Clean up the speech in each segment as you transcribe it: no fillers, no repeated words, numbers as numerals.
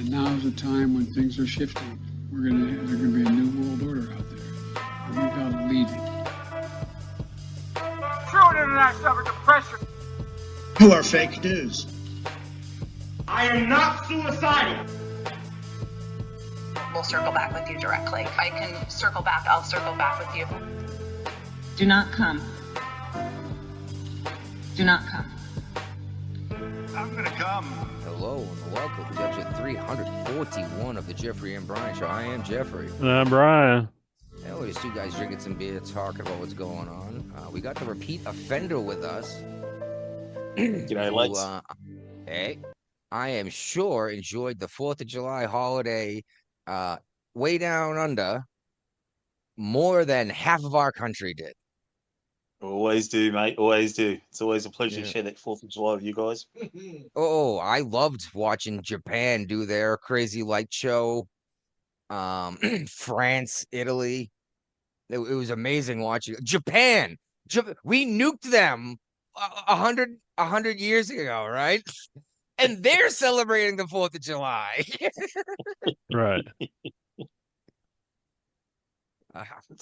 And now's the time when things are shifting. There's gonna be a new world order out there. And we've got to lead it. True internet suffered depression. You are fake news. I am not suicidal. We'll circle back with you directly. If I can circle back, I'll circle back with you. Do not come. Do not come. I'm gonna come. Hello and welcome to episode 341 of the Jeffrey and Brian Show. I am Jeffrey. And I'm Brian. Now we're just two guys drinking some beer, talking about what's going on. We got the repeat offender with us. G'day, lads. Hey, I am sure enjoyed the 4th of July holiday way down under more than half of our country did. Always do, mate. Always do. It's always a pleasure to share that 4th of July with you guys. Oh, I loved watching Japan do their crazy light show. France, Italy. It was amazing watching Japan. We nuked them 100 years ago, right? And they're celebrating the 4th of July. Right.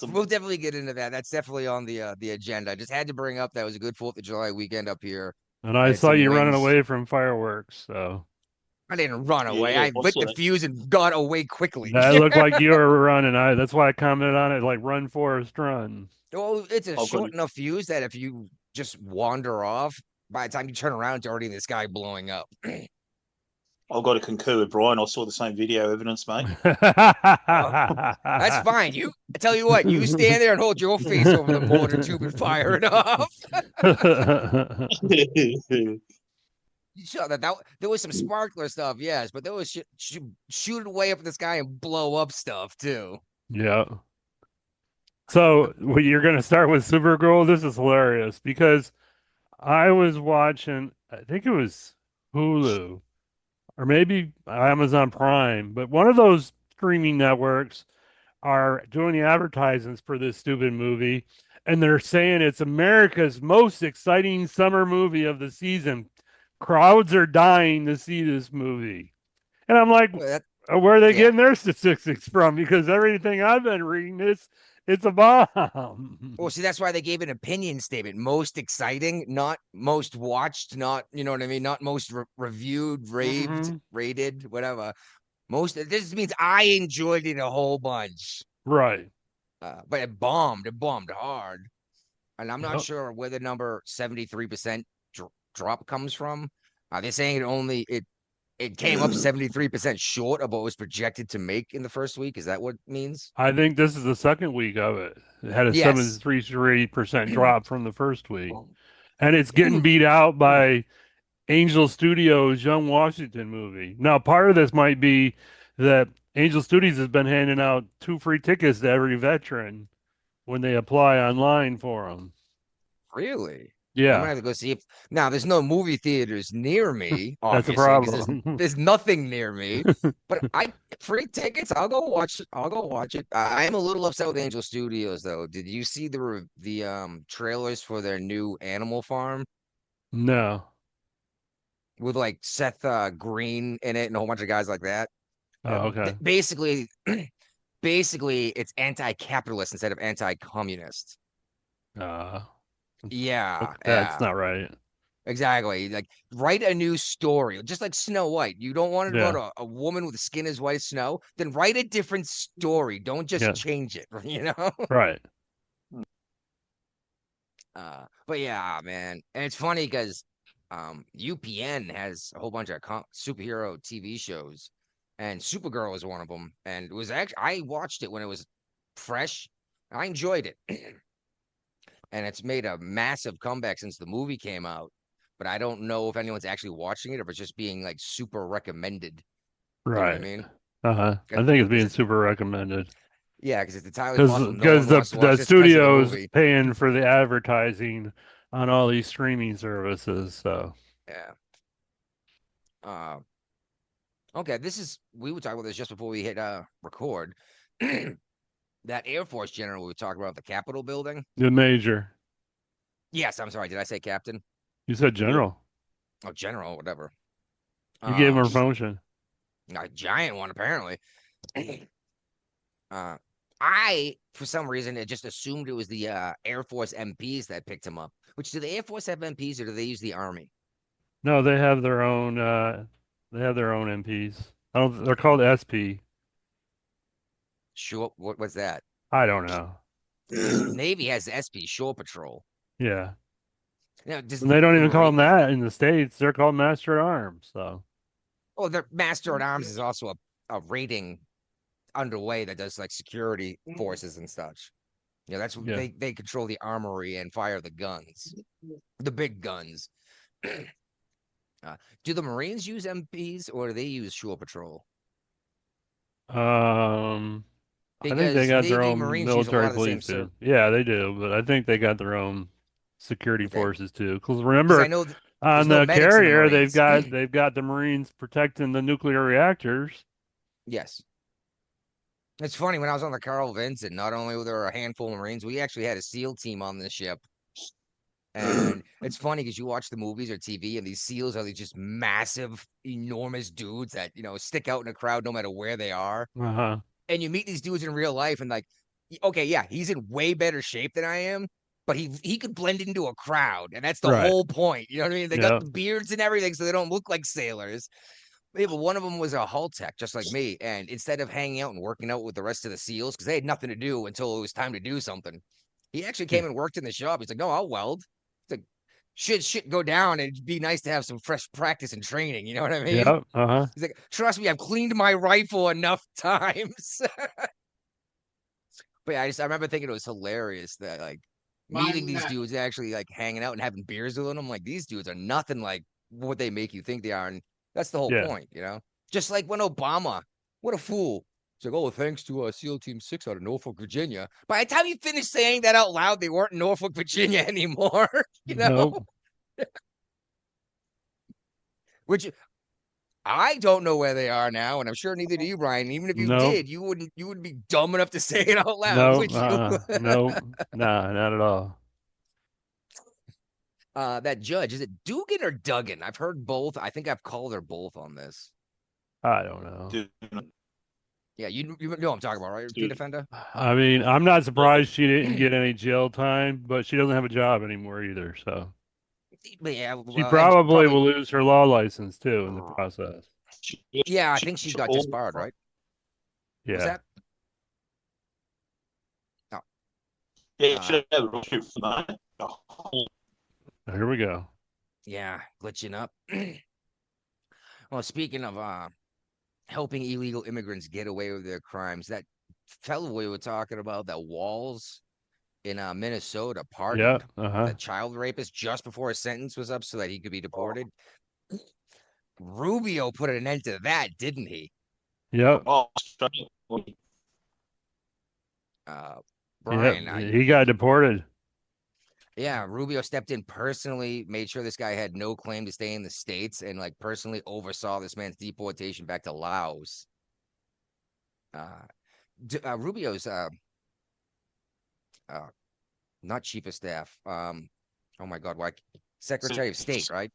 We'll definitely get into that. That's definitely on the agenda. I just had to bring up that was a good 4th of July weekend up here. And I saw you running away from fireworks, so. I didn't run away. I lit the fuse and got away quickly. That looked like you were running. That's why I commented on it, like run, Forrest, run. Well, it's a short enough fuse that if you just wander off, by the time you turn around, it's already in the sky blowing up. I've got to concur with Brian. I saw the same video evidence, mate. That's fine. I tell you what, you stand there and hold your face over the mortar tube and fire it off. You saw that there was some sparkler stuff, yes, but there was shoot it way up in the sky and blow up stuff too. Yeah. So you're going to start with Supergirl. This is hilarious because I was watching, I think it was Hulu or maybe Amazon Prime, but one of those streaming networks are doing the advertisements for this stupid movie, and they're saying it's America's most exciting summer movie of the season. Crowds are dying to see this movie. And I'm like, where are they getting their statistics from? Because everything I've been reading is it's a bomb. Well, see, that's why they gave an opinion statement. Most exciting, not most watched, not, you know what I mean? Not most reviewed, raved, rated, whatever. This means I enjoyed it a whole bunch. Right. But it bombed hard. And I'm not sure where the number 73% drop comes from. They're saying it came up 73% short of what was projected to make in the first week. Is that what it means? I think this is the second week of it. It had a 73% drop from the first week. And it's getting beat out by Angel Studios' Young Washington movie. Now, part of this might be that Angel Studios has been handing out 2 free tickets to every veteran when they apply online for them. Really? Yeah. I'm gonna have to go see if now there's no movie theaters near me. That's a problem. There's nothing near me. But free tickets. I'll go watch it. I am a little upset with Angel Studios though. Did you see the trailers for their new Animal Farm? No. With like Seth Green in it and a whole bunch of guys like that. Oh, okay. Basically, it's anti-capitalist instead of anti-communist. Yeah, that's not right. Exactly. Like, write a new story, just like Snow White. You don't want to about a woman with skin as white as snow, then write a different story. Don't just change it, you know? Right. But yeah, man. And it's funny because UPN has a whole bunch of superhero TV shows, and Supergirl is one of them. And it was actually, I watched it when it was fresh. I enjoyed it. And it's made a massive comeback since the movie came out. But I don't know if anyone's actually watching it or if it's just being like super recommended. Right. You know what I mean? I think it's being super recommended. Yeah, because it's entirely possible. Because the studio's paying for the advertising on all these streaming services. So yeah. Okay, we were talking about this just before we hit record. That Air Force general we were talking about, the Capitol building. The major. Yes, I'm sorry. Did I say captain? You said general. Oh, general, whatever. You gave him a promotion. A giant one, apparently. I, for some reason, had just assumed it was the Air Force MPs that picked him up. Which, do the Air Force have MPs or do they use the Army? No, they have their own. They have their own MPs. I don't. They're called SP. Sure. What was that? I don't know. Navy has SP, Shore Patrol. Yeah, You know, does and they don't the even call them Marine? that in the States. They're called Master at Arms. So Oh, their Master at Arms is also a rating underway that does like security forces and such. You know, that's what yeah. they control the armory and fire the guns, the big guns. Do the Marines use MPs or do they use Shore Patrol? I think they Because got their Navy own Marines use a lot military of the same police too. Yeah, they do, but I think they got their own security Okay, forces too. Because because I remember, know there's on no the medics in the carrier, they've Marines. got the Marines protecting the nuclear reactors. Yes. It's funny when I was on the Carl Vinson, not only were there a handful of Marines, we actually had a SEAL team on the ship. And it's funny because you watch the movies or TV, and these SEALs are these just massive, enormous dudes that, stick out in a crowd no matter where they are. Uh-huh. And you meet these dudes in real life, and like, okay, yeah, he's in way better shape than I am, but he could blend into a crowd, and that's the Right. whole point. You know what I mean? They got Yeah. the beards and everything, so they don't look like sailors. Yeah, but one of them was a hull tech, just like me. And instead of hanging out and working out with the rest of the SEALs, because they had nothing to do until it was time to do something, he actually Yeah. came and worked in the shop. He's like, "No, I'll weld." It's like, should shit go down, and it'd be nice to have some fresh practice and training. You know what I mean? Yeah. Uh-huh. He's like, "Trust me, I've cleaned my rifle enough times." But yeah, I remember thinking it was hilarious that like meeting these dudes, and actually like hanging out and having beers with them. I'm like, these dudes are nothing like what they make you think they are, and that's the whole Yeah. point, Just like when Obama, what a fool. It's like, oh, thanks to SEAL Team 6 out of Norfolk, Virginia. By the time you finish saying that out loud, they weren't in Norfolk, Virginia anymore, Nope. Which I don't know where they are now, and I'm sure neither do you, Brian. Even if you Nope. did, you wouldn't be dumb enough to say it out loud, No. would you? Nope. Nah, not at all. That judge, is it Dugan or Duggan? I've heard both. I think I've called her both on this. I don't know. Dude, Yeah, you know what I'm talking about, right? Dude. Defender. I mean, I'm not surprised she didn't get any jail time, but she doesn't have a job anymore either. So But yeah, she and probably will lose her law license too in the process. Yeah, I think she got disbarred, right? Was Yeah. that? Oh, Yeah, should have a shoot for that. Oh, Here we go. yeah, glitching up. Well, speaking of helping illegal immigrants get away with their crimes, that fellow we were talking about, that Walls in Minnesota Yeah. pardoned Uh-huh. that child rapist just before his sentence was up so that he could be deported. Rubio put an end to that, didn't he? Yep. oh, Brian, Yep. He got deported. yeah, Rubio stepped in personally, made sure this guy had no claim to stay in the States, and like personally oversaw this man's deportation back to Laos. Rubio's not chief of staff. Oh my God, why Secretary of State, right?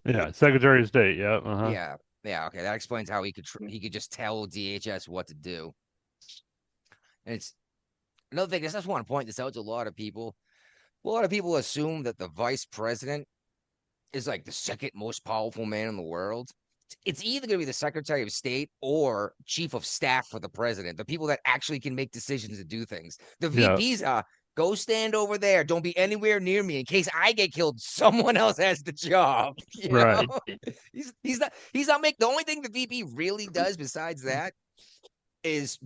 Yeah. Secretary of State. Yep. Uh-huh. Yeah, yeah. Okay, that explains how he could just tell DHS what to do. And it's another thing. I just want to point this out to a lot of people. A lot of people assume that the vice president is like the second most powerful man in the world. It's either going to be the Secretary of State or Chief of Staff for the president, the people that actually can make decisions and do things. The Yeah. VPs go stand over there. Don't be anywhere near me in case I get killed. Someone else has the job. Right. He's not making the only thing the VP really does besides that is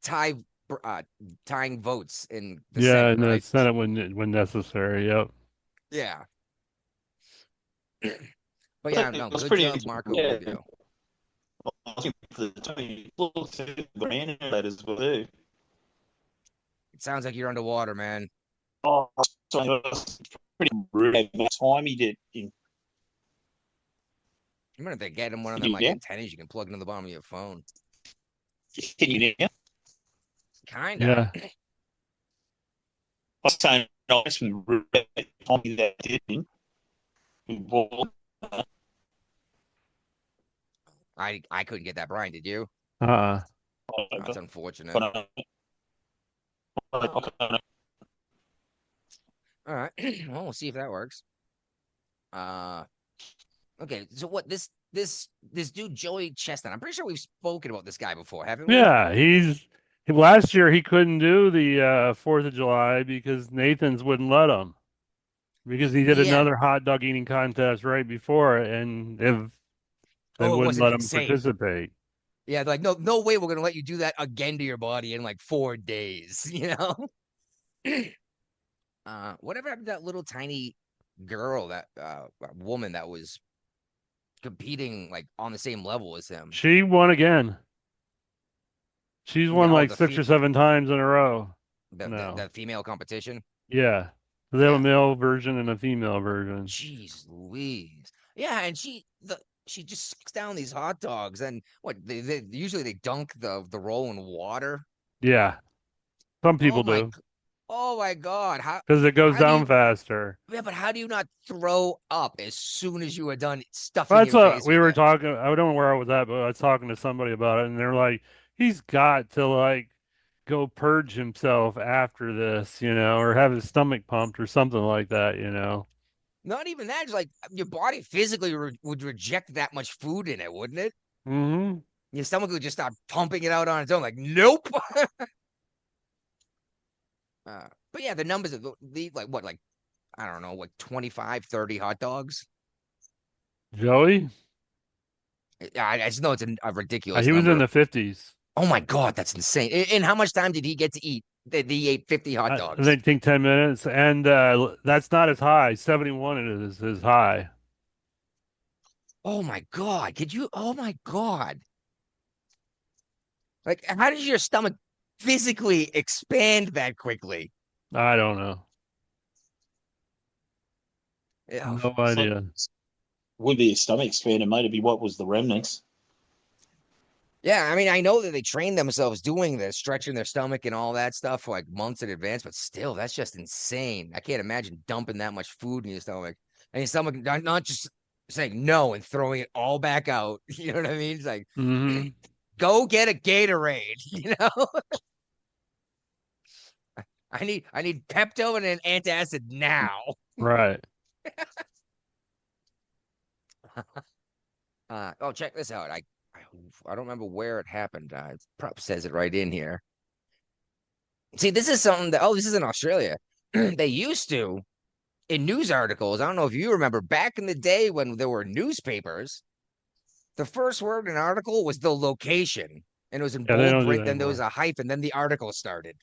tying votes in the Yeah, Senate, in the right? Senate when necessary. Yep. Yeah. But yeah, no, That's good pretty job, easy. Marco Yeah. Rubio. I think the Tony Brandon that as well too. It sounds like you're underwater, man. Oh, so that's pretty rude. The time he did. I'm gonna get him one of them like Yeah. antennas you can plug into the bottom of your phone. Can you hear? Kinda. Yeah. I was saying nice and rude. Tommy that did. Well, I couldn't get that, Brian. Did you? Uh-uh. That's unfortunate. But, All right. Well, we'll see if that works. Okay. So what this dude Joey Chestnut? I'm pretty sure we've spoken about this guy before, haven't we? Yeah, last year he couldn't do the 4th of July because Nathan's wouldn't let him. Because he did Yeah. another hot dog eating contest right before it, and if they Oh, it wouldn't wasn't let him insane. participate. Yeah, like no way we're gonna let you do that again to your body in like 4 days, you know? Whatever happened to that little tiny girl, that woman that was competing like on the same level as him? She won again. She's won No, like the 6 or 7 times in a row. No. The female competition. Yeah. They have Yeah. a male version and a female version. Jeez Louise. Yeah, and she just sucks down these hot dogs, and what they usually they dunk the roll in water. Yeah. Some people Oh my do. Oh my God! How? Because it goes how do down you- faster. Yeah, but how do you not throw up as soon as you are done stuffing That's your what face we with were it? talking. I don't know where I was at, but I was talking to somebody about it, and they're like, he's got to like go purge himself after this, or have his stomach pumped or something like that, Not even that. It's like your body physically would reject that much food in it, wouldn't it? Mm-hmm. Your stomach would just start pumping it out on its own. Like, nope. But yeah, the numbers of the like what, like I don't know, like 25, 30 hot dogs. Joey? I just know it's a ridiculous He was in number. the 50s. Oh my God, that's insane. And how much time did he get to eat? He ate 50 hot dogs. I think 10 minutes, and that's not as high. 71 is his high. Oh my God. Oh my God. Like, how does your stomach physically expand that quickly? I don't know. Yeah. No idea. Would be a stomach expanding, mate. It'd be what was the remnants. Yeah, I mean, I know that they train themselves doing this, stretching their stomach and all that stuff for like months in advance, but still, that's just insane. I can't imagine dumping that much food in your stomach. And your stomach not just saying no and throwing it all back out. You know what I mean? It's like, Mm-hmm. go get a Gatorade, you know? I need Pepto and an antacid now. Right. Oh, check this out. I don't remember where it happened. It probably says it right in here. See, this is something that this is in Australia. They used to, in news articles, I don't know if you remember, back in the day when there were newspapers, the first word in an article was the location. And it was in Yeah, they don't bold do print, that then there was anymore. a hyphen, then the article started.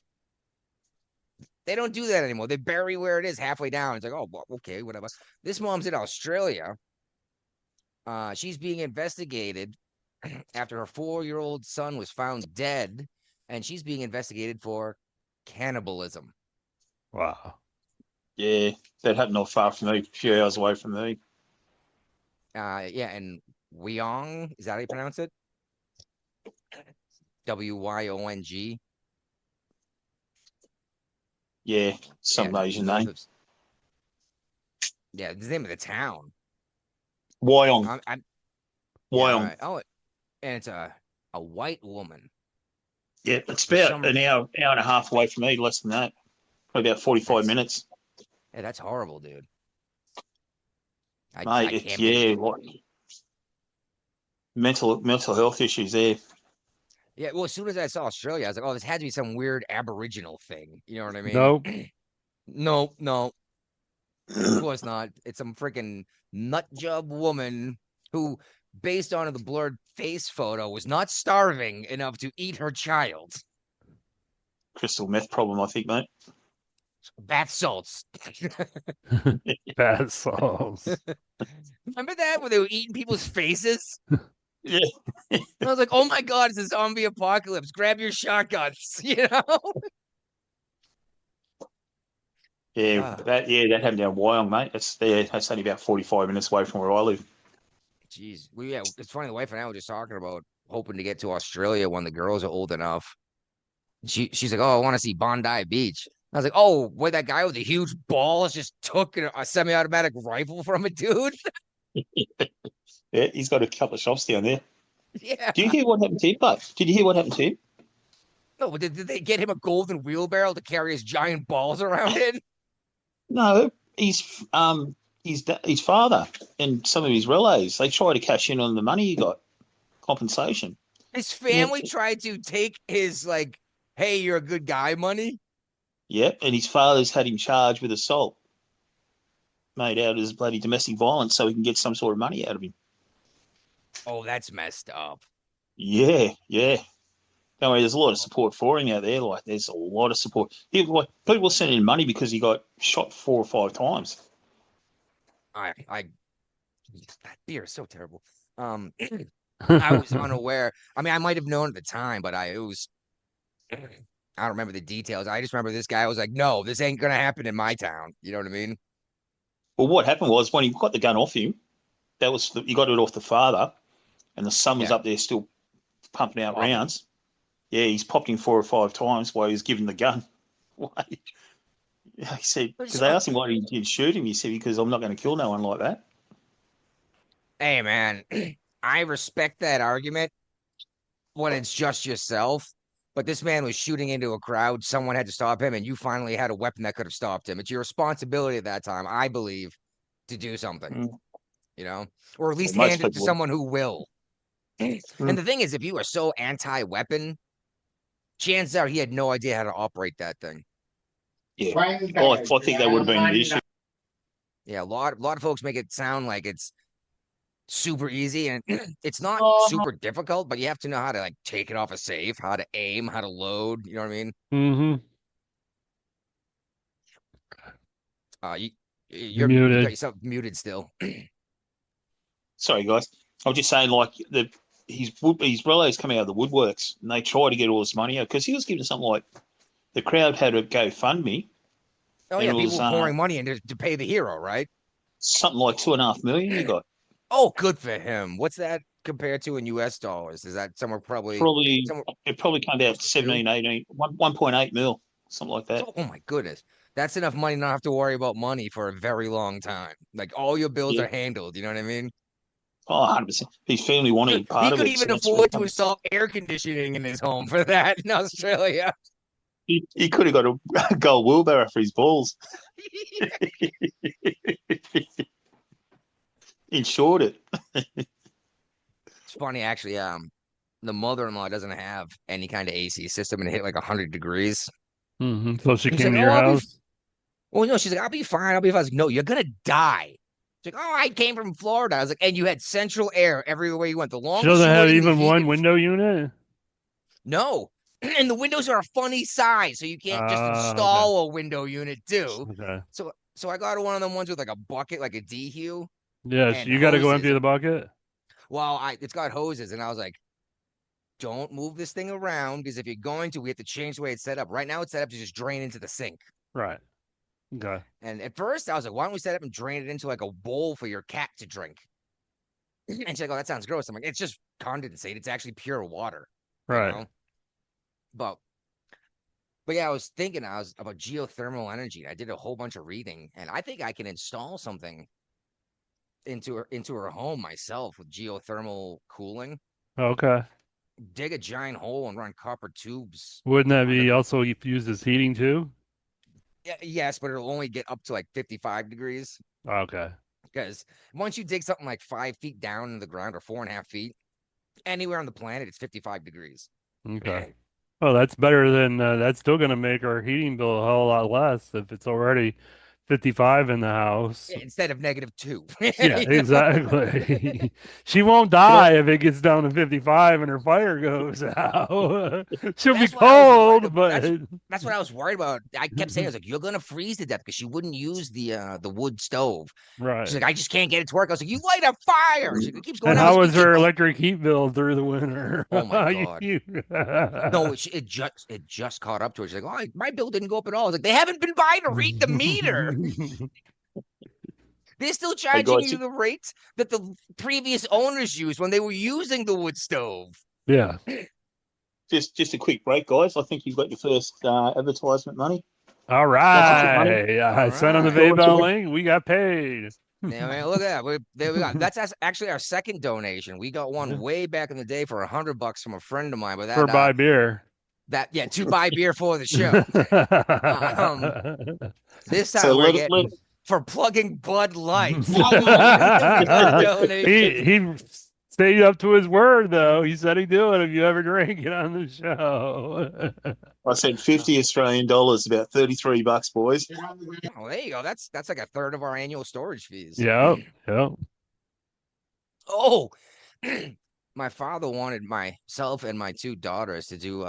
They don't do that anymore. They bury where it is halfway down. It's like, oh, well, okay, whatever. This mom's in Australia. She's being investigated after her 4-year-old son was found dead, and she's being investigated for cannibalism. Wow. Yeah, that happened not far from me, a few hours away from me. Yeah, and Wyong, is that how you pronounce it? Wyong. Yeah, some Asian name. Yeah, the name of the town. Wyong. Wyong. Right. Oh, and it's a white woman. Yeah, it's about an hour and a half away from me, less than that. Probably about 45 minutes. Yeah, that's horrible, dude. Mental health issues there. Yeah, well, as soon as I saw Australia, I was like, oh, this had to be some weird Aboriginal thing. You know what I mean? Nope. No. Of course not. It's some freaking nut job woman who, based on the blurred face photo, was not starving enough to eat her child. Crystal meth problem, I think, mate. Bath salts. Bath salts. Remember that when they were eating people's faces? Yeah. I was like, oh my God, it's a zombie apocalypse. Grab your shotguns, you know? Yeah, that happened down Wyong, mate. That's only about 45 minutes away from where I live. Jeez. Well, yeah, it's funny. The wife and I were just talking about hoping to get to Australia when the girls are old enough. She's like, oh, I want to see Bondi Beach. I was like, oh, where that guy with the huge balls just took a semi-automatic rifle from a dude? Yeah, he's got a couple of shops down there. Yeah. Do you hear what happened to him, Buck? Did you hear what happened to him? No, but did they get him a golden wheelbarrow to carry his giant balls around in? No, his father and some of his relays, they tried to cash in on the money he got, compensation. His family tried to take his like, hey, you're a good guy money. Yep, and his father's had him charged with assault, made out as bloody domestic violence, so he can get some sort of money out of him. Oh, that's messed up. Yeah. Don't worry, there's a lot of support for him out there. Like, there's a lot of support. People were sending him money because he got shot 4 or 5 times. I that beer is so terrible. I was unaware. I mean, I might have known at the time, but I don't remember the details. I just remember this guy was like, "No, this ain't gonna happen in my town." You know what I mean? Well, what happened was when he got the gun off him, he got it off the father, and the son was up there still pumping out rounds. Yeah, he's popped him 4 or 5 times while he was given the gun. Why? He said, because they asked him why he didn't shoot him. He said, because I'm not going to kill no one like that. Hey, man, I respect that argument when it's just yourself. But this man was shooting into a crowd. Someone had to stop him, and you finally had a weapon that could have stopped him. It's your responsibility at that time, I believe, to do something, you know, or at least hand it to someone who will. And the thing is, if you are so anti-weapon, chances are he had no idea how to operate that thing. Yeah, I think that would have been the issue. Yeah, a lot of folks make it sound like it's super easy, and it's not super difficult, but you have to know how to like take it off a safe, how to aim, how to load. You know what I mean? You're muted. You got yourself muted still. Sorry, guys. I was just saying, like his relays coming out of the woodworks, and they try to get all this money out because he was giving something like the crowd had a GoFundMe. Oh yeah, people were pouring money in to pay the hero, right? Something like $2.5 million he got. Oh, good for him. What's that compared to in US dollars? Is that somewhere probably it probably came out 17, 18, 1.8 mil, something like that. Oh my goodness. That's enough money not have to worry about money for a very long time. Like all your bills are handled, you know what I mean? Oh, 100%. His family wanted part of it. He could even afford to install air conditioning in his home for that in Australia. He could have got a gold wheelbarrow for his balls. Insured it. It's funny, actually. The mother-in-law doesn't have any kind of AC system, and it hit like 100 degrees. So she came to your house. Well, no, she's like, "I'll be fine. I'll be fine." I was like, "No, you're gonna die." She's like, "Oh, I came from Florida." I was like, "And you had central air everywhere you went." The longest. She doesn't have even one window unit. No. And the windows are a funny size, so you can't just install a window unit too. Okay. So I got one of them ones with like a bucket, like a DHU. Yeah, so you got to go empty the bucket. Well, it's got hoses, and I was like, don't move this thing around, because if you're going to, we have to change the way it's set up. Right now, it's set up to just drain into the sink. Right. Okay. And at first, I was like, why don't we set up and drain it into like a bowl for your cat to drink? And she's like, oh, that sounds gross. I'm like, it's just condensate. It's actually pure water. Right. You know? But yeah, I was thinking about geothermal energy. I did a whole bunch of reading, and I think I can install something into her home myself with geothermal cooling. Okay. Dig a giant hole and run copper tubes. Wouldn't that be also used as heating too? Yeah, yes, but it'll only get up to like 55 degrees. Okay. Because once you dig something like 5 feet down in the ground or 4.5 feet, anywhere on the planet, it's 55 degrees. Okay. Well, that's better than that's still going to make our heating bill a whole lot less if it's already 55 in the house. Yeah, instead of -2. Yeah, exactly. She won't die if it gets down to 55 and her fire goes out. She'll be cold, but that's what I was worried about. I kept saying, I was like, you're gonna freeze to death, because she wouldn't use the wood stove. Right. She's like, I just can't get it to work. I was like, you light a fire. She's like, it keeps going. And how was her electric heat bill through the winter? Oh my god. No, it just caught up to her. She's like, oh, my bill didn't go up at all. I was like, they haven't been by to read the meter. They're still charging you the rates that the previous owners used when they were using the wood stove. Yeah. Just a quick break, guys. I think you've got your first advertisement money. All right. I sent on the PayPal link. We got paid. Yeah, man, look at that. There we got. Actually our second donation. We got one way back in the day for $100 from a friend of mine, but For buy beer. to buy beer for the show. This time So we're let, getting let, for plugging Bud Light. he stayed up to his word, though. He said he'd do it if you ever drank it on the show. I said 50 Australian dollars, about $33, boys. Oh, there you go. That's like a third of our annual storage fees. Yep. Yep. Oh, my father wanted myself and my two daughters to do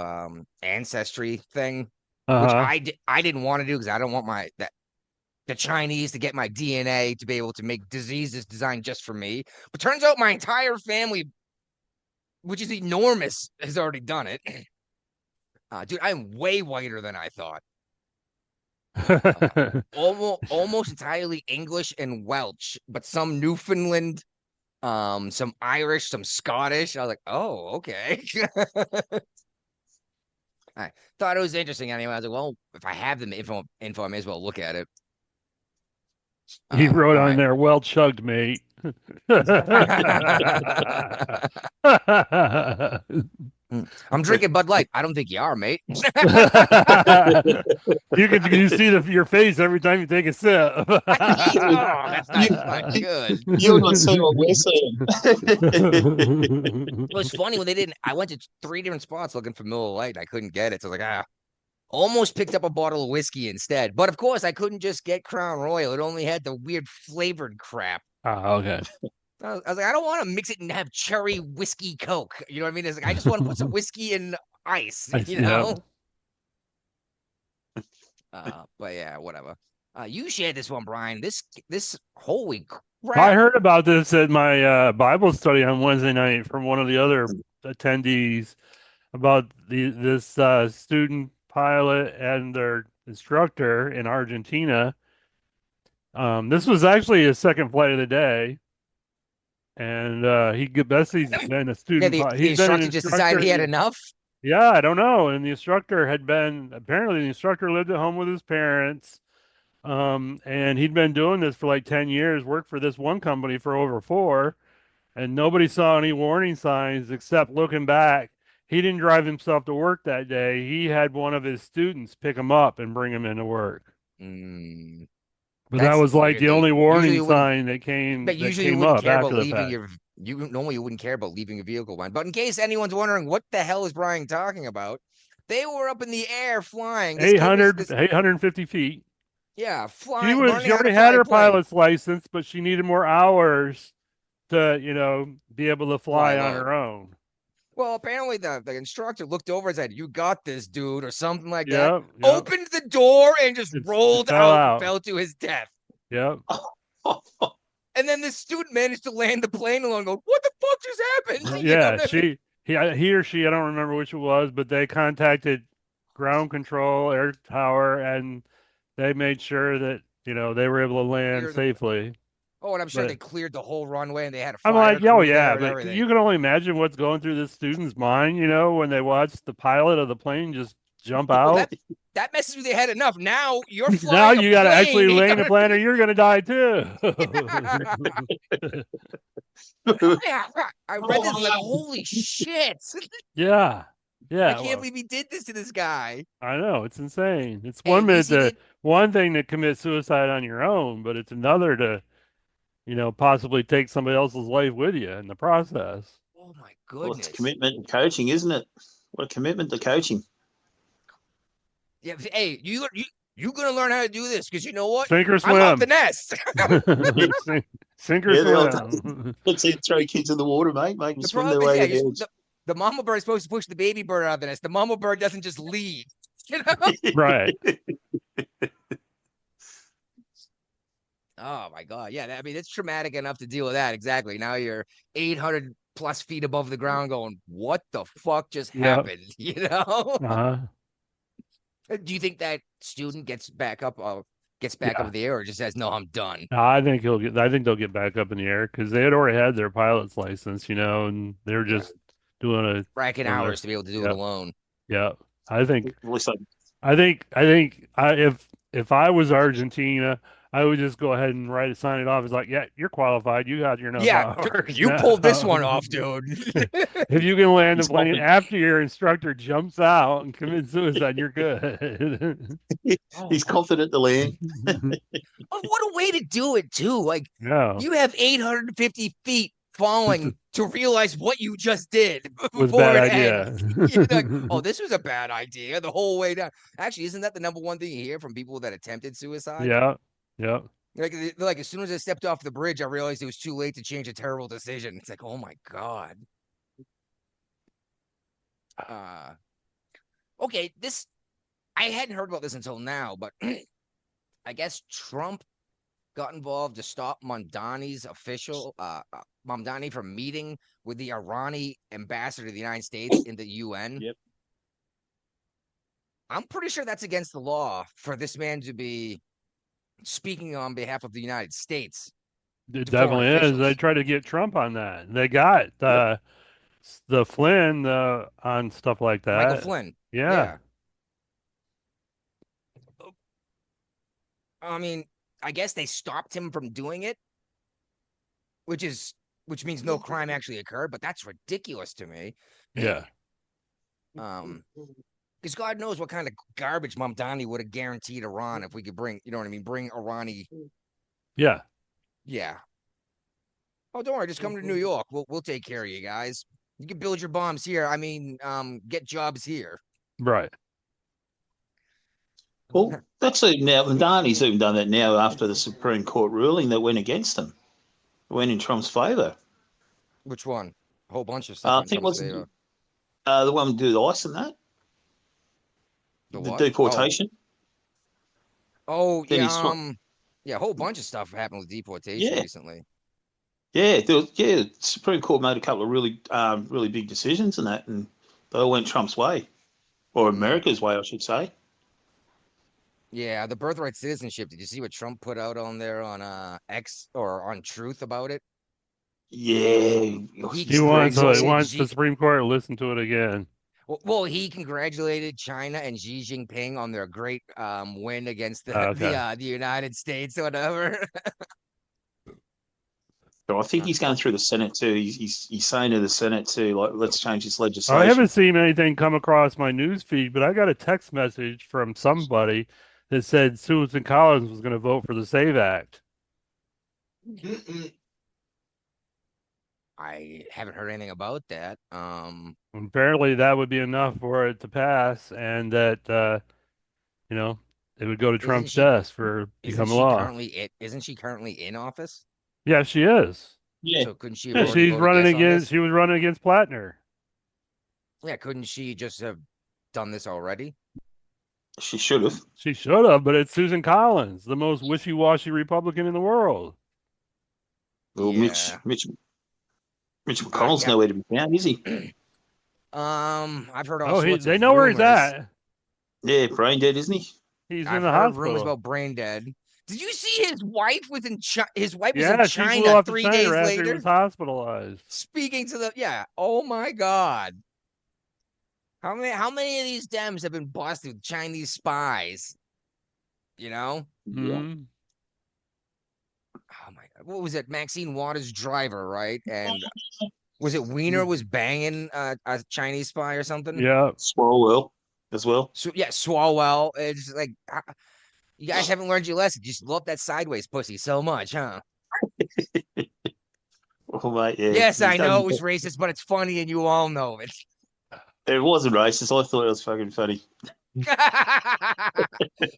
ancestry thing, which Uh-huh. I didn't want to do because I don't want the Chinese to get my DNA to be able to make diseases designed just for me. But turns out my entire family, which is enormous, has already done it. Dude, I'm way whiter than I thought. Almost entirely English and Welsh, but some Newfoundland, some Irish, some Scottish. I was like, oh, okay. I thought it was interesting anyway. I was like, well, if I have the info, I may as well look at it. He wrote on right. there, well chugged, mate. I'm drinking Bud Light. I don't think you are, mate. You see your face every time you take a sip. Oh, that's not good. You're not seeing what we're seeing. It was funny when they didn't. I went to 3 different spots looking for Miller Lite and I couldn't get it. So I was like, almost picked up a bottle of whiskey instead. But of course, I couldn't just get Crown Royal. It only had the weird flavored crap. Oh, okay. I was like, I don't want to mix it and have cherry whiskey Coke. You know what I mean? It's like I just want to put some whiskey in ice. You know. But yeah, whatever. You shared this one, Brian. This holy crap. I heard about this at my Bible study on Wednesday night from one of the other attendees about this student pilot and their instructor in Argentina. This was actually his second flight of the day, and Bessie's been a student. Yeah, the instructor just decided he had enough. Yeah, I don't know. And the instructor apparently the instructor lived at home with his parents. And he'd been doing this for like 10 years, worked for this one company for over 4, and nobody saw any warning signs except looking back. He didn't drive himself to work that day. He had one of his students pick him up and bring him into work. But that was like the only warning sign that came up after the fact. Normally you wouldn't care about leaving your vehicle behind. But in case anyone's wondering what the hell is Brian talking about, they were up in the air flying 850 feet. Yeah, flying. She already had her pilot's license, but she needed more hours to, be able to fly on her own. Well, apparently the instructor looked over and said, "You got this, dude," or something like that. Yep. Opened the door and just rolled out and fell to his death. Yep. And then the student managed to land the plane alone and go, "What the fuck just happened?" Yeah, he or she, I don't remember which it was, but they contacted ground control, air tower, and they made sure that, they were able to land safely. Oh, and I'm sure they cleared the whole runway and they had a I'm like, oh yeah, but you can only imagine what's going through this student's mind, when they watch the pilot of the plane just jump out. Well, that messes with your head enough. Now you're flying. Now you got to actually land the plane or you're going to die too. I read this like, holy shit. Yeah. I can't believe he did this to this guy. I know, it's insane. It's one thing to commit suicide on your own, but it's another to, possibly take somebody else's life with you in the process. Oh my goodness! Well, it's commitment to coaching, isn't it? What a commitment to coaching. Yeah. Hey, you're gonna learn how to do this because you know what? Sink or swim. I'm off the nest. Sink or swim. Let's throw kids in the water, mate. Make them swim their way to the edge. The mama bird is supposed to push the baby bird out of the nest. The mama bird doesn't just leave. Right. Oh my God. Yeah. I mean, it's traumatic enough to deal with that. Exactly. Now you're 800 plus feet above the ground going, what the fuck just happened? Uh-huh. Do you think that student gets back up in the air or just says, no, I'm done? I think they'll get back up in the air because they had already had their pilot's license, and they were just doing racking hours to be able to do it alone. Yeah. I think if I was Argentina, I would just go ahead and sign it off. It's like, yeah, you're qualified. You got your enough Yeah, hours you pulled this now. one off, dude. If you can land a He's plane confident. after your instructor jumps out and commits suicide, you're good. He's confident to land. What a way to do it, too. Like, No, you have 850 feet falling to realize what you just did was a before bad it idea. ends. You're like, oh, this was a bad idea the whole way down. Actually, isn't that the number one thing you hear from people that attempted suicide? Yeah, yeah. Like as soon as I stepped off the bridge, I realized it was too late to change a terrible decision. It's like, oh my God. Okay, I hadn't heard about this until now, but I guess Trump got involved to stop Mamdani's Mamdani from meeting with the Irani ambassador to the United States in the UN. Yep. I'm pretty sure that's against the law for this man to be speaking on behalf of the United States. It to definitely foreign is. officials. They tried to get Trump on that. They got the Flynn on stuff like that. Michael Flynn. Yeah. I mean, I guess they stopped him from doing it, which means no crime actually occurred, but that's ridiculous to me. Yeah. Because God knows what kind of garbage Mamdani would have guaranteed Iran if we could bring Irani. Yeah. Yeah. Oh, don't worry, just come to New York. We'll take care of you guys. You can build your bombs here. I mean, get jobs here. Right. Well, that's even now. Mamdani's even done that now after the Supreme Court ruling that went against him. It went in Trump's favour. Which one? A whole bunch of stuff. I think it was the one with the ice and that. The what? deportation. Oh, Then yeah. Yeah, a whole bunch of stuff happened with deportation recently. Yeah, the Supreme Court made a couple of really big decisions in that, and they all went Trump's way, or America's way, I should say. Yeah, the birthright citizenship. Did you see what Trump put out on there on X or on Truth about it? Yeah, He wants the Supreme Court to listen to it again. Well, he congratulated China and Xi Jinping on their great win against the United States or whatever. So I think he's going through the Senate too. He's saying to the Senate too, like, let's change this legislation. I haven't seen anything come across my news feed, but I got a text message from somebody that said Susan Collins was going to vote for the SAVE Act. I haven't heard anything about that. Apparently, that would be enough for it to pass, and that it would go to Trump's desk for become law. Isn't she currently in office? Yeah, she is. Yeah. So couldn't she? Yeah, she's running against. She was running against Platner. Yeah, couldn't she just have done this already? She should have. She should have, but it's Susan Collins, the most wishy-washy Republican in the world. Well, Yeah. Mitch McConnell's nowhere to be found, is he? I've heard all sorts they of know where he's rumors. at. Yeah, brain dead, isn't he? He's I've in the heard hospital. rumors about brain dead. Did you see his wife was in His wife was Yeah, in she flew China off to 3 China days after he later. was hospitalized. Speaking to oh my God. How many of these Dems have been busted with Chinese spies? You know? Mhm. Oh my God. What was it? Maxine Waters' driver, right? And was it Wiener was banging a Chinese spy or something? Yeah. Swalwell as well. So yeah, Swalwell. It's like you guys haven't learned your lesson. You just love that sideways pussy so much, huh? Oh, mate, yeah. Yes, I know it was racist, but it's funny and you all know it. It wasn't racist. I thought it was fucking funny.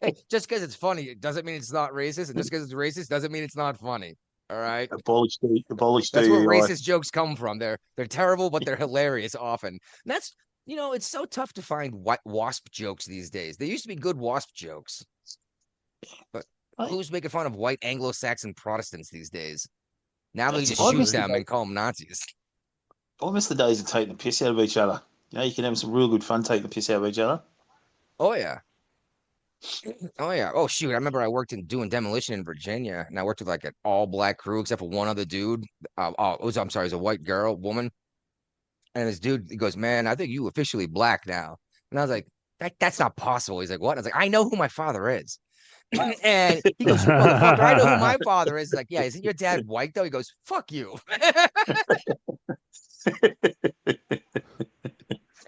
Hey, just because it's funny, it doesn't mean it's not racist, and just because it's racist doesn't mean it's not funny. All right. Abolished That's where racist jokes come from. They're terrible, but they're hilarious often. And that's it's so tough to find WASP jokes these days. There used to be good WASP jokes, but who's making fun of white Anglo-Saxon Protestants these days? Now they just shoot them and call them Nazis. I miss the days of taking the piss out of each other. You can have some real good fun taking the piss out of each other. Oh yeah. Oh yeah. Oh shoot. I remember I worked doing demolition in Virginia, and I worked with like an all-black crew except for one other dude. I'm sorry, it was a white woman. And this dude, he goes, "Man, I think you officially black now." And I was like, that's not possible. He's like, "What?" I was like, "I know who my father is." And he goes, "You motherfucker, I know who my father is." Like, yeah, isn't your dad white though? He goes, "Fuck you."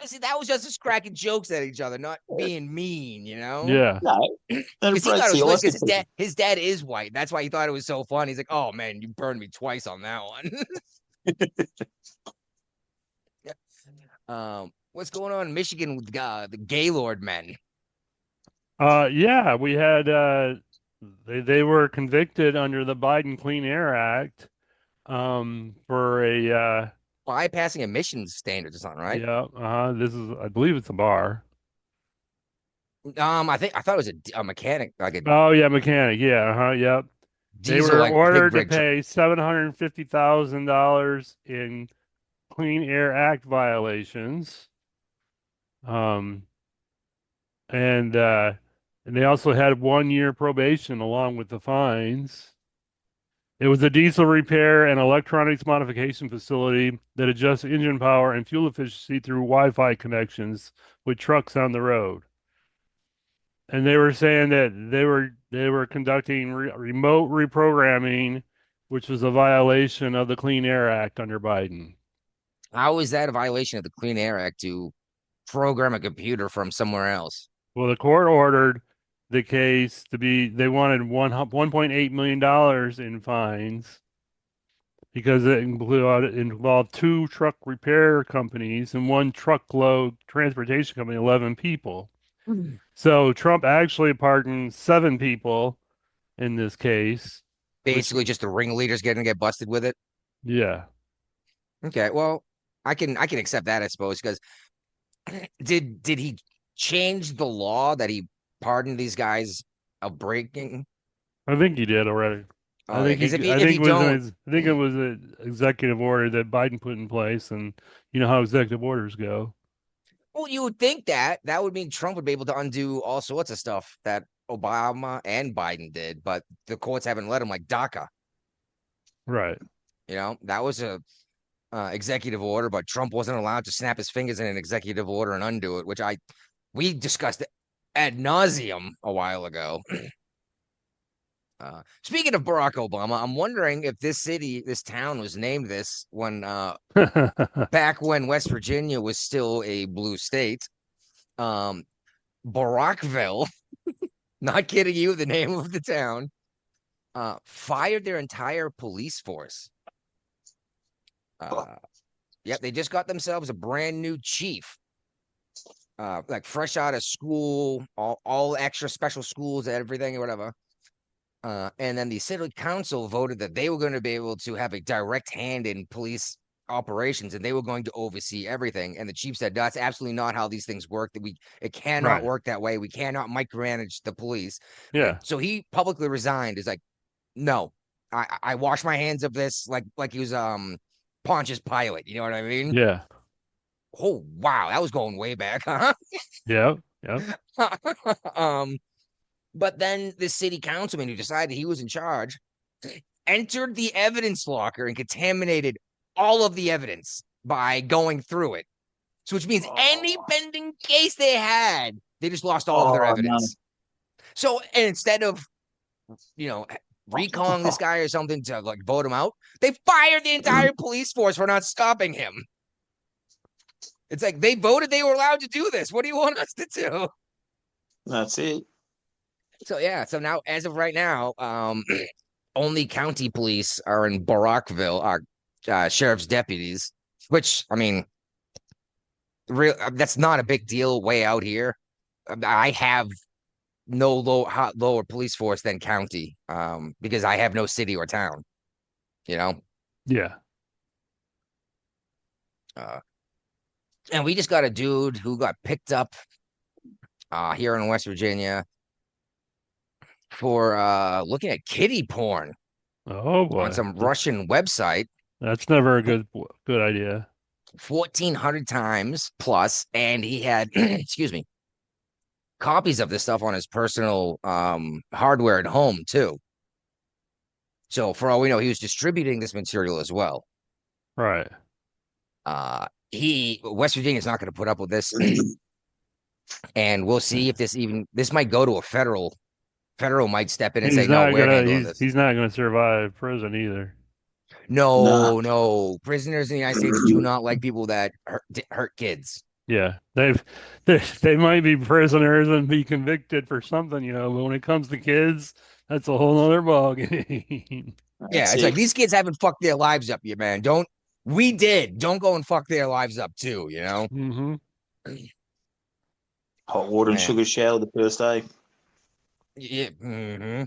See, that was just us cracking jokes at each other, not being mean, you know? Yeah. No, and Because he thought it was Brazil, funny that's because the his dad is white. That's why he thought it was so funny. He's like, "Oh man, you burned me twice on that one." What's going on in Michigan with the Gaylord men? Yeah, we had they were convicted under the Biden Clean Air Act for a Bypassing emissions standards or something, right? yeah, this is I believe it's a bar. I thought it was a mechanic, like a Oh yeah, mechanic. Yeah, yep. They diesel, were like ordered big to rig. pay $750,000 in Clean Air Act violations. Um, and they also had 1 year probation along with the fines. It was a diesel repair and electronics modification facility that adjusts engine power and fuel efficiency through Wi-Fi connections with trucks on the road. And they were saying that they were conducting remote reprogramming, which was a violation of the Clean Air Act under Biden. How is that a violation of the Clean Air Act to program a computer from somewhere else? Well, the court ordered the case to be, they wanted $1.8 million in fines because it involved 2 truck repair companies and 1 truckload transportation company, 11 people. So Trump actually pardoned 7 people in this case. Basically, just the ringleaders getting to get busted with it. Yeah. Okay, well, I can accept that, I suppose, because did he change the law that he pardoned these guys of breaking? I think he did already. Oh, I think because I think it was an executive order that Biden put in place, and you know how executive orders go. well, you would think that would mean Trump would be able to undo all sorts of stuff that Obama and Biden did, but the courts haven't let him, like DACA. Right. You know, that was a executive order, but Trump wasn't allowed to snap his fingers in an executive order and undo it, which we discussed ad nauseum a while ago. Speaking of Barack Obama, I'm wondering if this town was named this when back when West Virginia was still a blue state. Barackville, not kidding you, the name of the town, fired their entire police force. Yep, they just got themselves a brand new chief. Like fresh out of school, all extra special schools, everything or whatever. And then the city council voted that they were going to be able to have a direct hand in police operations, and they were going to oversee everything. And the chief said, "That's absolutely not how these things work. It cannot work that way. We cannot micromanage the police." Yeah. So he publicly resigned. Is like, no, I wash my hands of this, like he was Pontius Pilate. You know what I mean? Yeah. Oh wow, that was going way back, huh? Yeah. Yeah. But then the city councilman who decided he was in charge entered the evidence locker and contaminated all of the evidence by going through it. So which means any pending case they had, they just lost all of their evidence. No. So and instead of, recalling this guy or something to like vote him out, they fired the entire police force for not stopping him. It's like they voted they were allowed to do this. What do you want us to do? That's it. So yeah, so now as of right now, only county police are in Barackville, are sheriff's deputies, which I mean, that's not a big deal way out here. I have no lower police force than county, because I have no city or town. Yeah. And we just got a dude who got picked up here in West Virginia for looking at kiddie porn. Oh boy. On some Russian website. That's never a good idea. 1,400 times plus, and he had excuse me, copies of this stuff on his personal hardware at home too. So for all we know, he was distributing this material as well. Right. West Virginia is not going to put up with this. And we'll see if this might go to a federal federal might step in and He's say, no, not we're gonna handling this. he's not gonna survive prison either. No, no. Prisoners in the United States do not like people that hurt kids. Yeah, they might be prisoners and be convicted for something, but when it comes to kids, that's a whole other ballgame. Yeah, That's it's like it. these kids haven't fucked their lives up yet, man. We did. Don't go and fuck their lives up too, you know? Mm-hmm. Hot water and Man. sugar shower the first day. Yeah.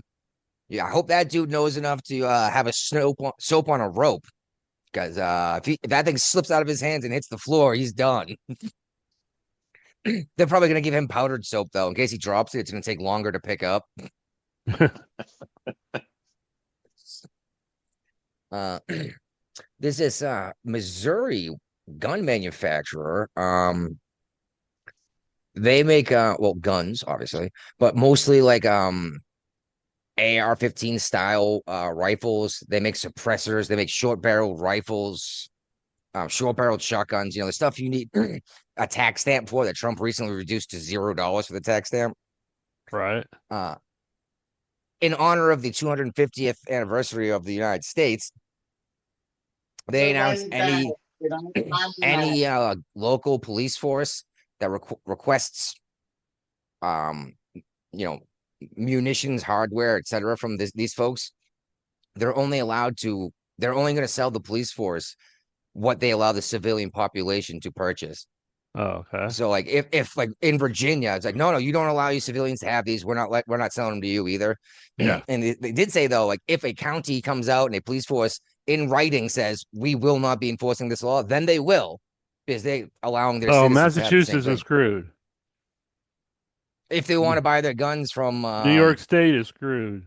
Yeah, I hope that dude knows enough to have a soap on a rope. Because if that thing slips out of his hands and hits the floor, he's done. They're probably gonna give him powdered soap though, in case he drops it. It's gonna take longer to pick up. There's this Missouri gun manufacturer. They make guns, obviously, but mostly like AR-15 style rifles. They make suppressors. They make short-barreled rifles, short-barreled shotguns. The stuff you need a tax stamp for that Trump recently reduced to $0 for the tax stamp. Right. In honor of the 250th anniversary of the United States, they announced any local police force that requests, munitions, hardware, etc. from these folks, they're only going to sell the police force what they allow the civilian population to purchase. Oh, okay. So like if like in Virginia, it's like, no, you don't allow your civilians to have these. We're not selling them to you either. Yeah. And they did say though, like if a county comes out and a police force in writing says we will not be enforcing this law, then they will, because they allowing their Oh, citizens to have the same Massachusetts thing. is screwed. If they want to buy their guns from New York State is screwed.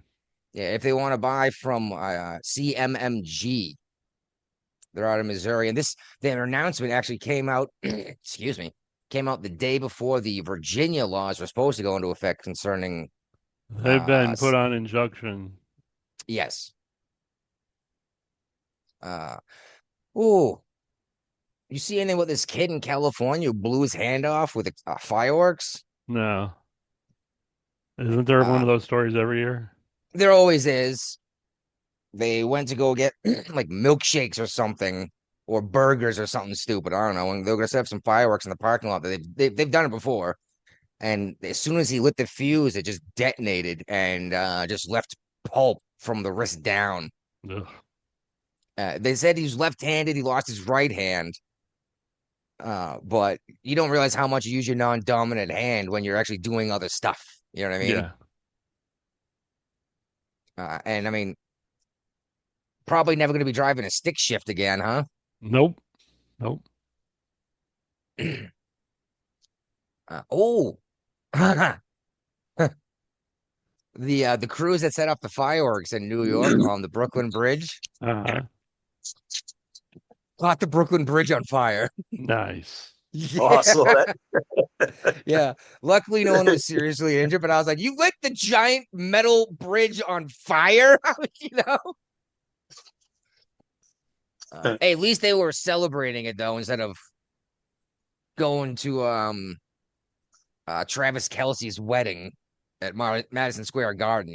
yeah, if they want to buy from CMMG, they're out of Missouri, and their announcement actually came out. Excuse me, came out the day before the Virginia laws were supposed to go into effect concerning. They've been put on injunction. Yes. You see anything with this kid in California who blew his hand off with fireworks? No. Isn't there one of those stories every year? There always is. They went to go get like milkshakes or something, or burgers or something stupid. I don't know. And they're gonna set up some fireworks in the parking lot. They've done it before. And as soon as he lit the fuse, it just detonated and just left pulp from the wrist down. Ugh. They said he was left-handed. He lost his right hand. But you don't realize how much you use your non-dominant hand when you're actually doing other stuff. You know what I mean? Yeah. And I mean, probably never going to be driving a stick shift again, huh? Nope. The crews that set off the fireworks in New York on the Brooklyn Bridge Uh-huh. caught the Brooklyn Bridge on fire. Nice. Oh, I saw that. Yeah. Luckily, no one was seriously injured, but I was like, you lit the giant metal bridge on fire? Hey, at least they were celebrating it, though, instead of going to Travis Kelce's wedding at Madison Square Garden,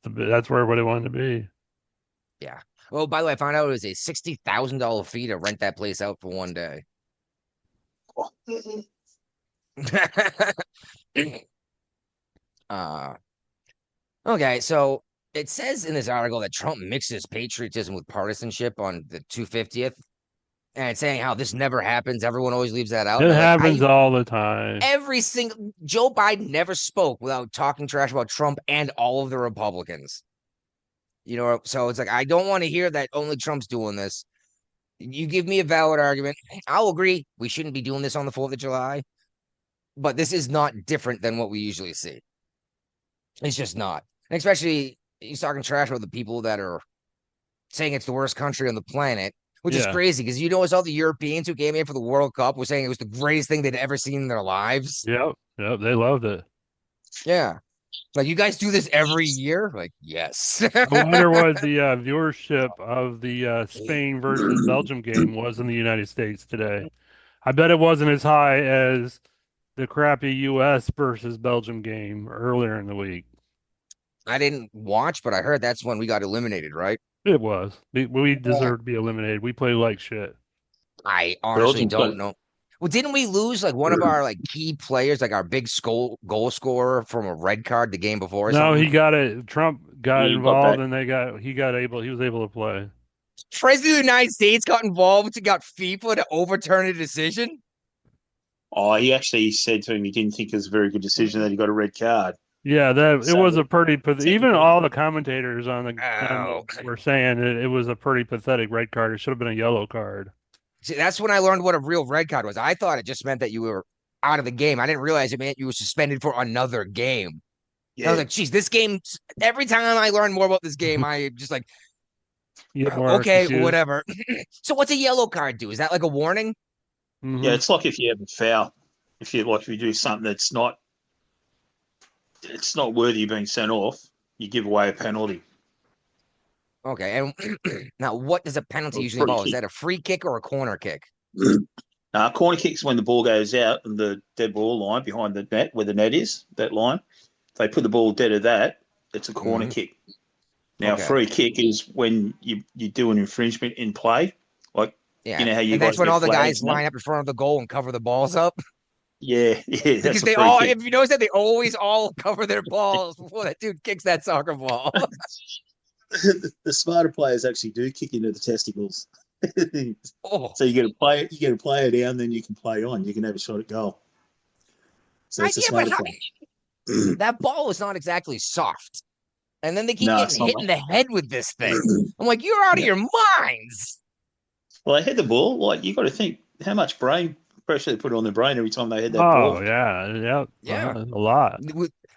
That's where everybody wanted to be. Yeah. Oh, by the way, I found out it was a $60,000 fee to rent that place out for one day. Okay, so it says in this article that Trump mixes patriotism with partisanship on the 250th, and it's saying how this never happens. Everyone always leaves that out. It happens all the time. Every single Joe Biden never spoke without talking trash about Trump and all of the Republicans. So it's like, I don't want to hear that only Trump's doing this. You give me a valid argument, I'll agree we shouldn't be doing this on the 4th of July, but this is not different than what we usually see. It's just not. And especially he's talking trash about the people that are saying it's the worst country on the planet, which is crazy because it's all the Europeans who came in for the World Cup were saying it was the greatest thing they'd ever seen in their lives. Yep, they loved it. Yeah. Like, you guys do this every year? Like, yes. I wonder what the viewership of the Spain versus Belgium game was in the United States today. I bet it wasn't as high as the crappy U.S. versus Belgium game earlier in the week. I didn't watch, but I heard that's when we got eliminated, right? It was. We deserved to be eliminated. We played like shit. I honestly Belgium don't played- know. Well, didn't we lose like one of our like key players, like our big goal scorer from a red card the game before? Or No, something? he got it. Trump got He got involved, back. and he was able to play. President of the United States got involved and got FIFA to overturn a decision. Oh, he actually said to him he didn't think it was a very good decision that he got a red card. Yeah, it So, was a pretty even technically- all the commentators on Oh. were saying it was a pretty pathetic red card. It should have been a yellow card. See, that's when I learned what a real red card was. I thought it just meant that you were out of the game. I didn't realize it meant you were suspended for another game. I was like, geez, this game. Every time I learn more about this game, I just like, You get more okay, confused. whatever. So what's a yellow card do? Is that like a warning? Mhm. Yeah, it's like if you have a foul. If you do something that's not worthy of being sent off, you give away a penalty. Okay, and now what does a penalty A usually free involve? Is kick. that a free kick or a corner kick? Corner kicks when the ball goes out and the dead ball line behind the net, where the net is, that line. If they put the ball dead of that, it's a corner kick. Now, Okay. free kick is when you do an infringement in play. Like, Yeah, you know how you and that's guys when get all the flags guys and that? line up in front of the goal and cover the balls up. Yeah, Because that's a they free all, kick. if you notice that, they always all cover their balls before that dude kicks that soccer ball. The smarter players actually do kick into the testicles. Oh, So you get a player down, then you can play on. You can have a shot at goal. So it's a yeah, but smarter play. that ball is not exactly soft. And then they keep No, it's getting not hit in the head with this thing. I'm like, you're out of your minds. Well, they hit the ball. Like, you got to think how much brain pressure they put on their brain every time they hit that Oh ball. yeah, Yeah. a lot.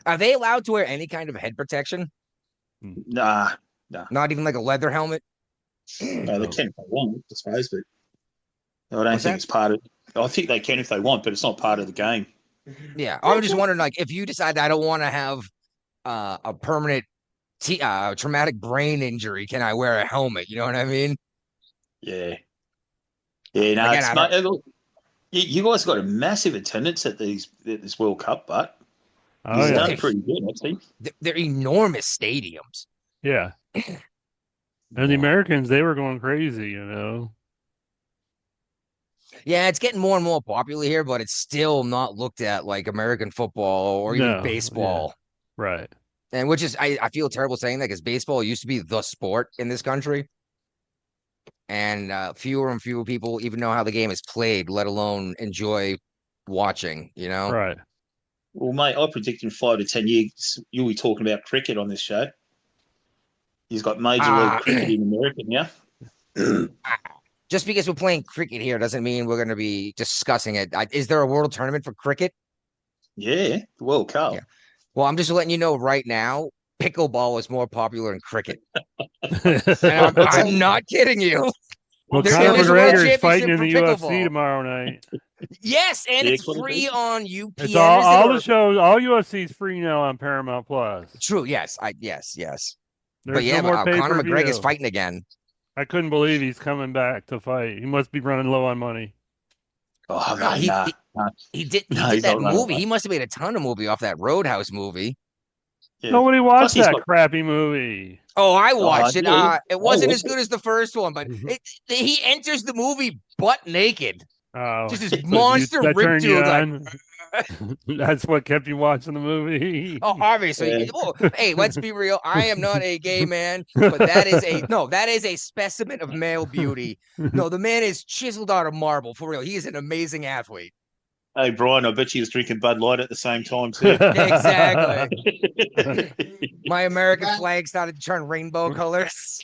Are they allowed to wear any kind of head protection? Nah, Not even like a leather helmet? no, they can if they want, I suppose, but I don't What's think that? it's part of. I think they can if they want, but it's not part of the game. Yeah. I was just wondering, like, if you decide I don't want to have a permanent traumatic brain injury, can I wear a helmet? You know what I mean? Yeah, yeah. No, Again, it's I not. Look, you guys got a massive attendance at this World Cup, but Oh it's yeah, done pretty good, actually. They're enormous stadiums. yeah. And the Americans, they were going crazy, you know. Yeah, it's getting more and more popular here, but it's still not looked at like American football or even No, baseball. Right. And which is, I feel terrible saying that because baseball used to be the sport in this country. And fewer and fewer people even know how the game is played, let alone enjoy watching, you know? Right. Well, mate, I predict in 5 to 10 years you'll be talking about cricket on this show. He's got major league cricket in America now. Just because we're playing cricket here doesn't mean we're going to be discussing it. Is there a world tournament for cricket? Yeah, the World Cup. Yeah. Well, I'm just letting you know right now, pickleball is more popular than cricket. And I'm not kidding you. Well, There Conor is a world McGregor is fighting in championship the for UFC pickleball. tomorrow night. Yes, and Yeah, it's could it free be? on UPN. It's all is it, the shows, all UFC is free now on Paramount Plus. True. Yes. Yes. There's But yeah, no more Conor McGregor's pay-per-view. fighting again. I couldn't believe he's coming back to fight. He must be running low on money. Oh, No, no, he- nah. he- nah. He did No, that he's not running movie. away. He must have made a ton of movie off that Roadhouse movie. Yeah. Nobody Plus watched he's that got- crappy movie. Oh, I watched it. yeah. It wasn't I as watched good as the first one, but he enters the movie butt naked. Oh, Just so this monster that ripped turned you dude. Like, on? That's what kept you watching the movie. oh, obviously. Yeah. Well, hey, let's be real. I am not a gay man, but that is a specimen of male beauty. No, the man is chiseled out of marble for real. He is an amazing athlete. Hey, Brian, I bet you was drinking Bud Light at the same time, too. Exactly. My American flag started to turn rainbow colors.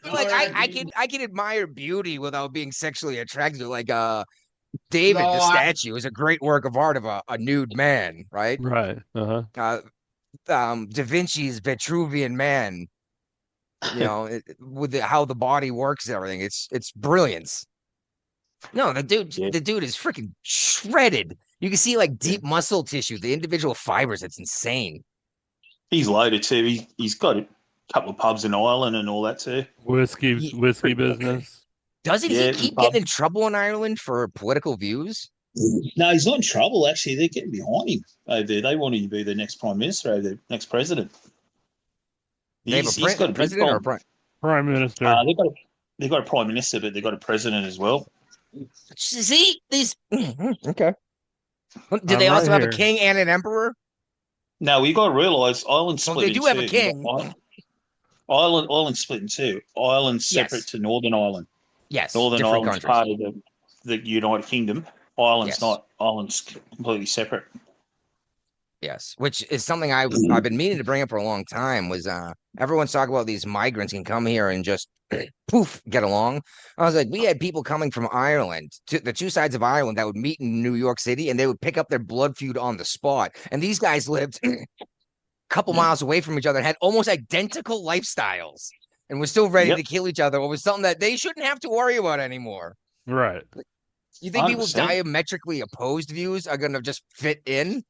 Like I can admire beauty without being sexually attracted to like David the statue is a great work of art of a nude man, right? Right. Uh-huh. Da Vinci's Vitruvian Man, you know, with how the body works and everything. It's brilliance. No, the dude is freaking shredded. You can see like deep muscle tissue, the individual fibers. It's insane. He's loaded, too. He's got a couple of pubs in Ireland and all that, too. Whiskey business. Doesn't Yeah, he keep pub. getting in trouble in Ireland for political views? No, he's not in trouble. Actually, they're getting behind him over there. They want him to be the next prime minister over there, next president. They have a He's got a big president or a problem. Prime Minister. They've got a prime minister, but they've got a president as well. See these? Okay. Do I'm they also right have a here. king and an emperor? Now you got to realise Ireland's Well, split they in do have two. a king. Ireland's split in two. Ireland's separate Yes. to Northern Ireland. Yes, Northern different Ireland's countries. part of the United Kingdom. Ireland's Yes. not. Ireland's completely separate. Yes, which is something I've been meaning to bring up for a long time. Was everyone's talking about these migrants can come here and just poof get along. I was like, we had people coming from Ireland, to the two sides of Ireland, that would meet in New York City, and they would pick up their blood feud on the spot. And these guys lived a couple miles away from each other, and had almost identical lifestyles, and were still ready Yep. to kill each other over something that they shouldn't have to worry about anymore. Right. You think people's 100%. diametrically opposed views are going to just fit in?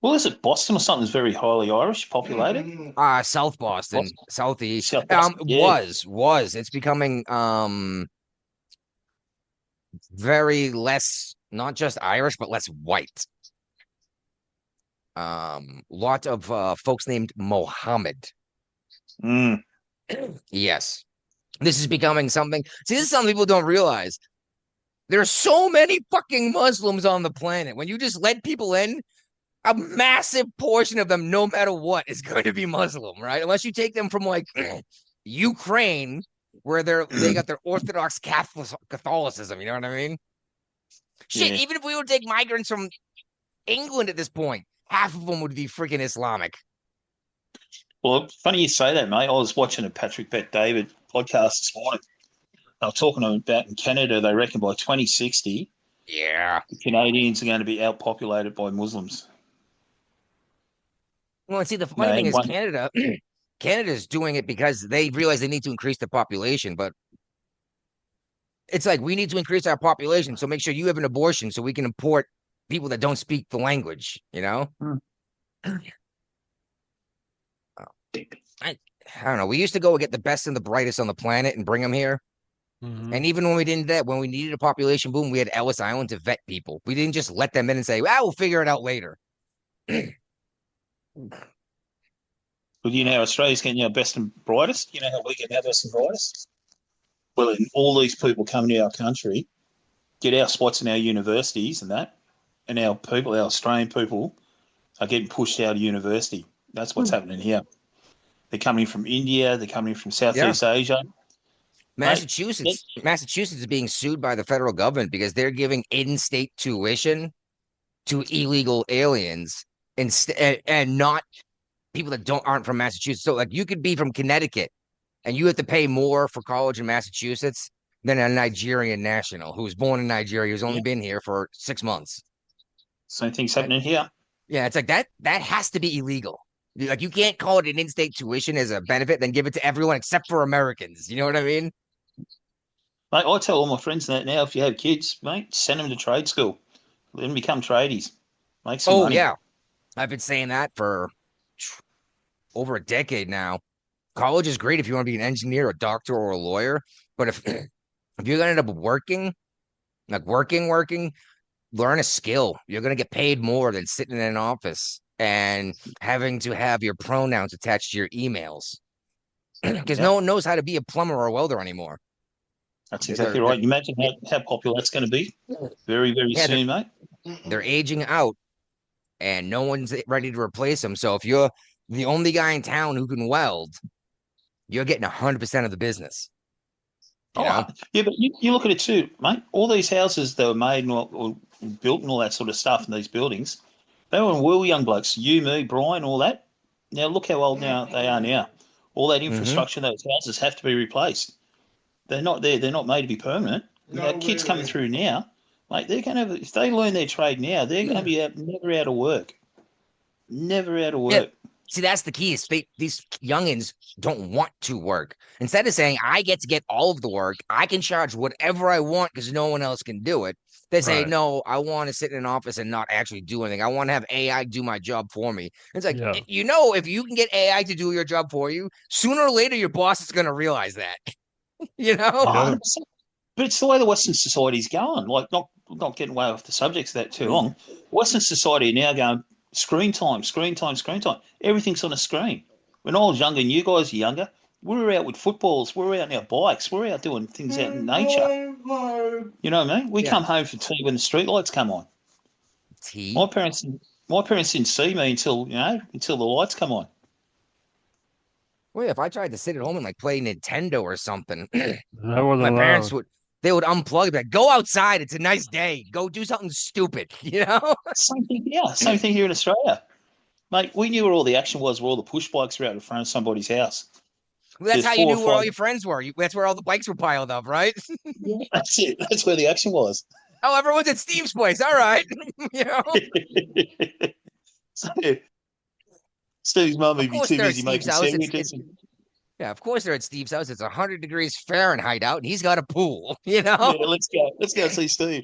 Well, is it Boston or something that's very highly Irish populated? South Boston, Southeast. South Boston, yeah. Was. It's becoming very less, not just Irish, but less white. Lot of folks named Mohammed. Mm. Yes. This is becoming something. See, this is something people don't realize. There are so many fucking Muslims on the planet. When you just let people in, a massive portion of them, no matter what, is going to be Muslim, right? Unless you take them from like Ukraine, where they got their Orthodox Catholicism. You know what I mean? Shit, Yeah. even if we would take migrants from England at this point, half of them would be freaking Islamic. Well, funny you say that, mate. I was watching a Patrick Bet David podcast this morning. They were talking about in Canada, they reckon by 2060, Yeah. the Canadians are going to be outpopulated by Muslims. Well, and see, the funny thing is Canada's doing it because they realize they need to increase the population, but it's like, we need to increase our population, so make sure you have an abortion so we can import people that don't speak the language, you know? I don't know. We used to go get the best and the brightest on the planet and bring them here. Mhm. And even when we didn't do that, when we needed a population boom, we had Ellis Island to vet people. We didn't just let them in and say, well, we'll figure it out later. But you know how Australia's getting our best and brightest? You know how we get our best and brightest? Well, and all these people coming to our country, get our spots in our universities and that, and our people, our Australian people, are getting pushed out of university. That's what's happening here. They're coming from India. They're coming from Southeast Asia. Massachusetts is being sued by the federal government because they're giving in-state tuition to illegal aliens and not people that aren't from Massachusetts. So, like, you could be from Connecticut and you have to pay more for college in Massachusetts than a Nigerian national who was born in Nigeria, who's only been here for 6 months. Same thing's happening here. Yeah, it's like that has to be illegal. Like, you can't call it an in-state tuition as a benefit, then give it to everyone except for Americans. You know what I mean? Mate, I tell all my friends that now, if you have kids, mate, send them to trade school. Let them become tradies. Make some money. Yeah. I've been saying that for over a decade now. College is great if you want to be an engineer, a doctor, or a lawyer. But if you're going to end up working, learn a skill. You're going to get paid more than sitting in an office and having to have your pronouns attached to your emails. Because no one knows how to be a plumber or a welder anymore. That's exactly right. You imagine how popular that's going to be very, very soon, mate. They're aging out and no one's ready to replace them. So if you're the only guy in town who can weld, you're getting 100% of the business. You know? Yeah, but you look at it too, mate. All these houses that were made or built and all that sort of stuff in these buildings, they were well young blokes. You, me, Brian, all that. Now look how old now they are now. All that infrastructure, those houses have to be replaced. They're not there. They're not made to be permanent. Kids coming through now, mate, they're going to, if they learn their trade now, they're going to be never out of work. Never out of work. Yeah. See, that's the key is these youngins don't want to work. Instead of saying, I get to get all of the work, I can charge whatever I want because no one else can do it. They say, no, I want to sit in an office and not actually do anything. I want to have AI do my job for me. It's like, you know, if you can get AI to do your job for you, sooner or later, your boss is going to realize that. You know? 100%. But it's the way the Western society's going. Like, not getting way off the subjects of that too long. Western society are now going screen time, screen time, screen time. Everything's on a screen. When I was younger, and you guys are younger, we were out with footballs, we were out on our bikes, we were out doing things out in nature. You know what I mean? We come home for tea when the street lights come on. Tea. My parents didn't see me until the lights come on. Well, if I tried to sit at home and like play Nintendo or something, I wasn't my allowed. parents would unplug, be like, "Go outside. It's a nice day. Go do something stupid." You know? Same thing, yeah. Same thing here in Australia, mate. We knew where all the action was, where all the push bikes were out in front of somebody's house. Well, that's There's how you 4 or knew where all 5 your friends were. That's where all the bikes were piled up, right? That's it. That's where the action was. Oh, everyone's at Steve's place. All right. You know? So, Steve's mum would Of be course too they're at busy making Steve's house. sandwiches. Yeah, of course they're at Steve's house. It's 100 degrees Fahrenheit out, and he's got a pool. You know? Yeah, let's go. Let's go see Steve.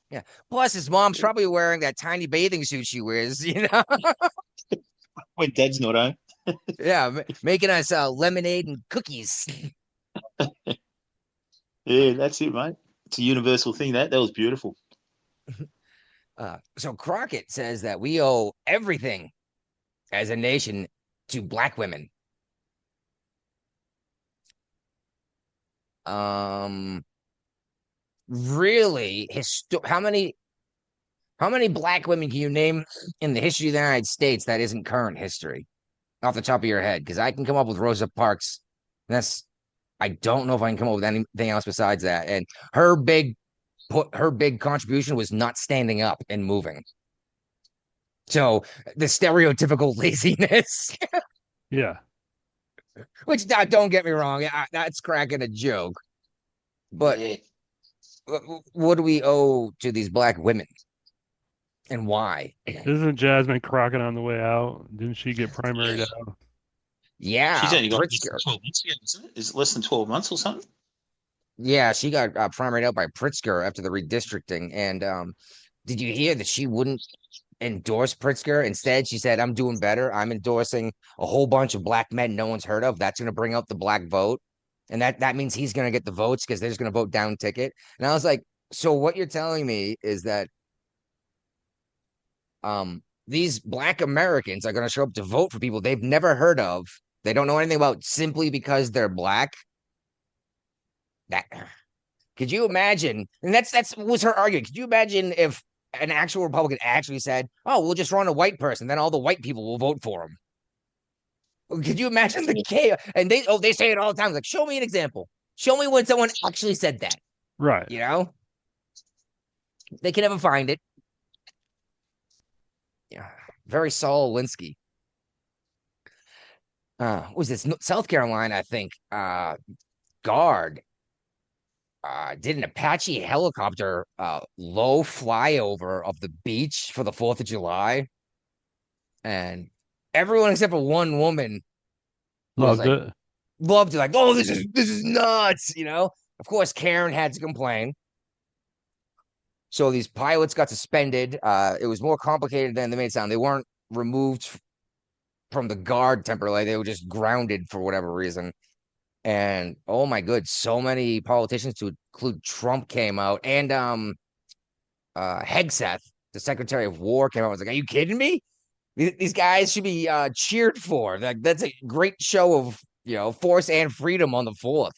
Yeah. Plus, his mom's probably wearing that tiny bathing suit she wears. You know? When Dad's not home. Yeah, making us lemonade and cookies. Yeah, that's it, mate. It's a universal thing. That was beautiful. So Crockett says that we owe everything as a nation to black women. Really, how many black women can you name in the history of the United States that isn't current history off the top of your head? Because I can come up with Rosa Parks. I don't know if I can come up with anything else besides that. And her big contribution was not standing up and moving. So the stereotypical laziness. Yeah. Which, don't get me wrong, that's cracking a joke. But what do we owe to these black women? And why? Isn't Jasmine Crockett on the way out? Didn't she get primaried out? Yeah. She's only got Pritzker. 12 months ago, isn't it? Is it less than 12 months or something? Yeah, she got primaried out by Pritzker after the redistricting. And did you hear that she wouldn't endorse Pritzker? Instead, she said, "I'm doing better. I'm endorsing a whole bunch of black men no one's heard of. That's going to bring out the black vote. And that means he's going to get the votes because they're just going to vote down ticket." And I was like, so what you're telling me is that these black Americans are going to show up to vote for people they've never heard of. They don't know anything about simply because they're black. That could you imagine? And that's was her argument. Could you imagine if an actual Republican actually said, "Oh, we'll just run a white person, then all the white people will vote for him"? Could you imagine the chaos? And they say it all the time. Like, show me an example. Show me when someone actually said that. Right. You know? They can never find it. Yeah. Very Saul Alinsky. Was this South Carolina, I think, guard did an Apache helicopter low flyover of the beach for the 4th of July. And everyone except for one woman Loved it. Loved it. Like, oh, this is nuts, you know? Of course, Karen had to complain. So these pilots got suspended. It was more complicated than they made it sound. They weren't removed from the guard temporarily. They were just grounded for whatever reason. And oh my good, so many politicians, to include Trump, came out, and Hegseth, the Secretary of War, came out and was like, "Are you kidding me? These guys should be cheered for. Like, that's a great show of, you know, force and freedom on the 4th."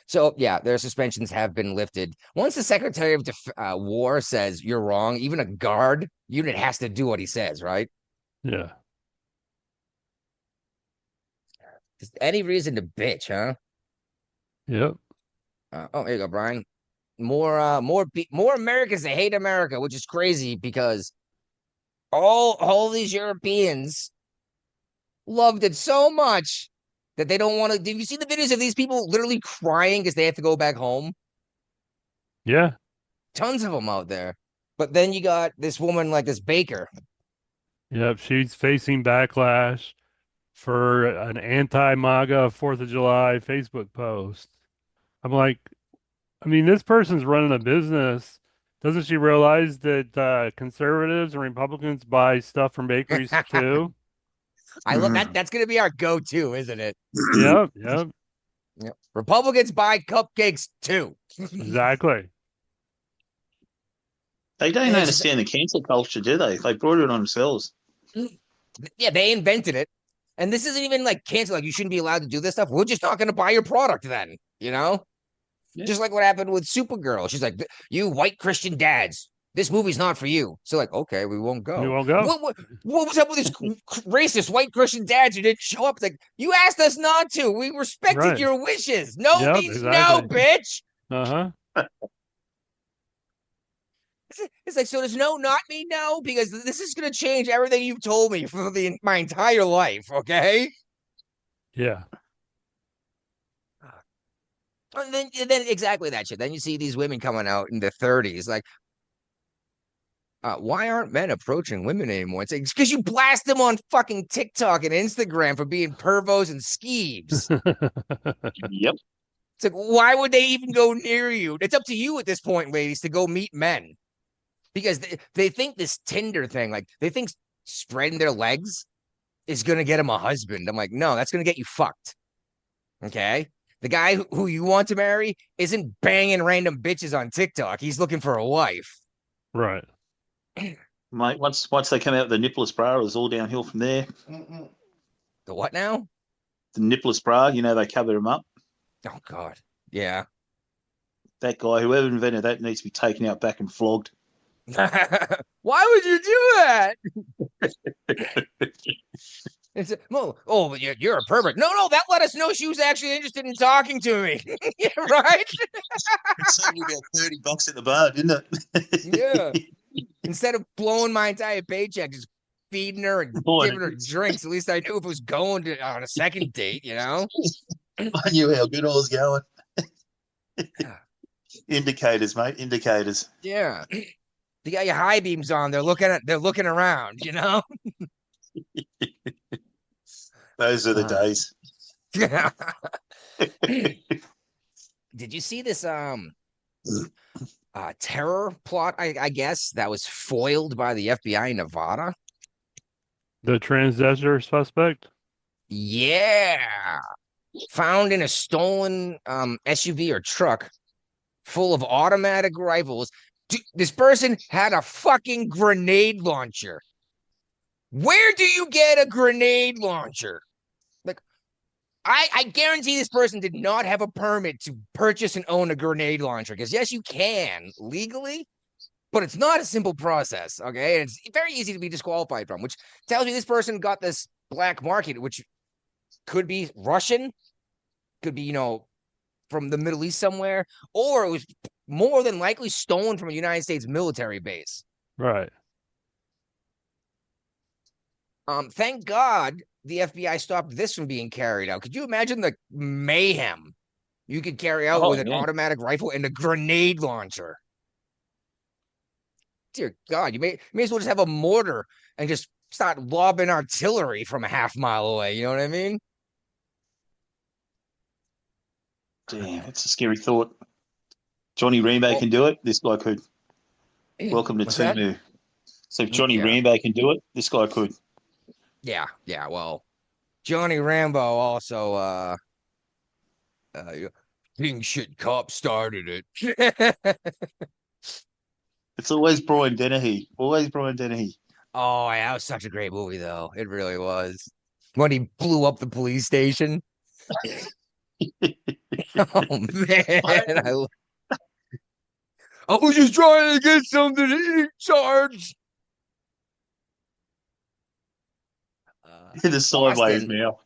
So yeah, their suspensions have been lifted. Once the Secretary of War says you're wrong, even a guard unit has to do what he says, right? Yeah. Just any reason to bitch, huh? Yep. Oh, here you go, Brian. More Americans that hate America, which is crazy because all these Europeans loved it so much that they don't want to. Did you see the videos of these people literally crying because they have to go back home? Yeah. Tons of them out there. But then you got this woman like this Baker. Yep. She's facing backlash for an anti-MAGA 4th of July Facebook post. I'm like, I mean, this person's running a business. Doesn't she realize that conservatives and Republicans buy stuff from bakeries too? I love that. That's going to be our go-to, isn't it? Yep. Yep. Yep. Republicans buy cupcakes too. Exactly. They don't And it's just- understand the cancel culture, do they? They brought it on themselves. Yeah, they invented it. And this isn't even like cancel, like you shouldn't be allowed to do this stuff. We're just not going to buy your product then, you know? Yeah. Just like what happened with Supergirl. She's like, you white Christian dads, this movie's not for you. So like, okay, we won't go. We won't go. What was up with this racist white Christian dads who didn't show up? Like, you asked us not to. We respected Right. your wishes. No Yep, means exactly. no, bitch. Uh-huh. It's like, so does no not mean no? Because this is going to change everything you've told me for my entire life, okay? Yeah. And then exactly that shit. Then you see these women coming out in their 30s, like, why aren't men approaching women anymore? It's because you blast them on fucking TikTok and Instagram for being pervos and skeeves. Yep. It's like, why would they even go near you? It's up to you at this point, ladies, to go meet men. Because they think this Tinder thing, like, they think spreading their legs is going to get them a husband. I'm like, no, that's going to get you fucked. Okay? The guy who you want to marry isn't banging random bitches on TikTok. He's looking for a wife. Right. Mate, once they come out with the nippless bra, it's all downhill from there. The what now? The nippless bra, you know, they cover them up. Oh, God. Yeah. That guy, whoever invented that, needs to be taken out back and flogged. Why would you do that? It's oh, but you're a pervert. No, that let us know she was actually interested in talking to me. Yeah, right? It saved me about $30 at the bar, didn't it? Yeah. Instead of blowing my entire paycheck, just feeding her and giving her drinks, at least I knew if it was going on a second date, you know? I knew how good I was going. Indicators, mate. Indicators. Yeah. You got your high beams on. They're looking around, you know? Those are the days. Did you see this terror plot, I guess, that was foiled by the FBI in Nevada? The transgender suspect? Yeah. Found in a stolen SUV or truck full of automatic rifles. Dude, this person had a fucking grenade launcher. Where do you get a grenade launcher? Like, I guarantee this person did not have a permit to purchase and own a grenade launcher. Because yes, you can legally, but it's not a simple process. Okay, and it's very easy to be disqualified from, which tells me this person got this black market, which could be Russian, could be, from the Middle East somewhere, or it was more than likely stolen from a United States military base. Right. Thank God the FBI stopped this from being carried out. Could you imagine the mayhem you could carry out with an automatic rifle and a grenade launcher? Dear God, you may as well just have a mortar and just start lobbing artillery from a half mile away. You know what I mean? Damn, it's a scary thought. Johnny Rambo can do it. This guy could. Welcome to Tumu. So if Johnny Rambo can do it, this guy could. Yeah. Well, Johnny Rambo also King Shit Cop started it. It's always Brian Dennehy. Always Brian Dennehy. Oh, that was such a great movie, though. It really was. When he blew up the police station. Oh man, I was just trying to get something in charge. In the sideways now.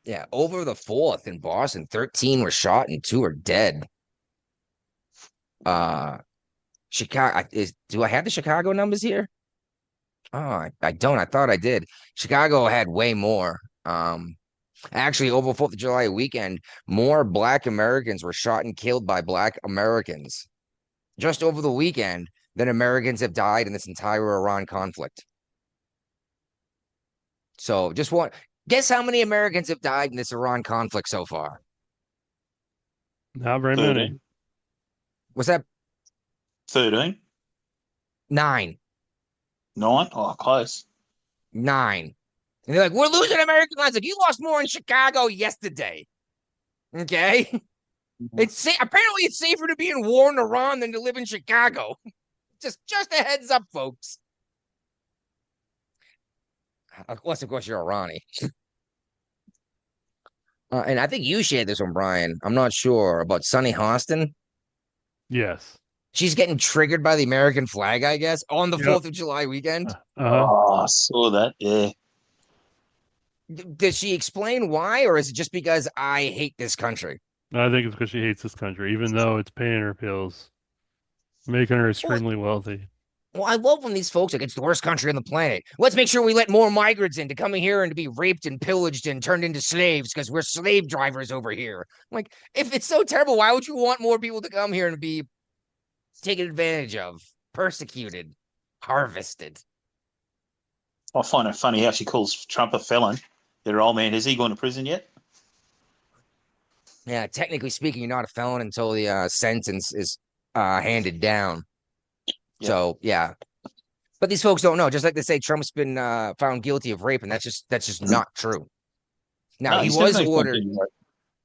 Yeah, over the 4th in Boston, 13 were shot and 2 are dead. Chicago do I have the Chicago numbers here? Oh, I don't. I thought I did. Chicago had way more. Actually, over 4th of July weekend, more Black Americans were shot and killed by Black Americans just over the weekend than Americans have died in this entire Iran conflict. So guess how many Americans have died in this Iran conflict so far? Not very many. What's that? 13? 9. 9? Oh, close. 9. And they're like, we're losing American lives. Like, you lost more in Chicago yesterday. Okay, apparently it's safer to be in war in Iran than to live in Chicago. Just a heads up, folks. Unless, of course, you're Irani. And I think you shared this one, Brian. I'm not sure about Sunny Hostin. Yes. She's getting triggered by the American flag, I guess, on the Yep. 4th of July weekend. Uh-huh. Oh, I saw that. Yeah. Does she explain why, or is it just because I hate this country? I think it's because she hates this country, even though it's paying her bills, making her extremely wealthy. Well, I love when these folks like it's the worst country on the planet. Let's make sure we let more migrants in to come in here and to be raped and pillaged and turned into slaves because we're slave drivers over here. Like, if it's so terrible, why would you want more people to come here and be taken advantage of, persecuted, harvested? I find it funny how she calls Trump a felon. Their old man, has he gone to prison yet? Yeah, technically speaking, you're not a felon until the sentence is handed down. Yep. So yeah, but these folks don't know. Just like they say, Trump's been found guilty of rape, and that's just not true. Now No, he he's was definitely ordered. found guilty, right?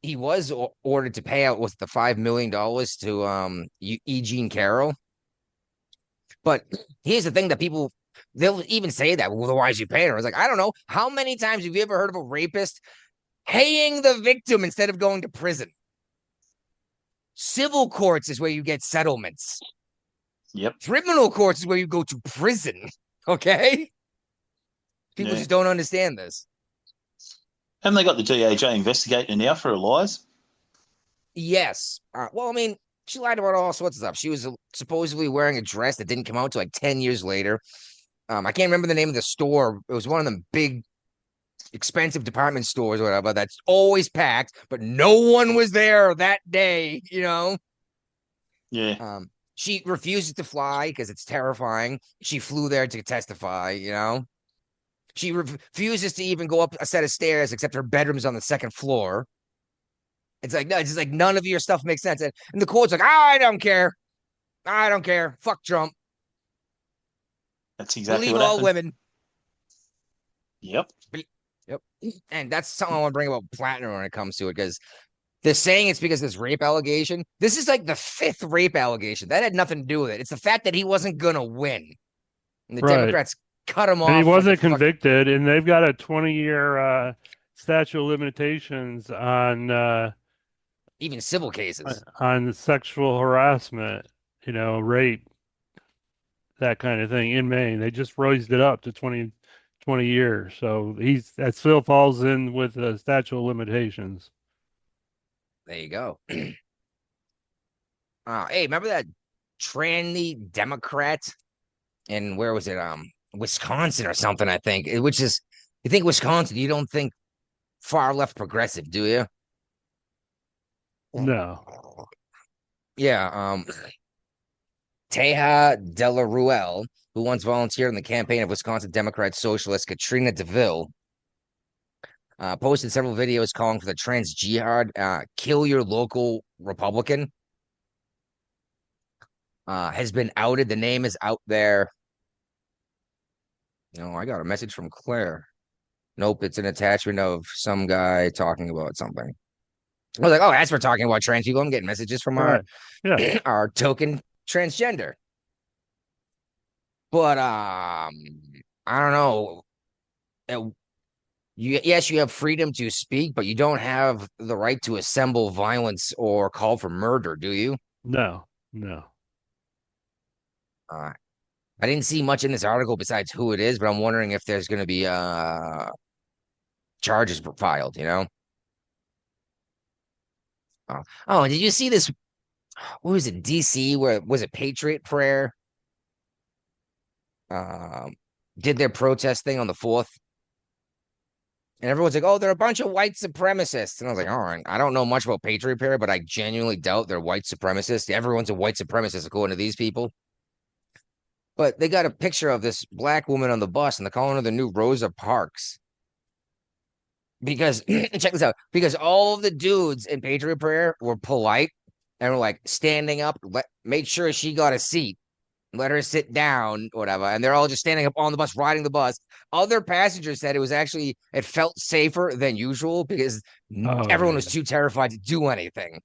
He was ordered to pay out with the $5 million to E. Jean Carroll. But here's the thing that they'll even say that. Well, why is you paying her? I was like, I don't know. How many times have you ever heard of a rapist paying the victim instead of going to prison? Civil courts is where you get settlements. Yep. Criminal courts is where you go to prison. Okay? People Yeah. just don't understand this. Haven't they got the DOJ investigating now for her lies? Yes. Well, I mean, she lied about all sorts of stuff. She was supposedly wearing a dress that didn't come out till like 10 years later. I can't remember the name of the store. It was one of them big, expensive department stores or whatever that's always packed, but no one was there that day, you know? Yeah. She refuses to fly because it's terrifying. She flew there to testify, you know? She refuses to even go up a set of stairs except her bedroom's on the second floor. It's like, no, it's just like none of your stuff makes sense. And the court's like, I don't care. I don't care. Fuck Trump. That's exactly Believe what all happened. women. Yep. Yep. And that's something I want to bring about Platinum when it comes to it, because they're saying it's because of this rape allegation. This is like the 5th rape allegation. That had nothing to do with it. It's the fact that he wasn't going to win. And the Right. Democrats cut him off. And he like wasn't a fuck- convicted, and they've got a 20-year statute of limitations on even civil cases. sexual harassment, rape, that kind of thing in Maine. They just raised it up to 20 years. So that still falls in with the statute of limitations. There you go. Hey, remember that tranny Democrat in, where was it? Wisconsin or something, I think. Which is, you think Wisconsin, you don't think far left progressive, do you? No. Yeah, Teja de la Ruel, who once volunteered in the campaign of Wisconsin Democrat socialist Katrina DeVille, posted several videos calling for the trans jihad, kill your local Republican. Has been outed. The name is out there. I got a message from Claire. Nope, it's an attachment of some guy talking about something. I was like, oh, as we're talking about trans people, I'm getting messages from Right. Yeah. our token transgender. But I don't know. Yes, you have freedom to speak, but you don't have the right to assemble violence or call for murder, do you? No. I didn't see much in this article besides who it is, but I'm wondering if there's going to be charges filed, Oh, did you see this? What was it, DC? Where was it? Patriot Prayer did their protest thing on the 4th, and everyone's like, "Oh, they're a bunch of white supremacists." And I was like, "All right, I don't know much about Patriot Prayer, but I genuinely doubt they're white supremacists. Everyone's a white supremacist according to these people." But they got a picture of this black woman on the bus, and they're calling her the new Rosa Parks. Because check this out, because all of the dudes in Patriot Prayer were polite and were like standing up, make sure she got a seat. let her sit down, whatever. And they're all just standing up on the bus, riding the bus. Other passengers said it felt safer than usual because Oh, everyone was yeah. too terrified to do anything.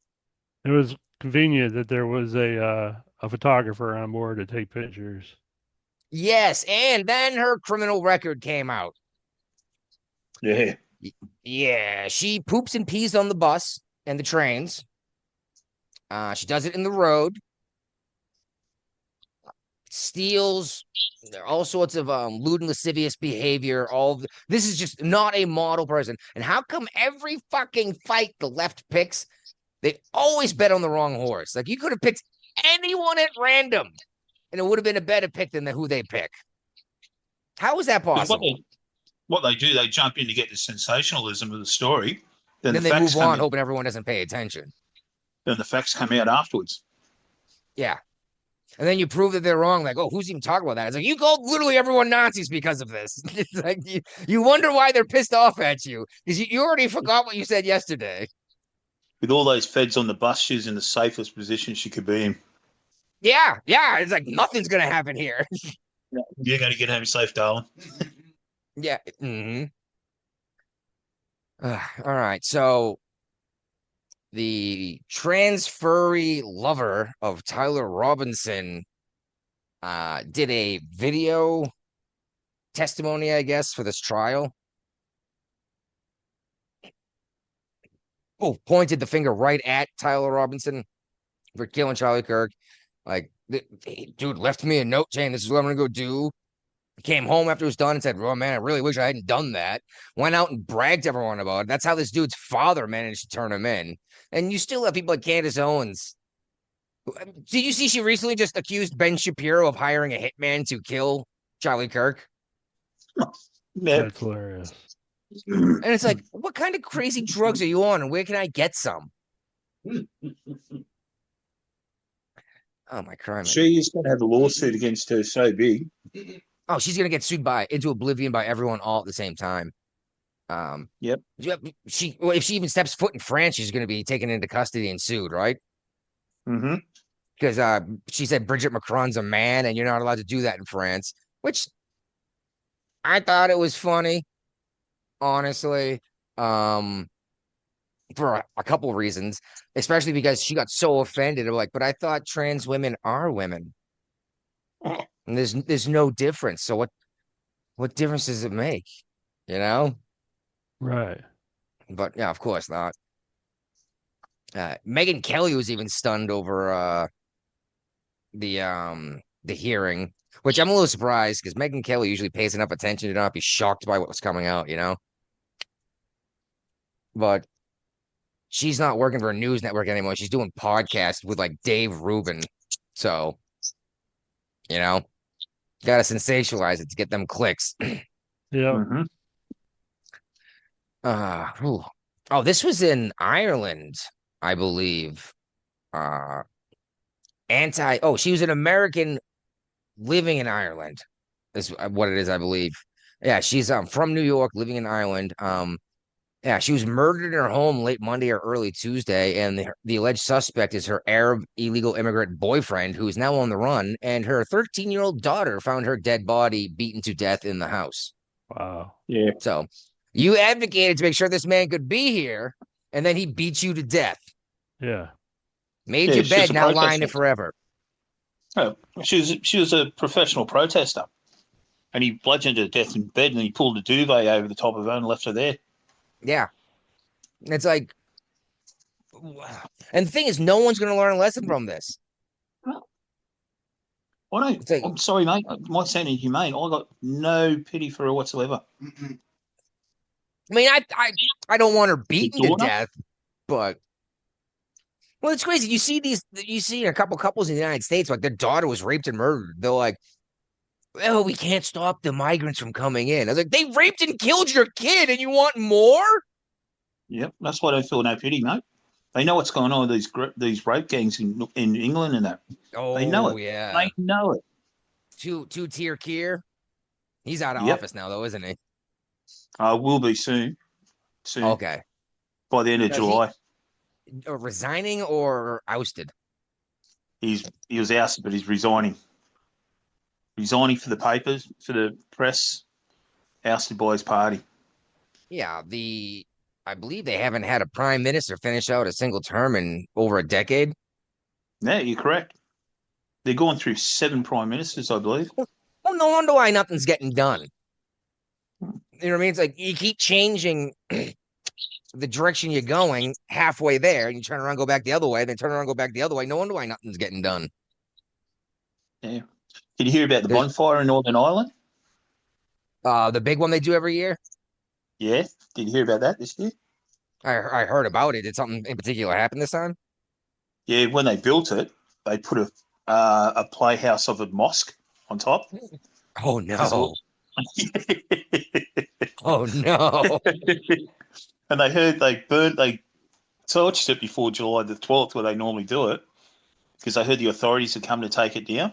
It was convenient that there was a photographer on board to take pictures. Yes, and then her criminal record came out. Yeah. Yeah, she poops and pees on the bus and the trains. She does it in the road. Steals, all sorts of lewd and lascivious behavior. This is just not a model person. And how come every fucking fight the left picks, they always bet on the wrong horse? Like you could have picked anyone at random, and it would have been a better pick than who they pick. How is that possible? What they do, they jump in to get the sensationalism of the story. Then the they facts move come on, in- hoping everyone doesn't pay attention. Then the facts come out afterwards. Yeah. And then you prove that they're wrong. Like, oh, who's even talking about that? It's like, you called literally everyone Nazis because of this. It's like, you wonder why they're pissed off at you because you already forgot what you said yesterday. With all those feds on the bus, she's in the safest position she could be in. Yeah. It's like, nothing's going to happen here. You're going to get home safe, darling. Yeah. All right. So the trans furry lover of Tyler Robinson did a video testimony, I guess, for this trial. Oh, pointed the finger right at Tyler Robinson for killing Charlie Kirk. Like, dude left me a note saying this is what I'm gonna go do. Came home after it was done and said, "Oh man, I really wish I hadn't done that." Went out and bragged to everyone about it. That's how this dude's father managed to turn him in. And you still have people like Candace Owens. Did you see she recently just accused Ben Shapiro of hiring a hitman to kill Charlie Kirk? Yeah. That's hilarious. And it's like, what kind of crazy drugs are you on, and where can I get some? Oh my crime! She's going to have a lawsuit against her so big. Oh, she's gonna get sued into oblivion by everyone all at the same time. Yep. If she even steps foot in France, she's gonna be taken into custody and sued, right? Mm-hmm. Because she said Bridget Macron's a man, and you're not allowed to do that in France. Which I thought it was funny, honestly. For a couple of reasons, especially because she got so offended. I'm like, but I thought trans women are women. And there's no difference. So what difference does it make? You know? Right. But yeah, of course not. Megyn Kelly was even stunned over the hearing, which I'm a little surprised because Megyn Kelly usually pays enough attention to not be shocked by what was coming out, you know? But she's not working for a news network anymore. She's doing podcasts with like Dave Rubin. So, you know, gotta sensationalize it to get them clicks. Yeah. Mm-hmm. Oh, this was in Ireland, I believe. She was an American living in Ireland. Is what it is, I believe. Yeah, she's from New York, living in Ireland. Yeah, she was murdered in her home late Monday or early Tuesday, and the alleged suspect is her Arab illegal immigrant boyfriend, who is now on the run, and her 13-year-old daughter found her dead body beaten to death in the house. Wow. Yeah. So you advocated to make sure this man could be here, and then he beat you to death. Yeah. Made Yeah, your she was bed, a now lying protester. it forever. Oh, she was a professional protester, and he bludgeoned her to death in bed, and he pulled a duvet over the top of her and left her there. Yeah. It's like, wow. And the thing is, no one's going to learn a lesson from this. It's like- I'm sorry, mate. It might sound inhumane. I got no pity for her whatsoever. I mean, I don't want her beaten to daughter? death, but well, it's crazy. You see a couple couples in the United States, like their daughter was raped and murdered. They're like, "Oh, we can't stop the migrants from coming in." I was like, "They raped and killed your kid, and you want more?" Yep, that's why I don't feel no pity, mate. They know what's going on with these rape gangs in England and that. Oh, They know it. yeah. They know it. Two-tier Kier. He's out of Yep. office now, though, isn't he? Will be soon. Soon. Okay. By the end of Does he- July. Resigning or ousted? He was ousted, but he's resigning. resigning for the papers, for the press, ousted by his party. Yeah, I believe they haven't had a prime minister finish out a single term in over a decade. Yeah, you're correct. They're going through 7 prime ministers, I believe. Well, no wonder why nothing's getting done. You know what I mean? It's like you keep changing the direction you're going halfway there, and you turn around, go back the other way, then turn around, go back the other way. No wonder why nothing's getting done. Yeah. Did you hear about the There's- bonfire in Northern Ireland? The big one they do every year. Yeah. Did you hear about that this year? I heard about it. Did something in particular happen this time? Yeah, when they built it, they put a playhouse of a mosque on top. Oh no! Oh no! And they torched it before July the 12th, where they normally do it, because they heard the authorities had come to take it down.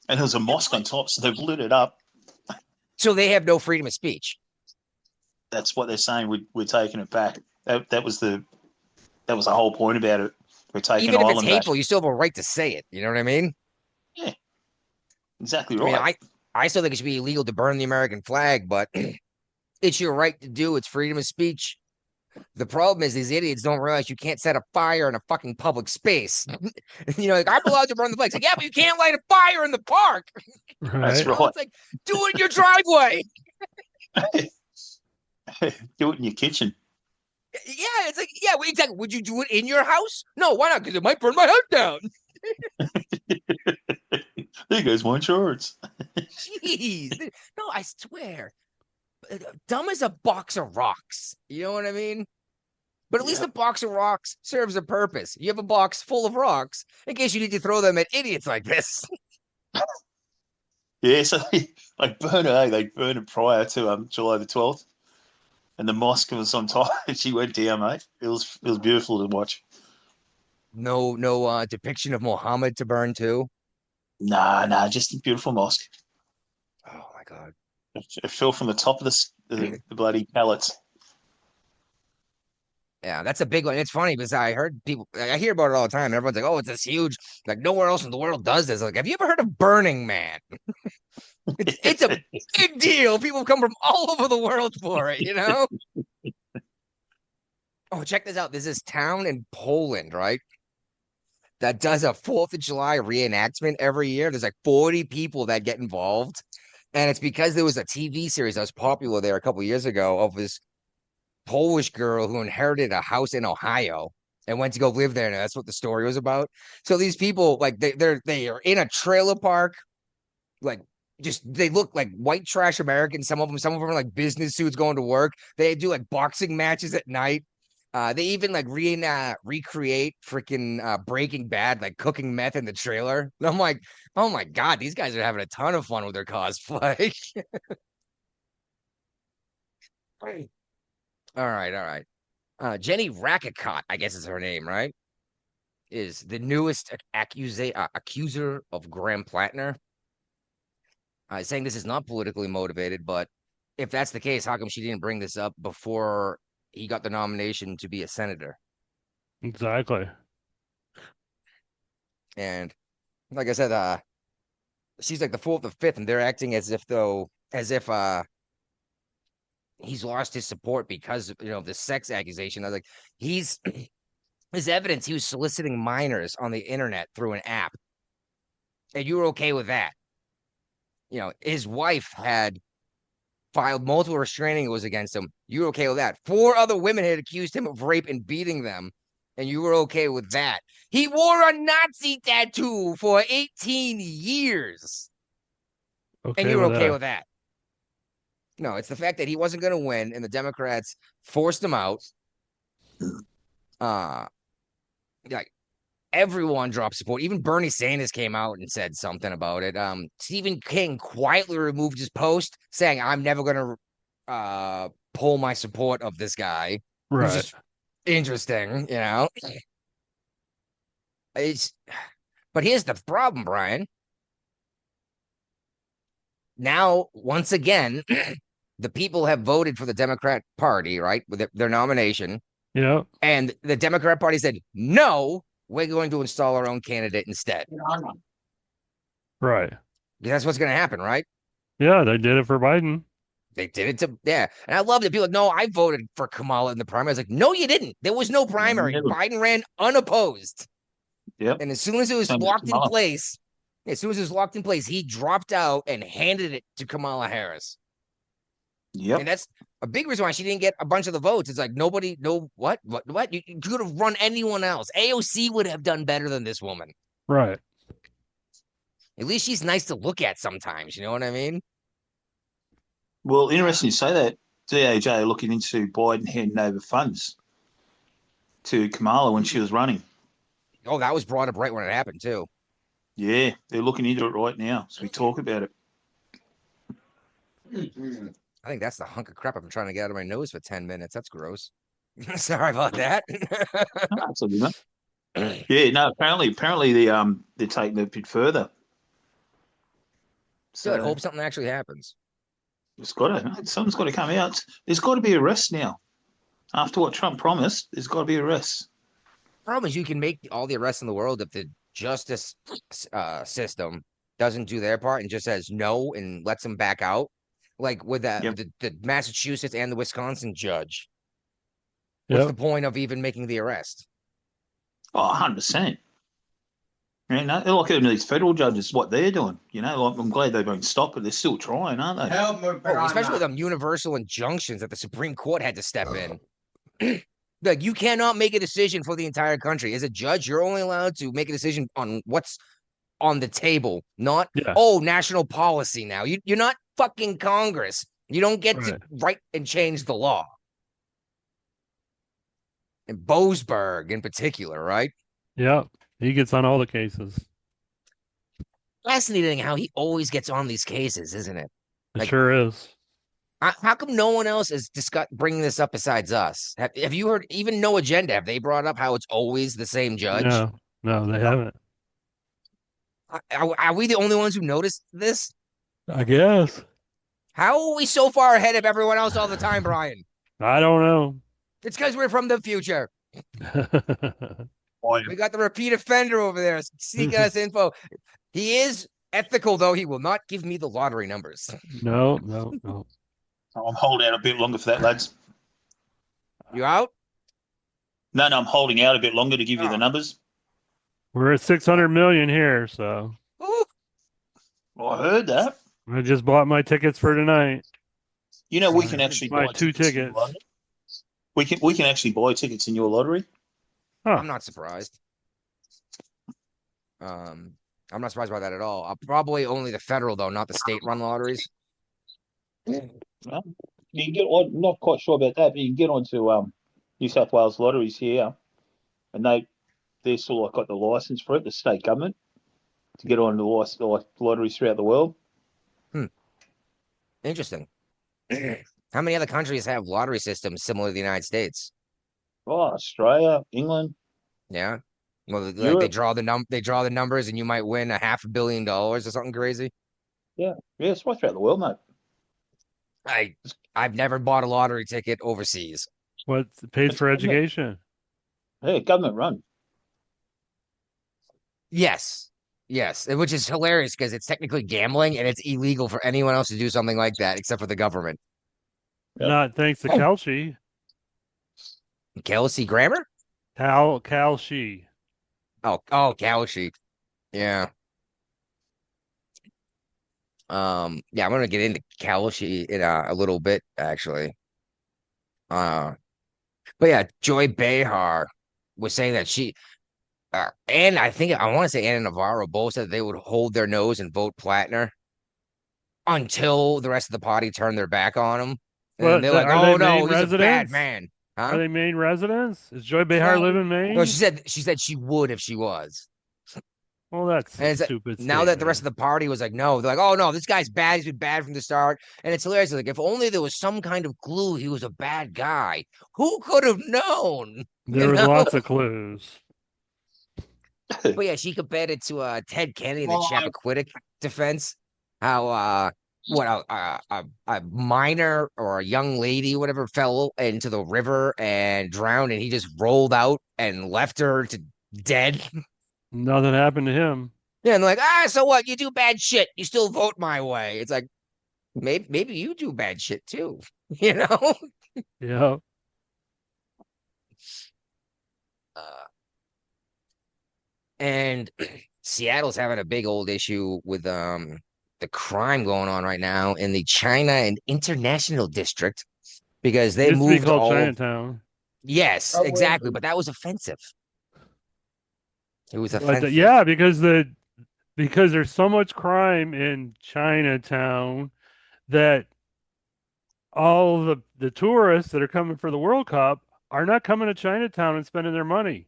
And there was a mosque on top, so they've lit it up. So they have no freedom of speech. That's what they're saying. We're taking it back. That was the whole point about it. We're taking Even if it's Ireland back. hateful, you still have a right to say it. You know what I mean? Yeah, exactly I mean, right. I still think it should be illegal to burn the American flag, but it's your right to do. It's freedom of speech. The problem is these idiots don't realize you can't set a fire in a fucking public space. You know, like, I'm allowed to burn the flag. It's like, yeah, but you can't light a fire in the park. That's Right. You know, right. it's like, do it in your driveway. Do it in your kitchen. Yeah, it's like, yeah, exactly. Would you do it in your house? No, why not? Because it might burn my house down. There goes my insurance. Jeez. No, I swear. Dumb as a box of rocks. You know what I mean? But at least Yeah. a box of rocks serves a purpose. You have a box full of rocks in case you need to throw them at idiots like this. Yeah, so they burn it. They burned it prior to July the 12th, and the mosque was on top. And she went down, mate. It was beautiful to watch. No depiction of Muhammad to burn too. Nah, just a beautiful mosque. Oh my god. It fell from the top of the bloody pallets. Yeah, that's a big one. It's funny because I hear about it all the time. Everyone's like, "Oh, it's this huge." Like nowhere else in the world does this. Like, have you ever heard of Burning Man? It's a big deal. People come from all over the world for it. You know. Oh, check this out. There's this town in Poland, right? That does a 4th of July reenactment every year. There's like 40 people that get involved. And it's because there was a TV series that was popular there a couple years ago of this Polish girl who inherited a house in Ohio and went to go live there. And that's what the story was about. So these people, like they are in a trailer park, like they look like white trash Americans. Some of them are like business suits going to work. They do like boxing matches at night. They even like recreate freaking Breaking Bad, like cooking meth in the trailer. And I'm like, oh my god, these guys are having a ton of fun with their cosplay. All right. Jenny Rackicott, I guess is her name, right? Is the newest accuser of Graham Plattner. Saying this is not politically motivated, but if that's the case, how come she didn't bring this up before he got the nomination to be a senator? Exactly. And like I said, she's like the 4th or 5th, and they're acting as if he's lost his support because of the sex accusation. I was like, his evidence, he was soliciting minors on the internet through an app. And you were okay with that. His wife had filed multiple restraining orders against him. You were okay with that. 4 other women had accused him of rape and beating them, and you were okay with that. He wore a Nazi tattoo for 18 years, Okay and you were with okay that. with that. No, it's the fact that he wasn't going to win, and the Democrats forced him out. Like everyone dropped support. Even Bernie Sanders came out and said something about it. Stephen King quietly removed his post, saying, "I'm never going to pull my support of this guy." It was Right. just interesting, But here's the problem, Brian. Now, once again, the people have voted for the Democrat Party, right, with their nomination. Yeah. And the Democrat Party said, no, we're going to install our own candidate instead. Right. That's what's going to happen, right? Yeah, they did it for Biden. They did it to, yeah. And I love that people, no, I voted for Kamala in the primary. I was like, no, you didn't. There was no primary. Never. Biden ran unopposed. Yep. And as soon as it was Same as locked in Kamala. place, he dropped out and handed it to Kamala Harris. Yep. And that's a big reason why she didn't get a bunch of the votes. It's like nobody, no, what? You could have run anyone else. AOC would have done better than this woman. Right. At least she's nice to look at sometimes. You know what I mean? Well, interesting you say that. DAJ are looking into Biden handing over funds to Kamala when she was running. Oh, that was brought up right when it happened too. Yeah, they're looking into it right now. So we talk about it. I think that's the hunk of crap I've been trying to get out of my nose for 10 minutes. That's gross. Sorry about that. Absolutely. Yeah, no, apparently they're taking it a bit further. So I hope something actually happens. Something's got to come out. There's got to be arrests now. After what Trump promised, there's got to be arrests. Problem is, you can make all the arrests in the world if the justice system doesn't do their part and just says no and lets them back out. Like with that, the Massachusetts and the Wisconsin judge. What's the point of even making the arrest? Oh, 100%. You know, look at these federal judges, what they're doing. You know, like, I'm glad they've been stopped, but they're still trying, aren't they? Especially with them universal injunctions that the Supreme Court had to step in. Like, you cannot make a decision for the entire country. As a judge, you're only allowed to make a decision on what's on the table, not, national policy now. You're not fucking Congress. You don't get to write and change the law. And Boasberg in particular, right? Yep. He gets on all the cases. Fascinating how he always gets on these cases, isn't it? It sure is. How come no one else is bringing this up besides us? Have you heard, even No Agenda, have they brought up how it's always the same judge? No, they haven't. Are we the only ones who noticed this? I guess. How are we so far ahead of everyone else all the time, Brian? I don't know. It's because we're from the future. We got the repeat offender over there sneaking us info. He is ethical, though. He will not give me the lottery numbers. No. I'm holding out a bit longer for that, lads. You out? No, I'm holding out a bit longer to give you the numbers. We're at 600 million here, so. Ooh. Well, I heard that. I just bought my tickets for tonight. You know, we can actually buy buy 2 tickets. We can actually buy tickets in your lottery. Huh. I'm not surprised. I'm not surprised by that at all. Probably only the federal, though, not the state-run lotteries. Well, you can get. I'm not quite sure about that, but you can get onto New South Wales lotteries here, and they're sort of like got the license for it, the state government, to get on the lotteries throughout the world. Interesting. How many other countries have lottery systems similar to the United States? Oh, Australia, England. Yeah. Well, like they draw the numbers, and you might win $500 million or something crazy. Yeah, it's right throughout the world, mate. I've never bought a lottery ticket overseas. What pays for education? Hey, government run. Yes, which is hilarious because it's technically gambling and it's illegal for anyone else to do something like that except for the government. Yep. Not thanks to Kelsey. Kelsey Grammer? Kalshi. Oh, Kelsey. Yeah. I'm gonna get into Kelsey in a little bit, actually. But yeah, Joy Behar was saying that she and I want to say Anna Navarro both said they would hold their nose and vote Plattner until the rest of the party turned their back on him. And they're like, "Oh no, he's a bad man." Huh? Are they Maine residents? Does Joy Behar live in Maine? No, she said she would if she was. Well, that's stupid. Now that the rest of the party was like, no, they're like, oh no, this guy's bad. He's been bad from the start. And it's hilarious. Like, if only there was some kind of clue he was a bad guy. Who could have known? There was lots of clues. But yeah, she compared it to Ted Kennedy in the Chappaquiddick defense. How a minor or a young lady, whatever, fell into the river and drowned, and he just rolled out and left her to dead. Nothing happened to him. Yeah, and they're like, so what? You do bad shit. You still vote my way. It's like maybe you do bad shit too. You know? Yeah. And Seattle's having a big old issue with the crime going on right now in the China and International District because It they used to be moved called all. Chinatown. Yes, Oh, exactly. wait. But that was offensive. It was But offensive. yeah, because there's so much crime in Chinatown that all the tourists that are coming for the World Cup are not coming to Chinatown and spending their money.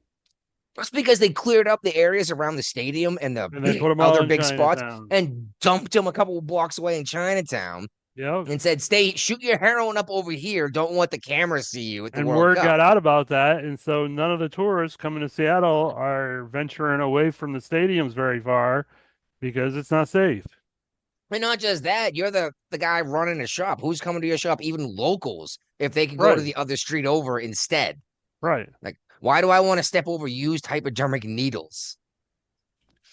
That's because they cleared up the areas around the stadium and the And they put them all other in big spots Chinatown. and dumped them a couple of blocks away in Chinatown Yep. and said, shoot your heroin up over here. Don't let the cameras see you at the And World word Cup. got out about that, and so none of the tourists coming to Seattle are venturing away from the stadiums very far because it's not safe. And not just that, you're the guy running a shop. Who's coming to your shop? Even locals, if they could go to Right. the other street over instead. Right. Like, why do I want to step over used hypodermic needles?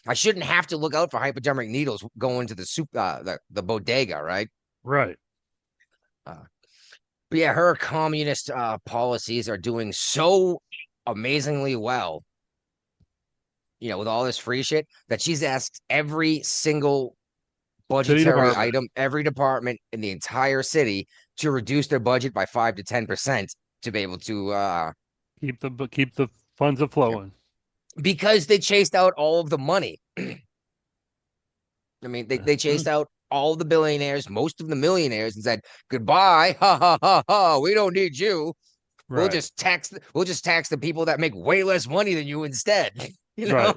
I shouldn't have to look out for hypodermic needles going to the bodega, right? Right. But yeah, her communist policies are doing so amazingly well, with all this free shit that she's asked every single budgetary department. item, every department in the entire city to reduce their budget by 5 to 10% to be able to Keep the funds a flowing. because they chased out all of the money. I mean, they chased out all the billionaires, most of the millionaires, and said, goodbye, ha ha ha ha, we don't need you. Right. We'll just tax the people that make way less money than you instead. You know? Right.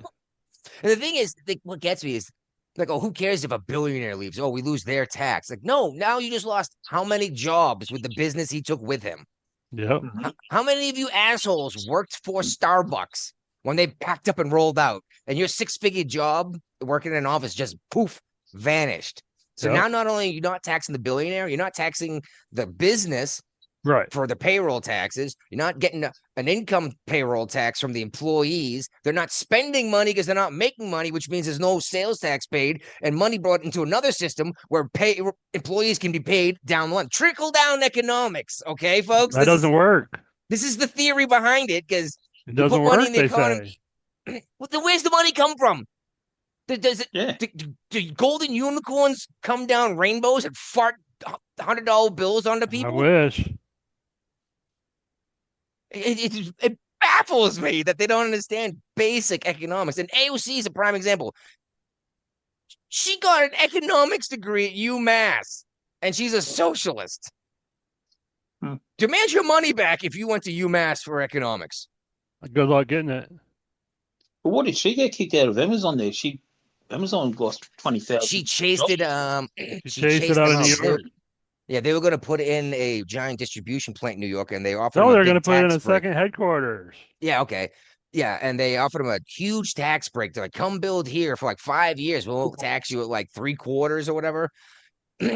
And the thing is, what gets me is like, oh, who cares if a billionaire leaves? Oh, we lose their tax. Like, no, now you just lost how many jobs with the business he took with him? Yep. How many of you assholes worked for Starbucks when they packed up and rolled out, and your 6-figure job working in an office just poof vanished? So Yep. now not only are you not taxing the billionaire, you're not taxing the business Right. for the payroll taxes. You're not getting an income payroll tax from the employees. They're not spending money because they're not making money, which means there's no sales tax paid and money brought into another system where employees can be paid down the line. Trickle down economics, okay, folks? That doesn't work. This is the theory behind it because It doesn't money work, in the they economy. say. Well, then where's the money come from? Does it? Yeah. Do golden unicorns come down rainbows and fart $100 bills onto I people? wish. It baffles me that they don't understand basic economics. And AOC is a prime example. She got an economics degree at UMass, and she's a socialist. Demand your money back if you went to UMass for economics. Good luck getting it. But what did she get kicked out of Amazon there? Amazon lost 20,000. She chased it. She chased it out of New York. They were going to put in a giant distribution plant in New York, and they offered. So them they're going to put in a tax break. second headquarters. Yeah, okay. Yeah, and they offered him a huge tax break. They're like, come build here for like 5 years. We'll tax you at like 3/4 or whatever.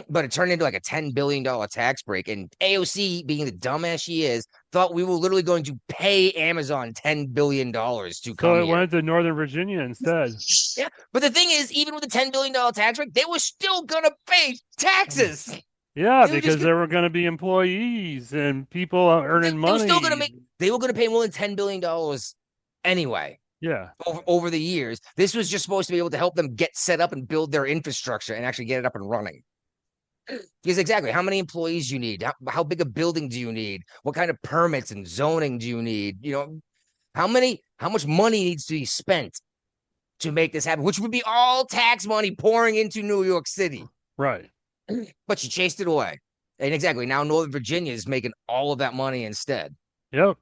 But it turned into like a $10 billion tax break. And AOC, being the dumbass she is, thought we were literally going to pay Amazon $10 billion to come So it here. went to Northern Virginia instead. Yeah, but the thing is, even with the $10 billion tax break, they were still going to pay taxes. Yeah, They were just because there were going to be employees and people earning They were money. still going to they were going to pay more than $10 billion anyway. Yeah. Over the years. This was just supposed to be able to help them get set up and build their infrastructure and actually get it up and running. Because exactly, how many employees do you need? How big a building do you need? What kind of permits and zoning do you need? How much money needs to be spent to make this happen? Which would be all tax money pouring into New York City. Right. But she chased it away. And exactly, now Northern Virginia is making all of that money instead. Yep.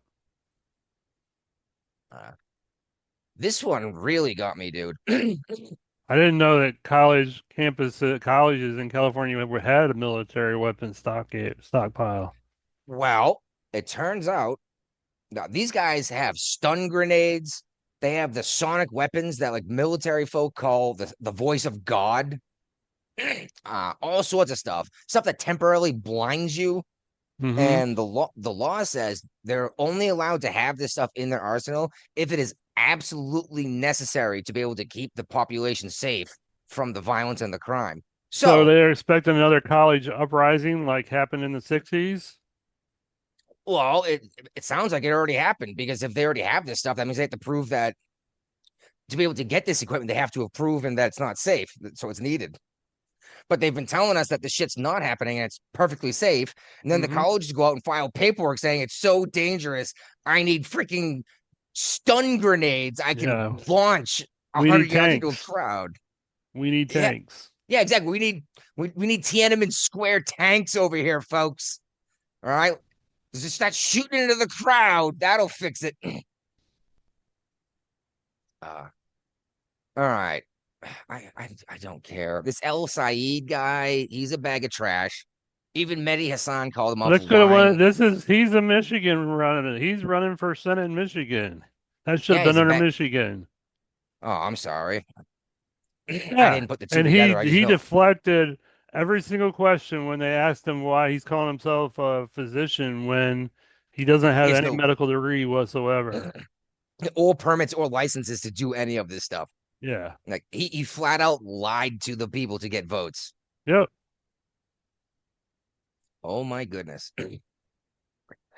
This one really got me, dude. I didn't know that colleges in California had a military weapons stockpile. Well, it turns out now these guys have stun grenades. They have the sonic weapons that like military folk call the voice of God. All sorts of stuff that temporarily blinds you Mhm. And the law says they're only allowed to have this stuff in their arsenal if it is absolutely necessary to be able to keep the population safe from the violence and the crime. So So, they're expecting another college uprising like happened in the 60s? well, it sounds like it already happened, because if they already have this stuff, that means they have to prove that to be able to get this equipment, they have to have proven that it's not safe, so it's needed. But they've been telling us that the shit's not happening and it's perfectly safe. And then the Mhm. colleges go out and file paperwork saying it's so dangerous. I need freaking stun grenades I can Yeah. launch We 100 need yards into a tanks. crowd. We need Yeah. tanks. Yeah, exactly. We need Tiananmen Square tanks over here, folks. All right. Just start shooting into the crowd. That'll fix it. All right. I don't care. This El Said guy, he's a bag of trash. Even Mehdi Hassan called him out This for could have lying. won. He's a Michigan running. He's running for Senate in Michigan. That should Yeah, have he's been a under bag. Michigan. Oh, I'm sorry. I Yeah. didn't put the two And together. I just he know. deflected every single question when they asked him why he's calling himself a physician when he doesn't He have has any no medical degree whatsoever. or permits or licenses to do any of this stuff. Yeah. Like he flat out lied to the people to get votes. Yep. Oh my goodness.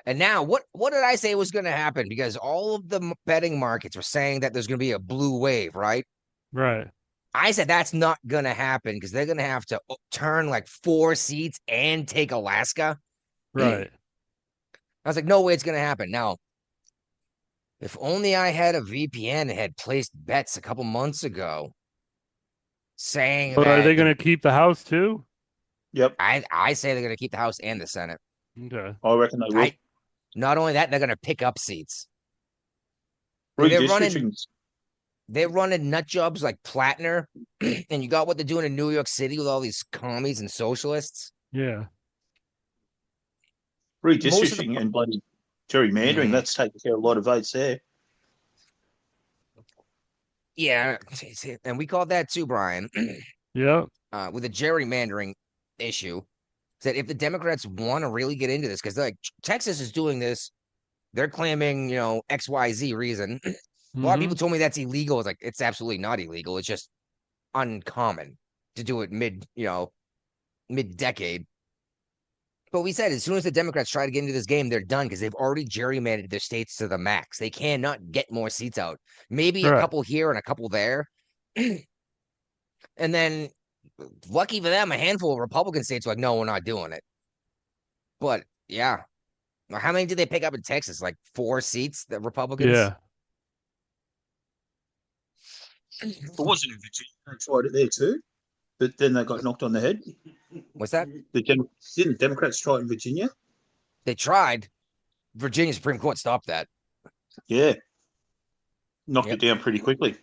And now, what did I say was going to happen? Because all of the betting markets were saying that there's going to be a blue wave, right? Right. I said that's not going to happen because they're going to have to turn like 4 seats and take Alaska. Right. I was like, no way it's going to happen. Now, if only I had a VPN and had placed bets a couple months ago saying But are that they going to keep the house too? Yep. I say they're going to keep the House and the Senate. Okay. I reckon they will. Not only that, they're going to pick up seats. They're running nut jobs like Plattner, and you got what they're doing in New York City with all these commies and socialists. Yeah. Redistricting and bloody gerrymandering, Mhm. that's taking care of a lot of votes there. Yeah, and we called that too, Brian. Yep. With the gerrymandering issue, that if the Democrats want to really get into this, because like Texas is doing this, they're claiming XYZ reason. A lot of people told me that's illegal. It's like it's absolutely not illegal. It's just uncommon to do it mid-decade. But we said as soon as the Democrats try to get into this game, they're done because they've already gerrymandered their states to the max. They cannot get more seats out. Maybe a Right. couple here and a couple there. And then, lucky for them, a handful of Republican states were like, no, we're not doing it. But yeah. How many did they pick up in Texas? Like 4 seats, the Republicans? Yeah. It wasn't in Virginia. They tried it there too, but then they got knocked on the head. What's that? Didn't the Democrats try it in Virginia? They tried. Virginia Supreme Court stopped that. Yeah. Knocked Yep. it down pretty quickly.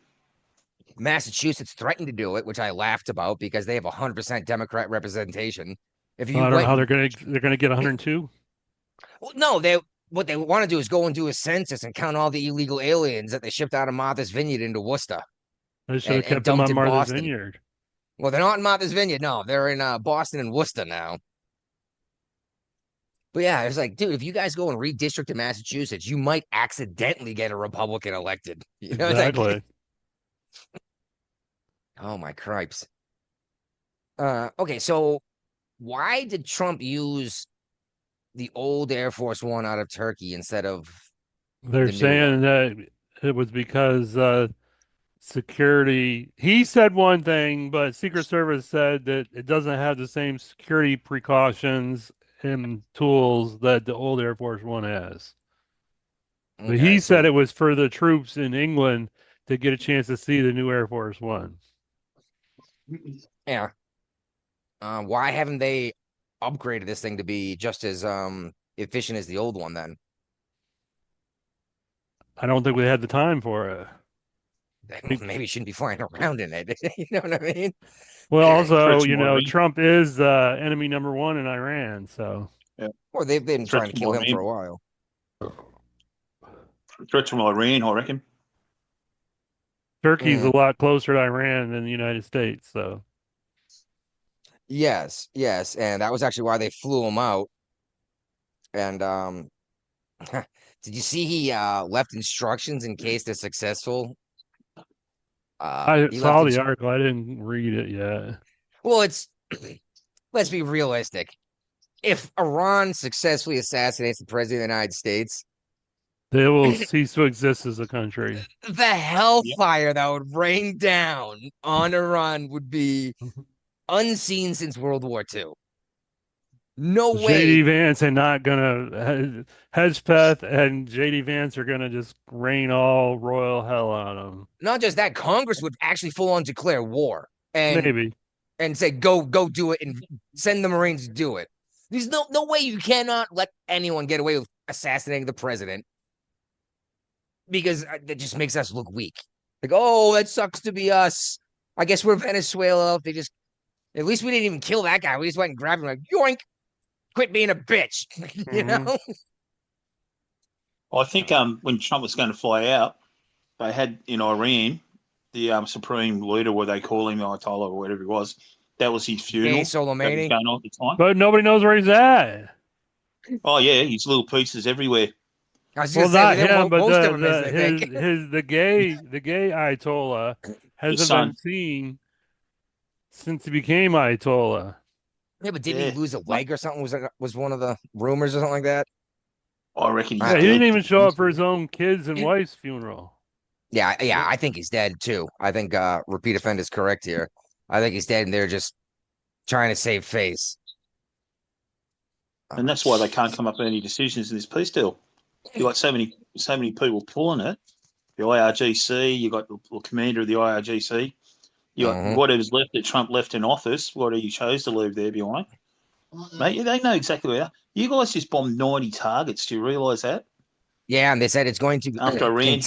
Massachusetts threatened to do it, which I laughed about because they have 100% Democrat representation. If I you don't know went, how they're gonna get 102. well, no, what they want to do is go and do a census and count all the illegal aliens that they shipped out of Martha's Vineyard into Worcester. They should have And kept them dumped on in Martha's Boston. Vineyard. Well, they're not in Martha's Vineyard. No, they're in Boston and Worcester now. But yeah, it's like, dude, if you guys go and redistrict in Massachusetts, you might accidentally get a Republican elected. You know, it's like, Exactly. oh my cripes. Okay, so why did Trump use the old Air Force One out of Turkey instead of They're the new saying one? that it was because security. He said one thing, but Secret Service said that it doesn't have the same security precautions and tools that the old Air Force One has. But Okay, he so said it was for the troops in England to get a chance to see the new Air Force One. yeah. Why haven't they upgraded this thing to be just as efficient as the old one then? I don't think we had the time for it. Maybe you shouldn't be flying around in it. You know what I mean? Well, also, Threats from Iran. Trump is enemy number one in Iran, so Or they've been trying to Threats kill from him for a Iran. while. Threats from Iran, I reckon. Turkey's a lot closer to Iran than the United States, so Yes, and that was actually why they flew him out. And did you see he left instructions in case they're successful? I He saw left the article. I didn't read it yet. well, it's let's be realistic. If Iran successfully assassinates the president of the United States, They will cease to exist as a country. the hellfire that would rain down on Iran would be unseen since World War II. No JD way. Vance and not gonna Hedgepeth and JD Vance are gonna just rain all royal hell on them. Not just that, Congress would actually full on declare war and Maybe. say go do it and send the Marines to do it. There's no way you cannot let anyone get away with assassinating the president because that just makes us look weak. Like, oh, that sucks to be us. I guess we're Venezuela. They just at least we didn't even kill that guy. We just went and grabbed him like yoink. Quit being a bitch. You know? I think when Trump was going to fly out, they had in Iran the supreme leader, what they call him, Ayatollah or whatever it was. That was his funeral. Hey, That was Soleimani. going on at the time. But nobody knows where he's at. Oh yeah, his little pieces everywhere. I was Well, gonna not say, him, but most of them is, I think. the gay Ayatollah hasn't son. been seen since he became Ayatollah. Yeah, but didn't Yeah. he lose a leg or something? Was one of the rumors or something like that? I reckon he's Yeah, he dead. didn't even show up for his own kids and wife's funeral. Yeah, I think he's dead too. I think repeat offender is correct here. I think he's dead, and they're just trying to save face. And that's why they can't come up with any decisions in this peace deal. You got so many people pulling it. The IRGC, you got the commander of the IRGC, you got whatever's left that Trump left in office, what he chose to leave there behind. Mate, they know exactly where. You guys just bombed 90 targets. Do you realise that? Yeah, and they said it's going to After Iran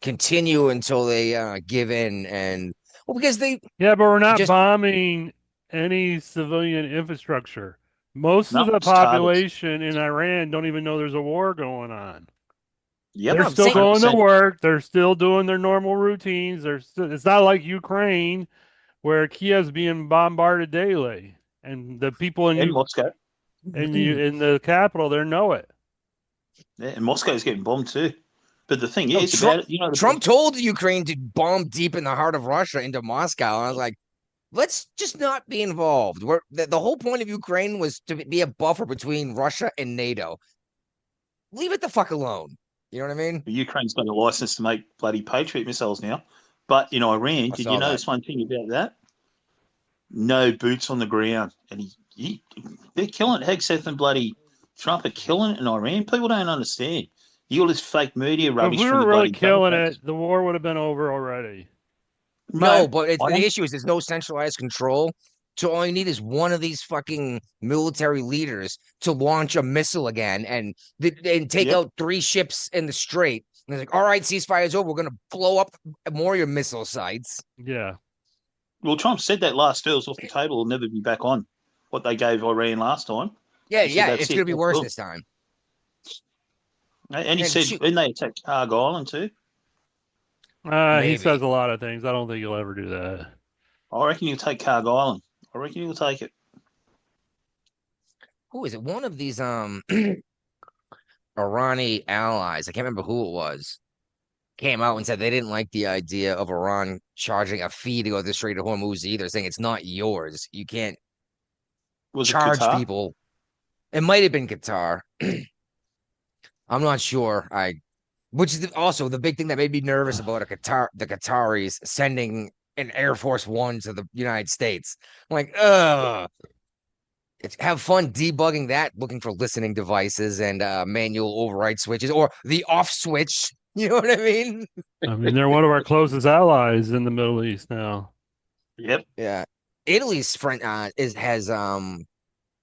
continue until they give in, and well, because they Yeah, but we're not Just- bombing any civilian infrastructure. Most No, of the it's targets. population in Iran don't even know there's a war going on. Yep, They're I'm still saying- going to 100%. work. They're still doing their normal routines. It's not like Ukraine, where Kiev's being bombarded daily, and the people in And Moscow. in the capital there know it. Yeah, and Moscow's getting bombed too. But the thing No, is, Trump- about it, you know, Trump told Ukraine to bomb deep in the heart of Russia into Moscow, and I was like, let's just not be involved. The whole point of Ukraine was to be a buffer between Russia and NATO. Leave it the fuck alone. You know what I mean? Ukraine's got a license to make bloody Patriot missiles now. But in Iran, did saw you that. notice one thing about that? No boots on the ground. And they're killing it. Hegseth and bloody Trump are killing it in Iran. People don't understand. You got this fake media If rubbish we from were the really bloody killing Democrats. it, the war would have been over already. No, Mate, but I the don't- issue is there's no centralized control. So all you need is one of these fucking military leaders to launch a missile again and take Yep. out 3 ships in the strait. And they're like, all right, ceasefire's over. We're gonna blow up more of your missile sites. Yeah. Well, Trump said that last deal's off the table. Will never be back on what they gave Iran last time. Yeah, He said yeah, that's it's it, gonna be that's worse all. this time. And he And said, shoot- when they attacked Cargo Island too, He Maybe. says a lot of things. I don't think he'll ever do that. I reckon he'll take Cargo Island. I reckon he'll take it. Who is it? One of these Irani allies, I can't remember who it was, came out and said they didn't like the idea of Iran charging a fee to go the Strait of Hormuz either, saying it's not yours. You can't Was charge it Qatar? people. It might have been Qatar. I'm not sure. Which is also the big thing that made me nervous about the Qataris sending an Air Force One to the United States. I'm like, ugh. Have fun debugging that, looking for listening devices and manual override switches or the off switch. You know what I mean? I mean, they're one of our closest allies in the Middle East now. Yep. Yeah. Italy's friend has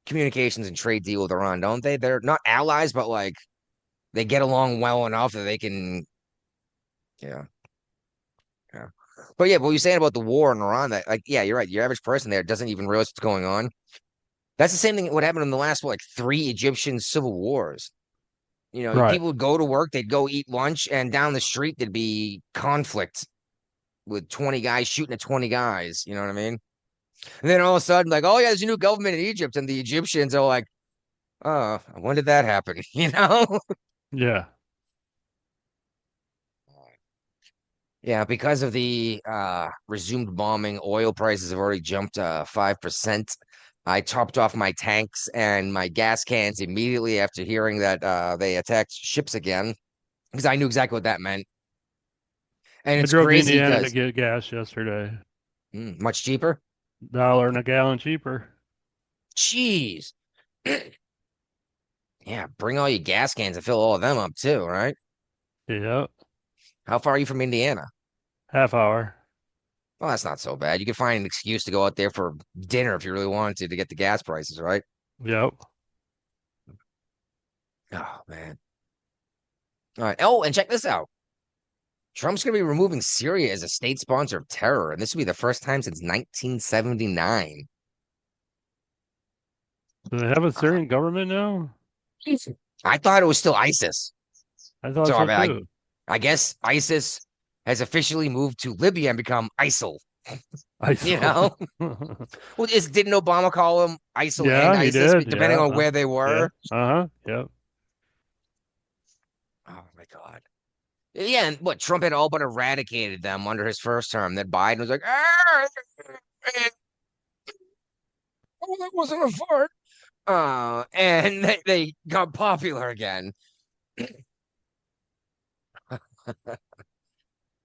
communications and trade deal with Iran, don't they? They're not allies, but like they get along well enough that they can. Yeah. Yeah. But yeah, what you're saying about the war in Iran, that like, yeah, you're right. Your average person there doesn't even realize what's going on. That's the same thing what happened in the last 3 Egyptian civil wars. You know, Right. people would go to work, they'd go eat lunch, and down the street there'd be conflict with 20 guys shooting at 20 guys. You know what I mean? And then all of a sudden, like, oh yeah, there's a new government in Egypt, and the Egyptians are like, when did that happen? You know? Yeah. Yeah, because of the resumed bombing, oil prices have already jumped 5%. I topped off my tanks and my gas cans immediately after hearing that they attacked ships again, because I knew exactly what that meant. And I it's drove to crazy Indiana to because get gas yesterday. much cheaper. $1 and a gallon cheaper. Jeez. Yeah, bring all your gas cans and fill all of them up too, right? Yep. How far are you from Indiana? Half hour. Well, that's not so bad. You can find an excuse to go out there for dinner if you really wanted to get the gas prices, right? Yep. Oh, man. All right. Oh, and check this out. Trump's going to be removing Syria as a state sponsor of terror, and this will be the first time since 1979. Do they have a Syrian government now? I thought it was still ISIS. I thought So, so I mean, too. I guess ISIS has officially moved to Libya and become ISIL. You know? Well, didn't Obama call him ISIL and Yeah, he ISIS, did. depending Yeah. on where they were? Yeah. Uh-huh. Yep. Oh, my God. Yeah, and what, Trump had all but eradicated them under his first term. Then Biden was like, oh, that wasn't a fart. And they got popular again.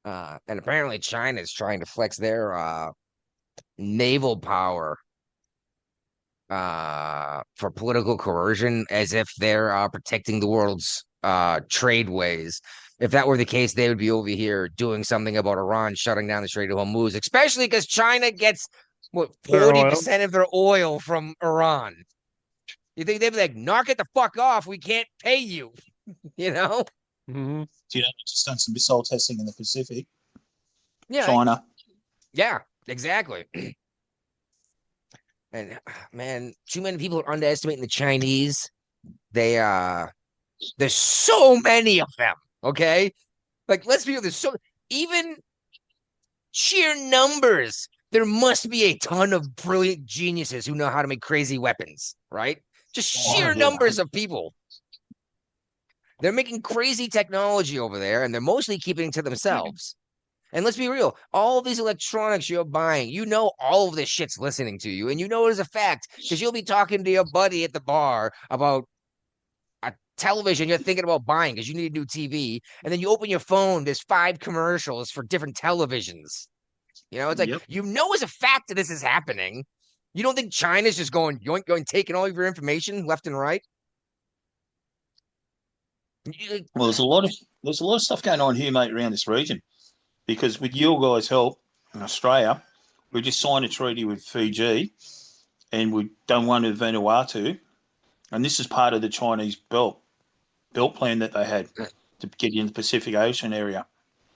And apparently China is trying to flex their naval power for political coercion as if they're protecting the world's tradeways. If that were the case, they would be over here doing something about Iran shutting down the Strait of Hormuz, especially because China gets what Their oil. 40% of their oil from Iran. You think they'd be like, knock it the fuck off? We can't pay you. You know? Mm-hmm. So, just done some missile testing in the Pacific. Yeah. China. Yeah, exactly. And man, too many people are underestimating the Chinese. There's so many of them. Okay, like let's be real. There's so even sheer numbers. There must be a ton of brilliant geniuses who know how to make crazy weapons, right? Just sheer numbers of people. They're making crazy technology over there, and they're mostly keeping it to themselves. And let's be real, all of these electronics you're buying, you know all of this shit's listening to you. And you know it as a fact because you'll be talking to your buddy at the bar about a television you're thinking about buying because you need a new TV. And then you open your phone, there's 5 commercials for different televisions. You know, it's like, you know as a fact that this is happening. You don't think China's just going, yoink, yoink, taking all of your information left and right? Well, there's a lot of stuff going on here, mate, around this region. Because with your guys' help in Australia, we just signed a treaty with Fiji and we've done one with Vanuatu. And this is part of the Chinese belt plan that they had to get in the Pacific Ocean area.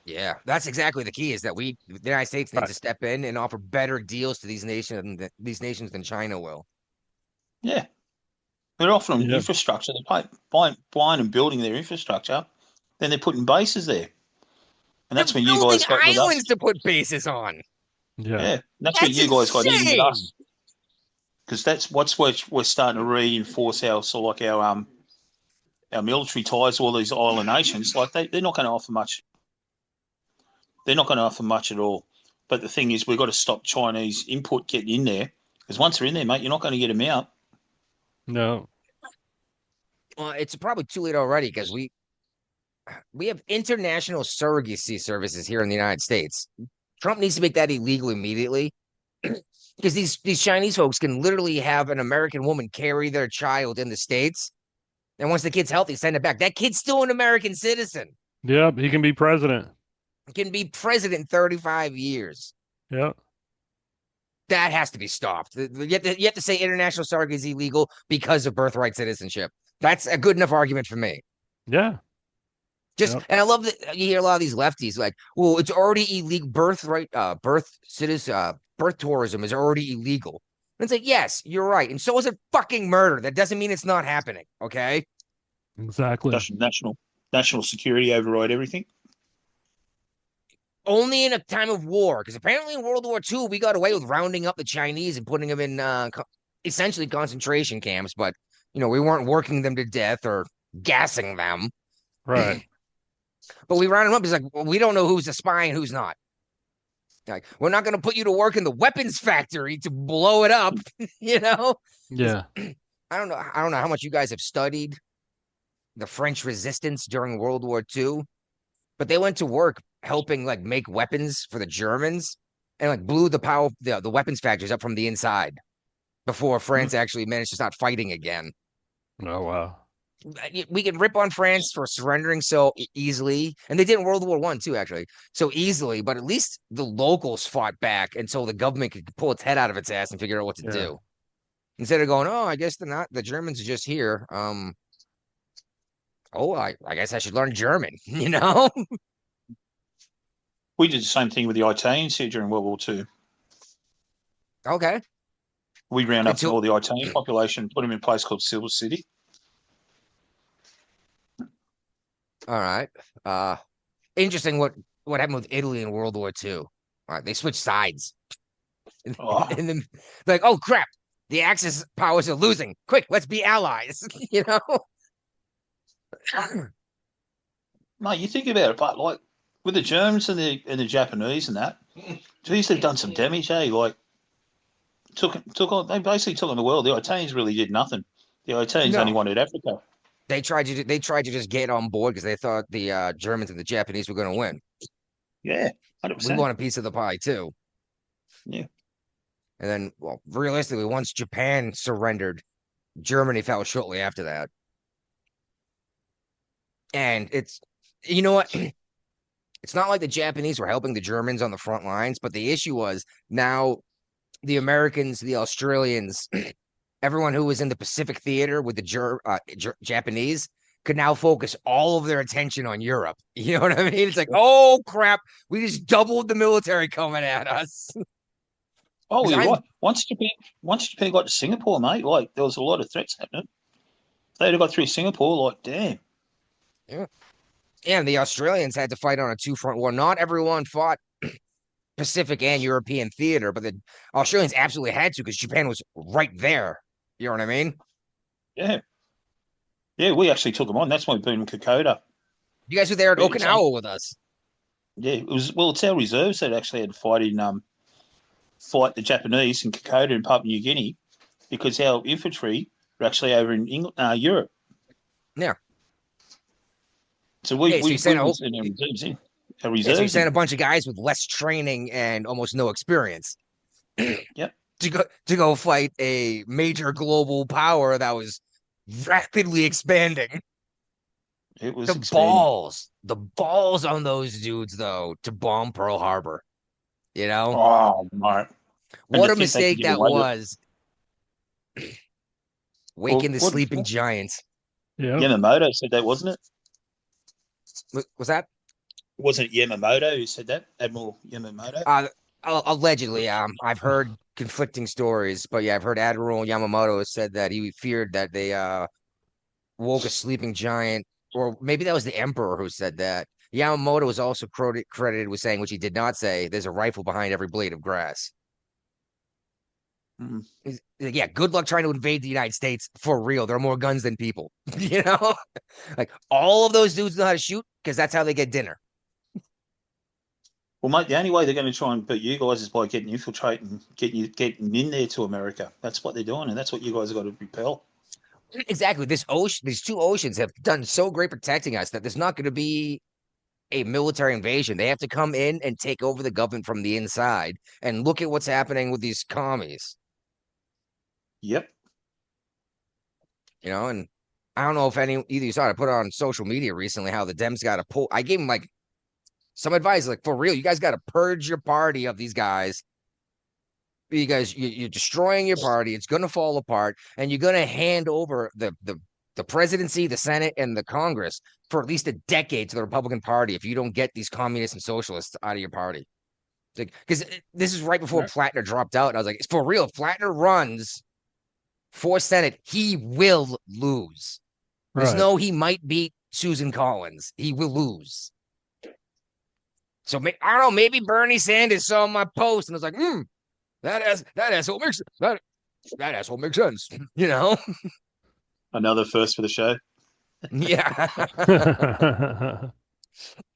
Yeah, that's exactly the key is that the United States needs to step in and offer better deals to these nations than China will. Yeah. They're offering infrastructure. They're buying and building their infrastructure. Then they're putting bases there. And that's when you guys got with us. Islands to put bases on. Yeah, that's when you guys got in with us. Because that's what's we're starting to reinforce our military ties to all these island nations. Like they're not going to offer much. They're not going to offer much at all. But the thing is, we've got to stop Chinese input getting in there. Because once they're in there, mate, you're not going to get them out. No. Well, it's probably too late already because we have international surrogacy services here in the United States. Trump needs to make that illegal immediately because these Chinese folks can literally have an American woman carry their child in the States. And once the kid's healthy, send it back. That kid's still an American citizen. Yep, he can be president. Can be president 35 years. Yep. That has to be stopped. You have to say international surrogacy is illegal because of birthright citizenship. That's a good enough argument for me. Yeah. And I love that you hear a lot of these lefties like, well, it's already illegal. Birth tourism is already illegal. And it's like, yes, you're right. And so is a fucking murder. That doesn't mean it's not happening. Okay. Exactly. National security override everything. Only in a time of war, because apparently in World War II, we got away with rounding up the Chinese and putting them in essentially concentration camps. But we weren't working them to death or gassing them, Right. but we rounded them up. It's like, well, we don't know who's a spy and who's not. Like, we're not going to put you to work in the weapons factory to blow it up, you know? Yeah. I don't know. I don't know how much you guys have studied the French resistance during World War II, but they went to work helping like make weapons for the Germans and like blew the weapons factories up from the inside before France actually managed to start fighting again. Oh wow. We can rip on France for surrendering so easily, and they did in World War I too, actually, so easily. But at least the locals fought back until the government could pull its head out of its ass and figure out what to do. Instead of going, oh, I guess they're not. The Germans are just here. I guess I should learn German. You know? We did the same thing with the Italians here during World War II. Okay. We round up all the Italian population, put them in a place called Silver City. All right. Interesting what happened with Italy in World War II. All right, they switched sides. And then like, oh crap, the Axis powers are losing. Quick, let's be allies. You know? Mate, you think about it, but like with the Germans and the Japanese and that, geez, they've done some damage, eh? Like they basically took on the world. The Italians really did nothing. The Italians only wanted Africa. They tried to just get on board because they thought the Germans and the Japanese were going to win. Yeah, 100%. We want a piece of the pie too. Yeah. And then, well, realistically, once Japan surrendered, Germany fell shortly after that. And it's, you know what? It's not like the Japanese were helping the Germans on the front lines, but the issue was now the Americans, the Australians, everyone who was in the Pacific Theater with the Japanese could now focus all of their attention on Europe. You know what I mean? It's like, oh crap, we just doubled the military coming at us. Oh, you're right. Once Japan got to Singapore, mate, like there was a lot of threats happening. They'd have got through Singapore, like damn. Yeah. And the Australians had to fight on a two-front war. Not everyone fought Pacific and European theater, but the Australians absolutely had to because Japan was right there. You know what I mean? Yeah. Yeah, we actually took them on. That's why we beat them in Kokoda. You guys were there at Okinawa with us. Yeah, it's our reserves that actually had to fight the Japanese in Kokoda and Papua New Guinea because our infantry were actually over in Europe. Yeah. So we sent our reserves. So you sent a bunch of guys with less training and almost no experience. Yep. To go fight a major global power that was rapidly expanding. It was the balls on those dudes though to bomb Pearl Harbor. You know? Oh my! What a mistake that was. Waking the sleeping giants. Yeah. Yamamoto said that, wasn't it? Was that? Wasn't it Yamamoto who said that? Admiral Yamamoto? Allegedly, I've heard conflicting stories, but yeah, I've heard Admiral Yamamoto has said that he feared that they woke a sleeping giant, or maybe that was the Emperor who said that. Yamamoto was also credited with saying, which he did not say, there's a rifle behind every blade of grass. Mm-hmm. Yeah, good luck trying to invade the United States for real. There are more guns than people. You know? Like all of those dudes know how to shoot because that's how they get dinner. Well, mate, the only way they're going to try and beat you guys is by getting infiltrating, getting in there to America. That's what they're doing, and that's what you guys have got to repel. Exactly. These two oceans have done so great protecting us that there's not going to be a military invasion. They have to come in and take over the government from the inside. And look at what's happening with these commies. Yep. You know, and I don't know if either you saw it. I put it on social media recently how the Dems got to pull. I gave them like some advice, like for real, you guys got to purge your party of these guys. You guys, you're destroying your party. It's going to fall apart, and you're going to hand over the presidency, the Senate, and the Congress for at least a decade to the Republican Party if you don't get these communists and socialists out of your party. Because this is right before Plattner dropped out. And I was like, it's for real. If Plattner runs for Senate, he will lose. There's no he might beat Susan Collins. He will lose. So I don't know, maybe Bernie Sanders saw my post and was like, that asshole makes sense, you know? Another first for the show. Yeah.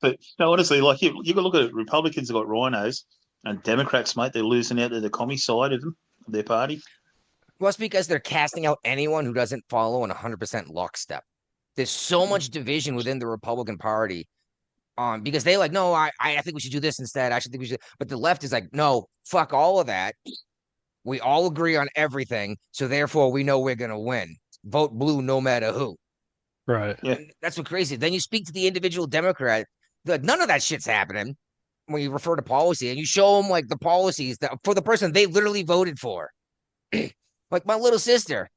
But no, honestly, like you got to look at it. Republicans have got rhinos, and Democrats, mate, they're losing out to the commie side of them, of their party. Well, it's because they're casting out anyone who doesn't follow in 100% lockstep. There's so much division within the Republican Party, because they like, no, I think we should do this instead. I should think we should. But the left is like, no, fuck all of that. We all agree on everything, so therefore we know we're gonna win. Vote blue no matter who. Right. Yeah. And that's what crazy. Then you speak to the individual Democrat, like none of that shit's happening when you refer to policy, and you show them like the policies that for the person they literally voted for. Like my little sister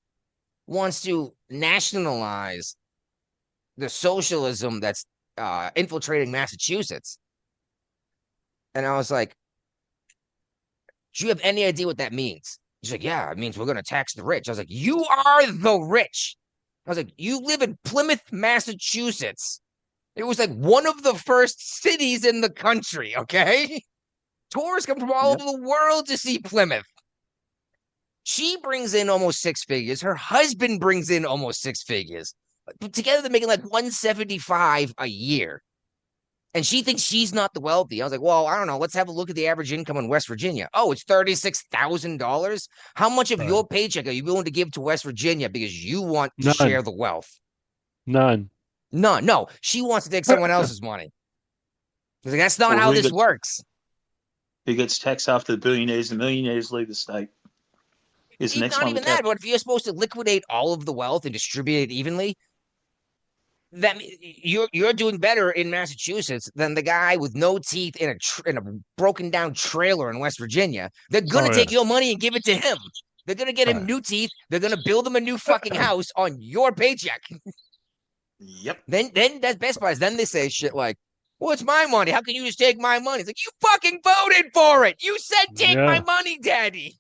wants to nationalize the socialism that's infiltrating Massachusetts. And I was like, do you have any idea what that means? She's like, yeah, it means we're going to tax the rich. I was like, you are the rich. I was like, you live in Plymouth, Massachusetts. It was like one of the first cities in the country, okay? Tourists come from all over the world to see Plymouth. She brings in almost six figures. Her husband brings in almost six figures. But together they're making like 175 a year. And she thinks she's not the wealthy. I was like, well, I don't know. Let's have a look at the average income in West Virginia. Oh, it's $36,000. How much of your paycheck are you willing to give to West Virginia because you want to share the wealth? None. None. No, she wants to take someone else's money. Like, that's not how this works. Who gets taxed after the billionaires and millionaires leave the state? Is the next Not one even that, but if you're supposed to liquidate all of the wealth and distribute it evenly, that you're doing better in Massachusetts than the guy with no teeth in a broken down trailer in West Virginia. They're gonna take your money and give it to him. They're gonna get him new teeth. They're gonna build him a new fucking house on your paycheck. Yep. Then that's best part. Then they say shit like, "Well, it's my money. How can you just take my money?" It's like you fucking voted for it. You said take my money, Daddy.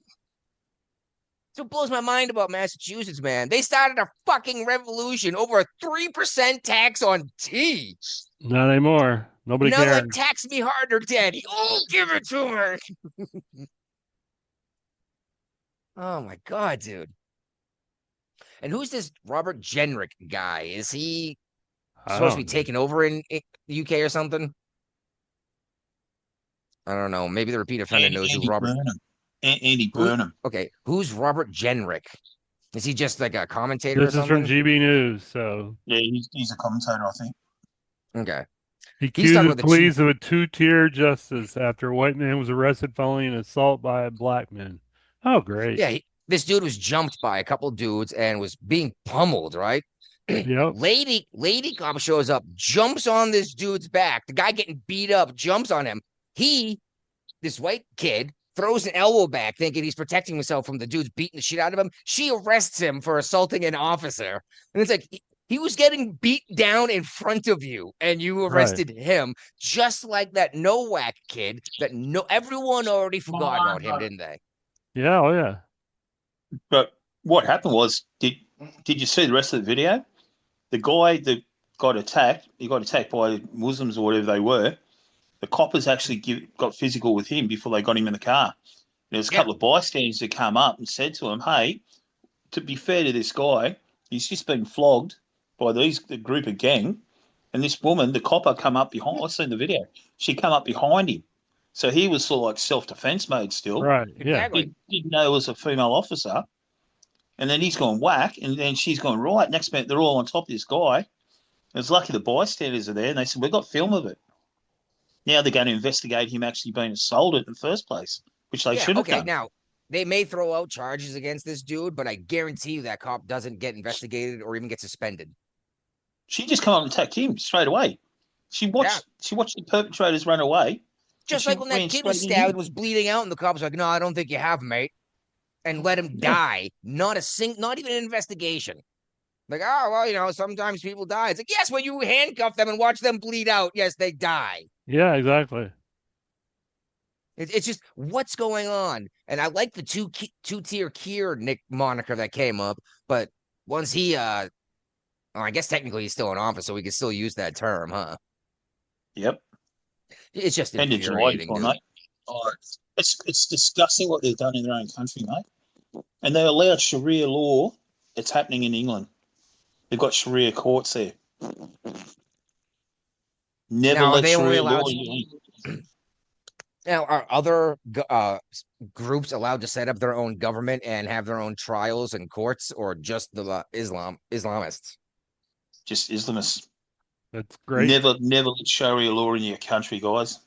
So it blows my mind about Massachusetts, man. They started a fucking revolution over a 3% tax on tea. Not anymore. Nobody cares. Like, tax me harder, Daddy. Oh, give it to me. Oh my God, dude. And who's this Robert Jenrick guy? Is he supposed to be taking over in the UK or something? I don't know. Maybe the repeat offender knows who Robert. Andy Burnham. Okay, who's Robert Jenrick? Is he just like a commentator? This is from GB News, so yeah, he's a commentator, I think. Okay. He accused the police of a two-tier justice after a white man was arrested following an assault by a black man. Oh, great! Yeah, this dude was jumped by a couple dudes and was being pummeled. Right? Yep. Lady cop shows up, jumps on this dude's back. The guy getting beat up jumps on him. This white kid, throws an elbow back thinking he's protecting himself from the dudes beating the shit out of him. She arrests him for assaulting an officer. And it's like, he was getting beat down in front of you and you arrested him, just like that Nowak kid that everyone already forgot about him, didn't they? Yeah, oh yeah. But what happened was, did you see the rest of the video? The guy that got attacked, he got attacked by Muslims or whatever they were. The coppers actually got physical with him before they got him in the car. There was a couple of bystanders that come up and said to him, hey, to be fair to this guy, he's just been flogged by the group of gang. And this woman, the copper, come up behind. I've seen the video. She come up behind him. So he was sort of like self-defense mode still. Right, yeah. Exactly. Didn't know it was a female officer. And then he's gone whack. And then she's gone, right, next minute they're all on top of this guy. It's lucky the bystanders are there. And they said, we've got film of it. Now they're going to investigate him actually being assaulted in the first place, which they should have done. Now, they may throw out charges against this dude, but I guarantee you that cop doesn't get investigated or even get suspended. She just come up and attacked him straight away. She watched the perpetrators run away. Just like when that kid was stabbed, was bleeding out, and the cop was like, no, I don't think you have, mate. And let him die. Not even an investigation. Like, oh, well, sometimes people die. It's like, yes, when you handcuff them and watch them bleed out, yes, they die. Yeah, exactly. It's just what's going on. And I like the two-tier Keir Nick moniker that came up, but once he, I guess technically he's still in office, so we can still use that term, huh? Yep. It's just infuriating, mate. Oh, it's disgusting what they've done in their own country, mate. And they allowed Sharia law. It's happening in England. They've got Sharia courts there. Never Now, are let they only Sharia allowed law. Now, are other groups allowed to set up their own government and have their own trials and courts, or just the Islamists? Just Islamists. That's great. Never let Sharia law in your country, guys.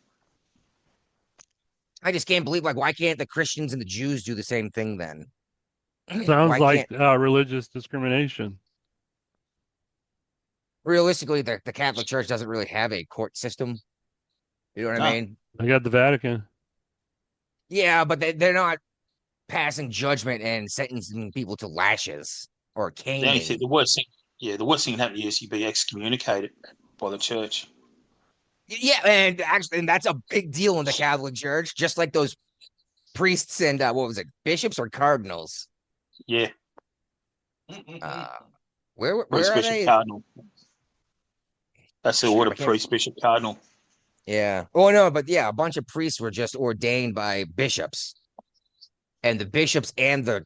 I just can't believe, like, why can't the Christians and the Jews do the same thing then? Sounds Why like can't religious discrimination. realistically the Catholic Church doesn't really have a court system? You know what I No. mean? I got the Vatican. Yeah, but they're not passing judgment and sentencing people to lashes or The only thing, caning. the worst thing that happened to you is you'd be excommunicated by the church. Yeah, and actually, and that's a big deal in the Catholic Church, just like those priests and what was it, bishops or cardinals? Yeah. Where Priest, are bishop, they? cardinal. That's the Sure, order: I can't- priest, bishop, cardinal. Yeah. Oh no, but yeah, a bunch of priests were just ordained by bishops, and the bishops and the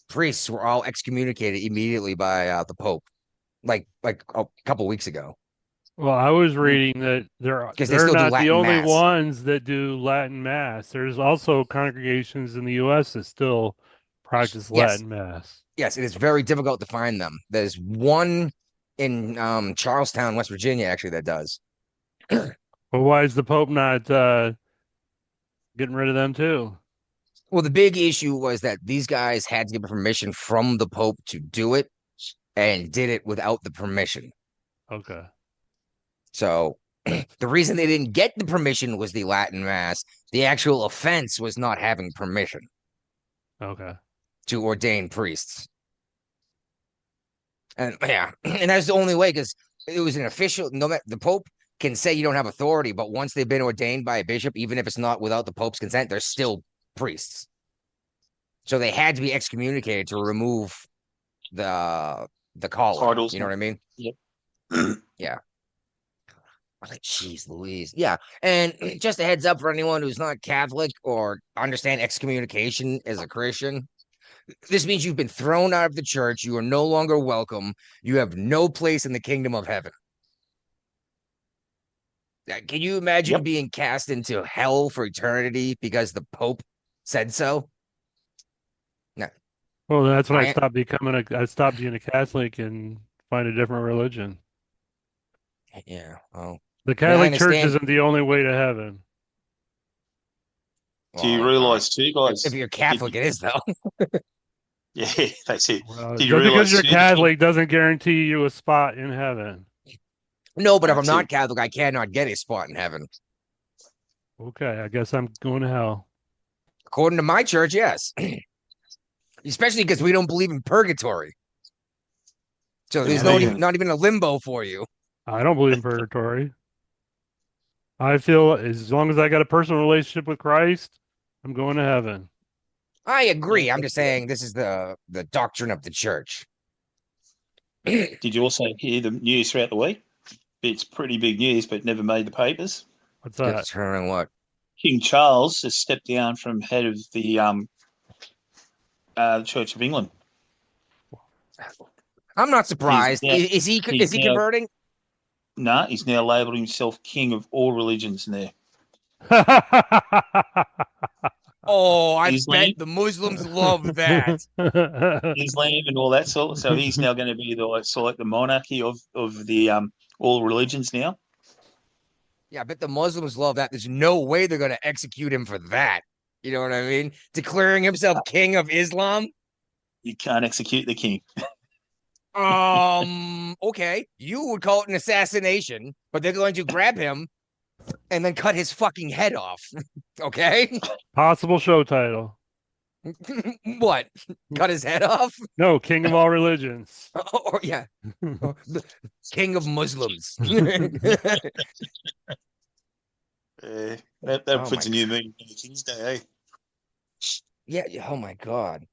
priests were all excommunicated immediately by the Pope, like a couple weeks ago. Well, I was reading that they're 'Cause they still do not the Latin only Mass. ones that do Latin Mass. There's also congregations in the U.S. that still practice Yes. Latin Mass. Yes, it is very difficult to find them. There's one in Charlestown, West Virginia, actually, that does. Well, why is the Pope not getting rid of them too? Well, the big issue was that these guys had to get permission from the Pope to do it, and did it without the permission. Okay. So the reason they didn't get the permission was the Latin Mass. The actual offense was not having permission Okay. to ordain priests. And yeah, and that's the only way, because it was an official. The Pope can say you don't have authority, but once they've been ordained by a bishop, even if it's not without the Pope's consent, they're still priests. So they had to be excommunicated to remove the collar. Titles. You know what I mean? Yep. Yeah. Like, jeez Louise. Yeah. And just a heads up for anyone who's not Catholic or understand excommunication as a Christian. This means you've been thrown out of the church. You are no longer welcome. You have no place in the kingdom of heaven. Can you imagine Yep. being cast into hell for eternity because the Pope said so? Well, that's when I I- stopped being a Catholic and find a different religion. Yeah. Oh. The Catholic Church understand. isn't the only way to heaven. Do you well, realise too, guys? if you're Catholic, it is though. Yeah, that's it. Well, Do just you realise because you're too- Catholic doesn't guarantee you a spot in heaven. No, but if I'm That's not it. Catholic, I cannot get a spot in heaven. Okay, I guess I'm going to hell. According to my church, yes. Especially because we don't believe in purgatory. So there's Yeah, not even a limbo for you. I don't believe in purgatory. I feel as long as I got a personal relationship with Christ, I'm going to heaven. I agree. I'm just saying this is the doctrine of the church. Did you also hear the news throughout the week? It's pretty big news, but never made the papers. What's that? Determine what? King Charles has stepped down from head of the Church of England. I'm not surprised. now- Is he he's now- converting? No, he's now labelled himself king of all religions there. Oh, I He's bet leaving. the Muslims love that. Islam and all that sort. So he's now going to be the monarchy of the all religions now. Yeah, I bet the Muslims love that. There's no way they're going to execute him for that. You know what I mean? Declaring himself king of Islam. You can't execute the king. Okay. You would call it an assassination, but they're going to grab him and then cut his fucking head off. Okay? Possible show title. What? Cut his head off? No, king of all religions. Or yeah. The king of Muslims. That Oh puts my a new meaning in the King's Day, eh? Yeah. Oh my God.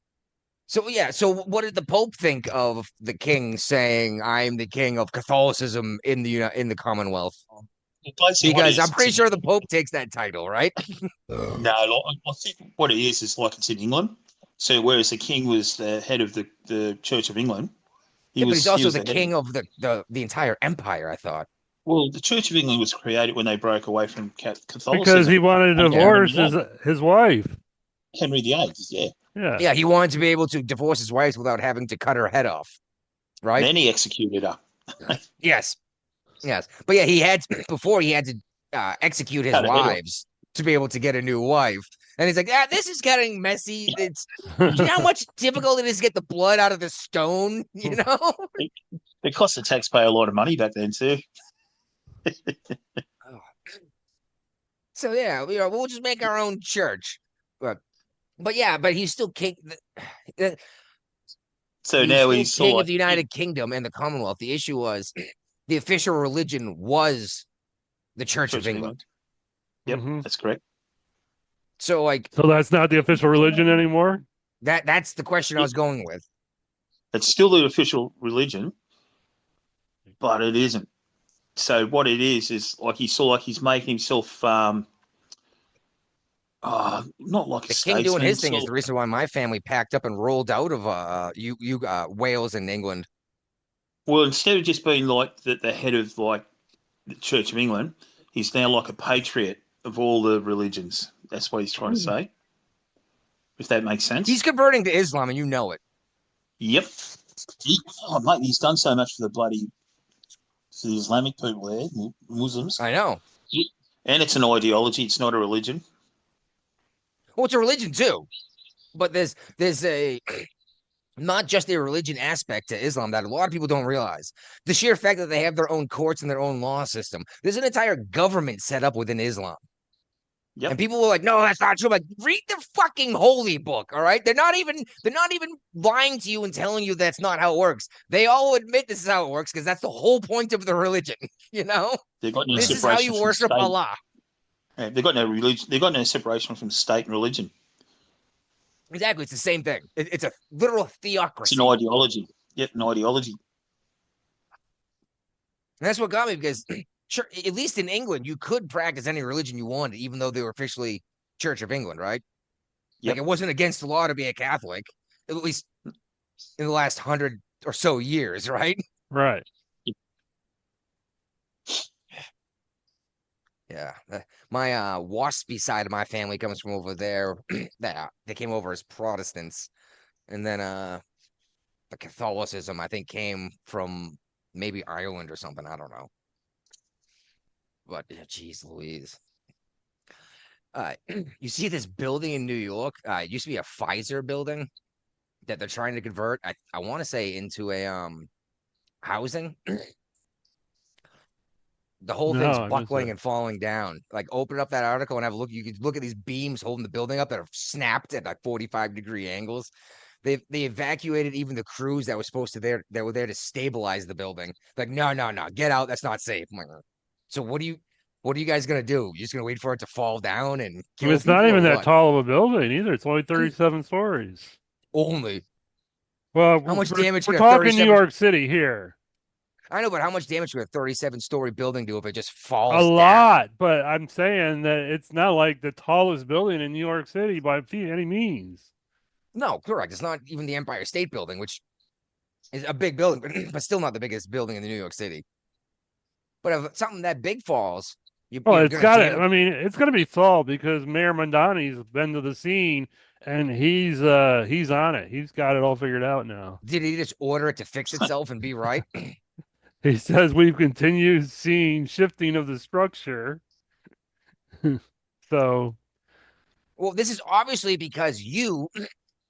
So yeah. So what did the Pope think of the king saying, "I'm the king of Catholicism in the Commonwealth"? Basically, what Because it I'm is, pretty sure the Pope takes that title, right? No, I think what it is like it's in England. So whereas the king was the head of the Church of England, Yeah, but he's also the head. king of the entire empire, I thought. Well, the Church of England was created when they broke away from Catholicism. Because he wanted to And divorce Henry his wife. VIII, yeah. Yeah. Yeah, he wanted to be able to divorce his wife without having to cut her head off. Right? Then he executed her. Yes. Yes. But yeah, he had to execute his Cut her head off. wives to be able to get a new wife. And he's like, this is getting messy. It's do you know how much difficult it is to get the blood out of the stone, you know? It cost the taxpayer a lot of money back then too. So yeah, we'll just make our own church. But yeah, but he's still king. So now still he's king sort of the United Kingdom and the Commonwealth. The issue was the official religion was the Church of England. Yep, Mhm. that's correct. So like So that's not the official religion anymore? that's the question I was going with. It's still the official religion, but it isn't. So what it is like he's making himself not like The a king doing statesman, his thing is sort the reason why my family packed up and rolled out of Wales and England. well, instead of just being like the head of like the Church of England, he's now like a patriot of all the religions. That's what he's trying to say. If that makes sense. He's converting to Islam, and you know it. Yep. Mate, he's done so much for the Islamic people there, Muslims. I know. And it's an ideology. It's not a religion. Well, it's a religion too, but there's a not just a religion aspect to Islam that a lot of people don't realize. The sheer fact that they have their own courts and their own law system. There's an entire government set up within Islam. Yep. And people were like, "No, that's not true." I'm like, read the fucking holy book, all right? They're not even lying to you and telling you that's not how it works. They all admit this is how it works because that's the whole point of the religion. You know, They've got no this is how separation you from worship state. Allah. Yeah, they've got no religion. They've got no separation from state and religion. Exactly, it's the same thing. It's a literal theocracy. It's an ideology. Yep, an ideology. And that's what got me because, sure, at least in England, you could practice any religion you wanted, even though they were officially Church of England, right? Yep. Like it wasn't against the law to be a Catholic, at least in the last 100 or so years, right? Right. Yeah. My waspy side of my family comes from over there. They came over as Protestants. And then the Catholicism, I think, came from maybe Ireland or something. I don't know. But geez Louise. You see this building in New York? It used to be a Pfizer building that they're trying to convert. I want to say into a housing. The whole No, thing's I missed buckling that. and falling down. Like, open up that article and have a look. You can look at these beams holding the building up that are snapped at like 45-degree angles. They evacuated even the crews that were were there to stabilize the building. Like, no, get out. That's not safe. I'm like, so what are you guys gonna do? You're just gonna wait for it to fall down and I kill mean, it's not people even or that what? tall of a building either. It's only 37 stories. Only. Well, How much we're, damage we're could a talking New 37 York City here. I know, but how much damage could a 37-story building do if it just falls A down? lot, but I'm saying that it's not like the tallest building in New York City by any means. No, correct. It's not even the Empire State Building, which is a big building, but still not the biggest building in the New York City. But if something that big falls, Well, you're it's gonna got jam it. I mean, it's going to be solved because Mayor Mondani's been to the scene and he's on it. He's got it all figured out now. Did he just order it to fix itself and be right? He says we've continued seeing shifting of the structure. So, Well, this is obviously because you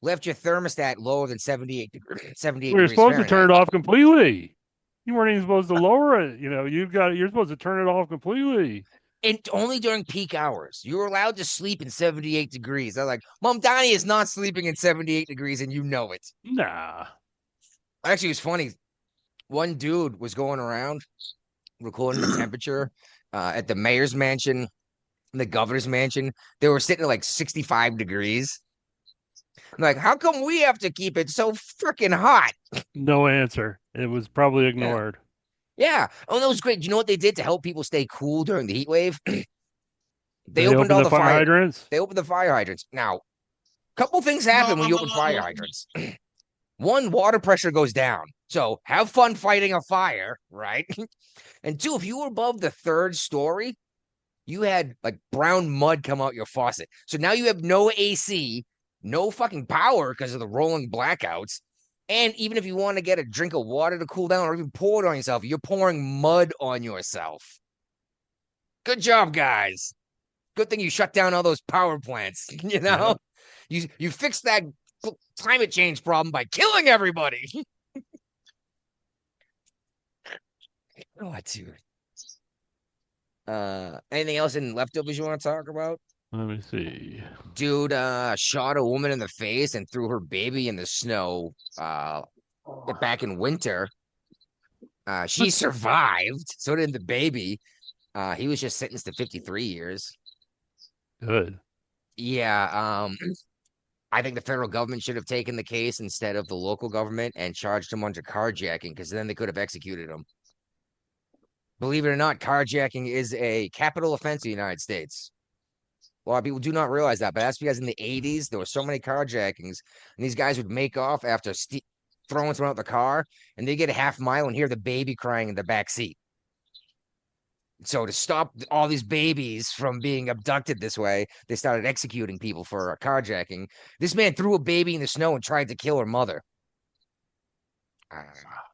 left your thermostat lower than 78 we were supposed to turn it off completely. You weren't even supposed to lower it. You know, you're supposed to turn it off completely. And only during peak hours. You were allowed to sleep in 78 degrees. I was like, Mom, Donnie is not sleeping in 78 degrees, and you know it. Nah. Actually, it was funny. One dude was going around recording the temperature at the mayor's mansion and the governor's mansion. They were sitting at like 65 degrees. I'm like, how come we have to keep it so freaking hot? No answer. It was probably ignored. Yeah. Oh, that was great. Do you know what they did to help people stay cool during the heat wave? They opened opened all the fire hydrants. They opened the fire hydrants. Now, a couple things happen when you open fire hydrants. One, water pressure goes down. So have fun fighting a fire, right? And two, if you were above the third story, you had like brown mud come out your faucet. So now you have no AC, no fucking power because of the rolling blackouts. And even if you want to get a drink of water to cool down or even pour it on yourself, you're pouring mud on yourself. Good job, guys. Good thing you shut down all those power plants. You know, you fixed that climate change problem by killing everybody. Oh, dude. Anything else in leftovers you want to talk about? Let me see. Dude shot a woman in the face and threw her baby in the snow back in winter. She survived, so did the baby. He was just sentenced to 53 years. Good. Yeah, I think the federal government should have taken the case instead of the local government and charged him under carjacking because then they could have executed him. Believe it or not, carjacking is a capital offense in the United States. A lot of people do not realize that, but that's because in the 80s, there were so many carjackings, and these guys would make off after throwing someone out the car, and they get a half mile and hear the baby crying in the back seat. So to stop all these babies from being abducted this way, they started executing people for carjacking. This man threw a baby in the snow and tried to kill her mother.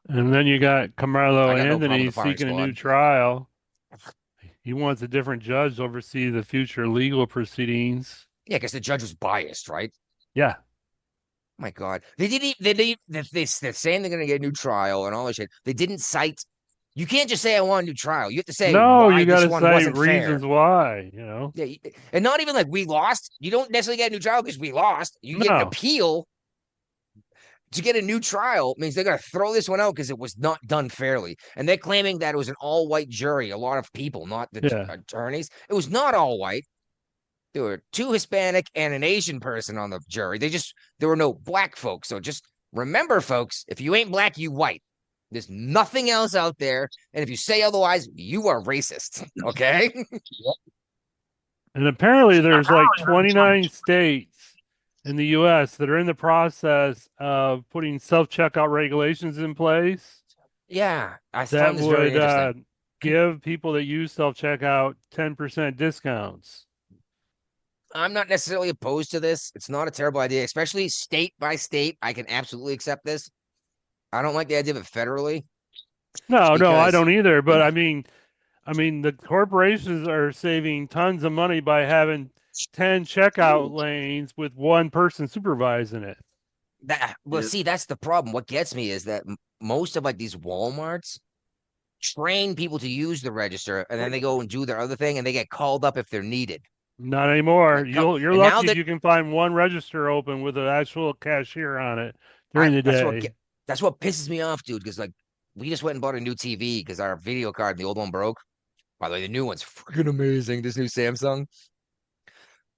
And then you got Carmelo I got no problem Anthony with the firing seeking a new squad. trial. He wants a different judge to oversee the future legal proceedings. Yeah, because the judge was biased, right? Yeah. My God, they're saying they're going to get a new trial and all this shit. They didn't cite. You can't just say I want a new trial. You have to say No, why you this got to one say wasn't reasons fair. why, you know. Yeah, and not even like we lost. You don't necessarily get a new trial because we lost. You get an No. appeal. To get a new trial means they're going to throw this one out because it was not done fairly. And they're claiming that it was an all-white jury, a lot of people, not the attorneys. It was not all white. There were 2 Hispanic and an Asian person on the jury. There were no black folks. So just remember, folks, if you ain't black, you white. There's nothing else out there. And if you say otherwise, you are racist. Okay? And apparently there's like 29 states in the U.S. that are in the process of putting self-checkout regulations in place. Yeah, I that found this very interesting. would give people that use self-checkout 10% discounts. I'm not necessarily opposed to this. It's not a terrible idea, especially state by state. I can absolutely accept this. I don't like the idea of it federally. No, I because- don't either. But I mean, the corporations are saving tons of money by having 10 checkout lanes with one person supervising it. See, that's the problem. What gets me is that most of like these Walmarts train people to use the register, and then they go and do their other thing, and they get called up if they're needed. Not anymore. You're and now lucky that- if you can find one register open with an actual cashier on it during the day. That's what pisses me off, dude. Because like we just went and bought a new TV because our video card, the old one broke. By the way, the new one's freaking amazing. This new Samsung.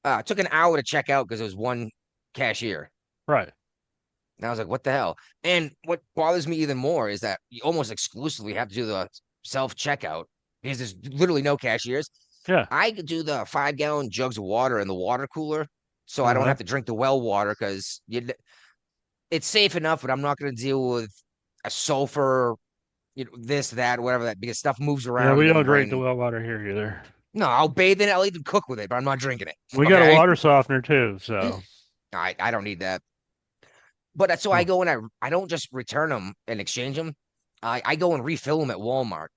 It took an hour to check out because it was one cashier. Right. And I was like, what the hell? And what bothers me even more is that you almost exclusively have to do the self-checkout because there's literally no cashiers. Yeah. I could do the 5-gallon jugs of water in the water cooler so I don't have to drink the well water because it's safe enough, but I'm not going to deal with a sulfur, this, that, whatever that, because stuff moves around. Yeah, we don't drink the well water here either. No, I'll bathe in it. I'll even cook with it, but I'm not drinking it. We got a water softener too, so. I don't need that. But so I go and I don't just return them and exchange them. I go and refill them at Walmart.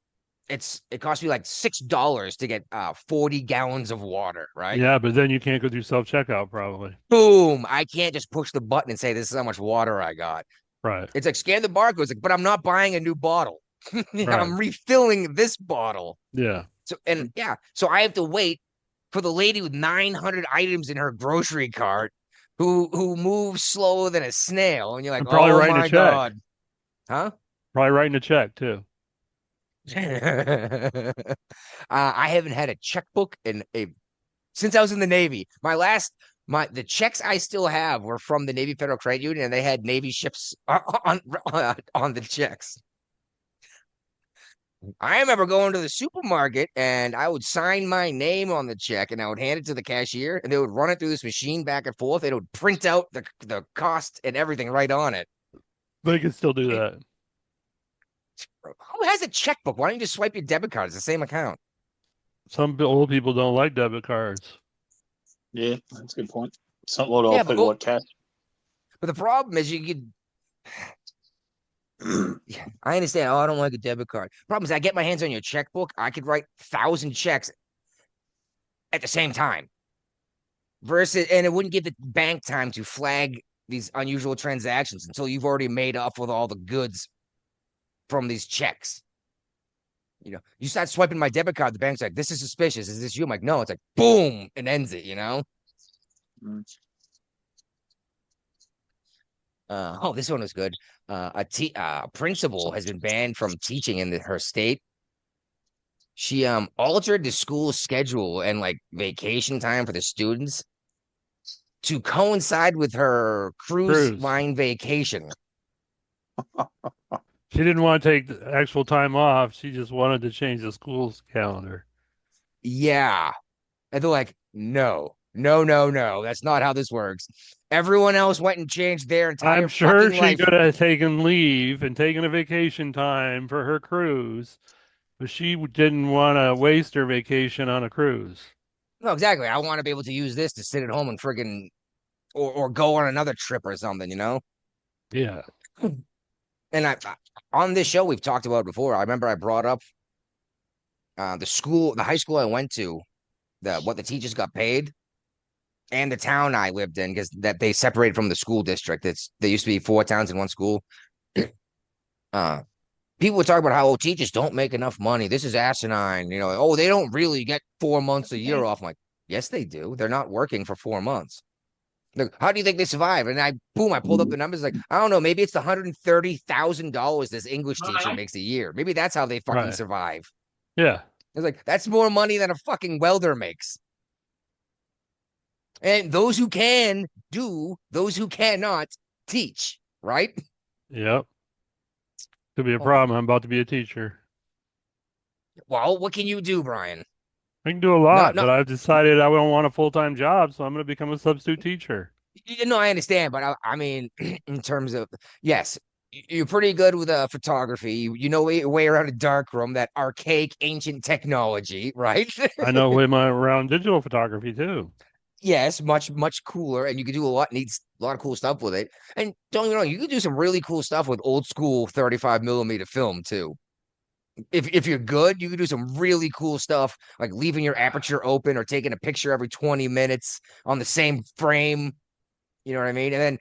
It costs me like $6 to get 40 gallons of water, right? Yeah, but then you can't go through self-checkout probably. Boom. I can't just push the button and say, this is how much water I got. Right. It's like scan the barcode. It's like, but I'm not buying a new bottle. Right. I'm refilling this bottle. Yeah. So I have to wait for the lady with 900 items in her grocery cart who moves slower than a snail. And you're like, And probably oh writing a my check. God. Huh? Probably writing a check too. I haven't had a checkbook since I was in the Navy. The checks I still have were from the Navy Federal Credit Union, and they had Navy ships on the checks. I remember going to the supermarket and I would sign my name on the check and I would hand it to the cashier and they would run it through this machine back and forth. It would print out the cost and everything right on it. They can still do that. Who has a checkbook? Why don't you just swipe your debit card? It's the same account. Some old people don't like debit cards. Yeah, that's a good point. It's not a lot of Yeah, old but people oh- like cash. But the problem is you could. Yeah, I understand. Oh, I don't like a debit card. Problem is, I get my hands on your checkbook. I could write 1,000 checks at the same time. Versus, and it wouldn't give the bank time to flag these unusual transactions until you've already made up with all the goods from these checks. You know, you start swiping my debit card, the bank's like, "This is suspicious. Is this you?" I'm like, "No." It's like, boom, and ends it. You know. Mm. This one was good. A principal has been banned from teaching in her state. She altered the school schedule and like vacation time for the students to coincide with her cruise line vacation. She didn't want to take the actual time off. She just wanted to change the school's calendar. Yeah. And they're like, no, no, no, no. That's not how this works. Everyone else went and changed their entire I'm sure fucking she life. could have taken leave and taken a vacation time for her cruise, but she didn't want to waste her vacation on a cruise. No, exactly. I want to be able to use this to sit at home and friggin' or go on another trip or something, you know? Yeah. And on this show we've talked about it before. I remember I brought up the high school I went to, what the teachers got paid, and the town I lived in, because that they separated from the school district. There used to be 4 towns in one school. People would talk about how teachers don't make enough money. This is asinine. You know, oh, they don't really get 4 months a year off. I'm like, yes, they do. They're not working for 4 months. Like, how do you think they survive? And I pulled up the numbers. Like, I don't know. Maybe it's the $130,000 this English teacher makes a year. Maybe that's how they fucking Right. survive. Yeah. It's like, that's more money than a fucking welder makes. And those who can do, those who cannot teach, right? Yep. Could be a problem. I'm about to be a teacher. Well, what can you do, Brian? I can do a lot, no. but I've decided I don't want a full-time job, so I'm going to become a substitute teacher. No, I understand, but I mean, in terms of, yes, you're pretty good with photography. You know your way around a dark room, that archaic, ancient technology, right? I know way around digital photography too. Yes, much, much cooler, and you can do a lot of cool stuff with it. And don't get me wrong, you can do some really cool stuff with old school 35 millimeter film too. If you're good, you can do some really cool stuff, like leaving your aperture open or taking a picture every 20 minutes on the same frame. You know what I mean? And then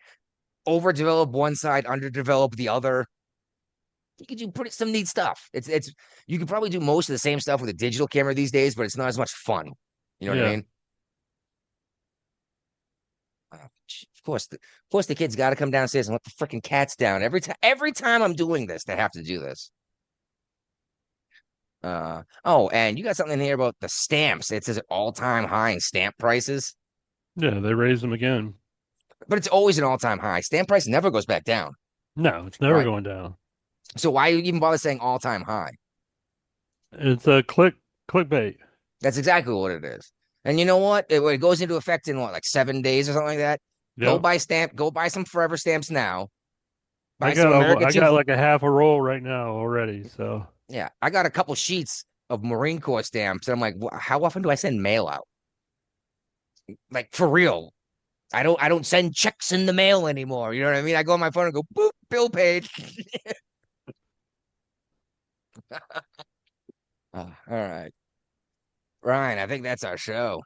overdevelop one side, underdevelop the other. You can do some neat stuff. It's you can probably do most of the same stuff with a digital camera these days, but it's not as much fun. You know what I Yeah. mean? Of course, the kids got to come downstairs and let the freaking cats down every time I'm doing this. They have to do this. Oh, and you got something in here about the stamps. It says all-time high in stamp prices, Yeah, they raised them again. but it's always an all-time high. Stamp price never goes back down. No, it's never Right. going down. So why even bother saying all-time high? It's a clickbait. That's exactly what it is. And you know what? It goes into effect in like 7 days or something like that. Go Yep. buy some Forever stamps now. I Buy some America got like a half a roll right now already. So Yeah, I got a couple sheets of Marine Corps stamps. And I'm like, how often do I send mail out? Like for real. I don't send checks in the mail anymore. You know what I mean? I go on my phone and go, boop, bill paid. All right. Ryan, I think that's our show.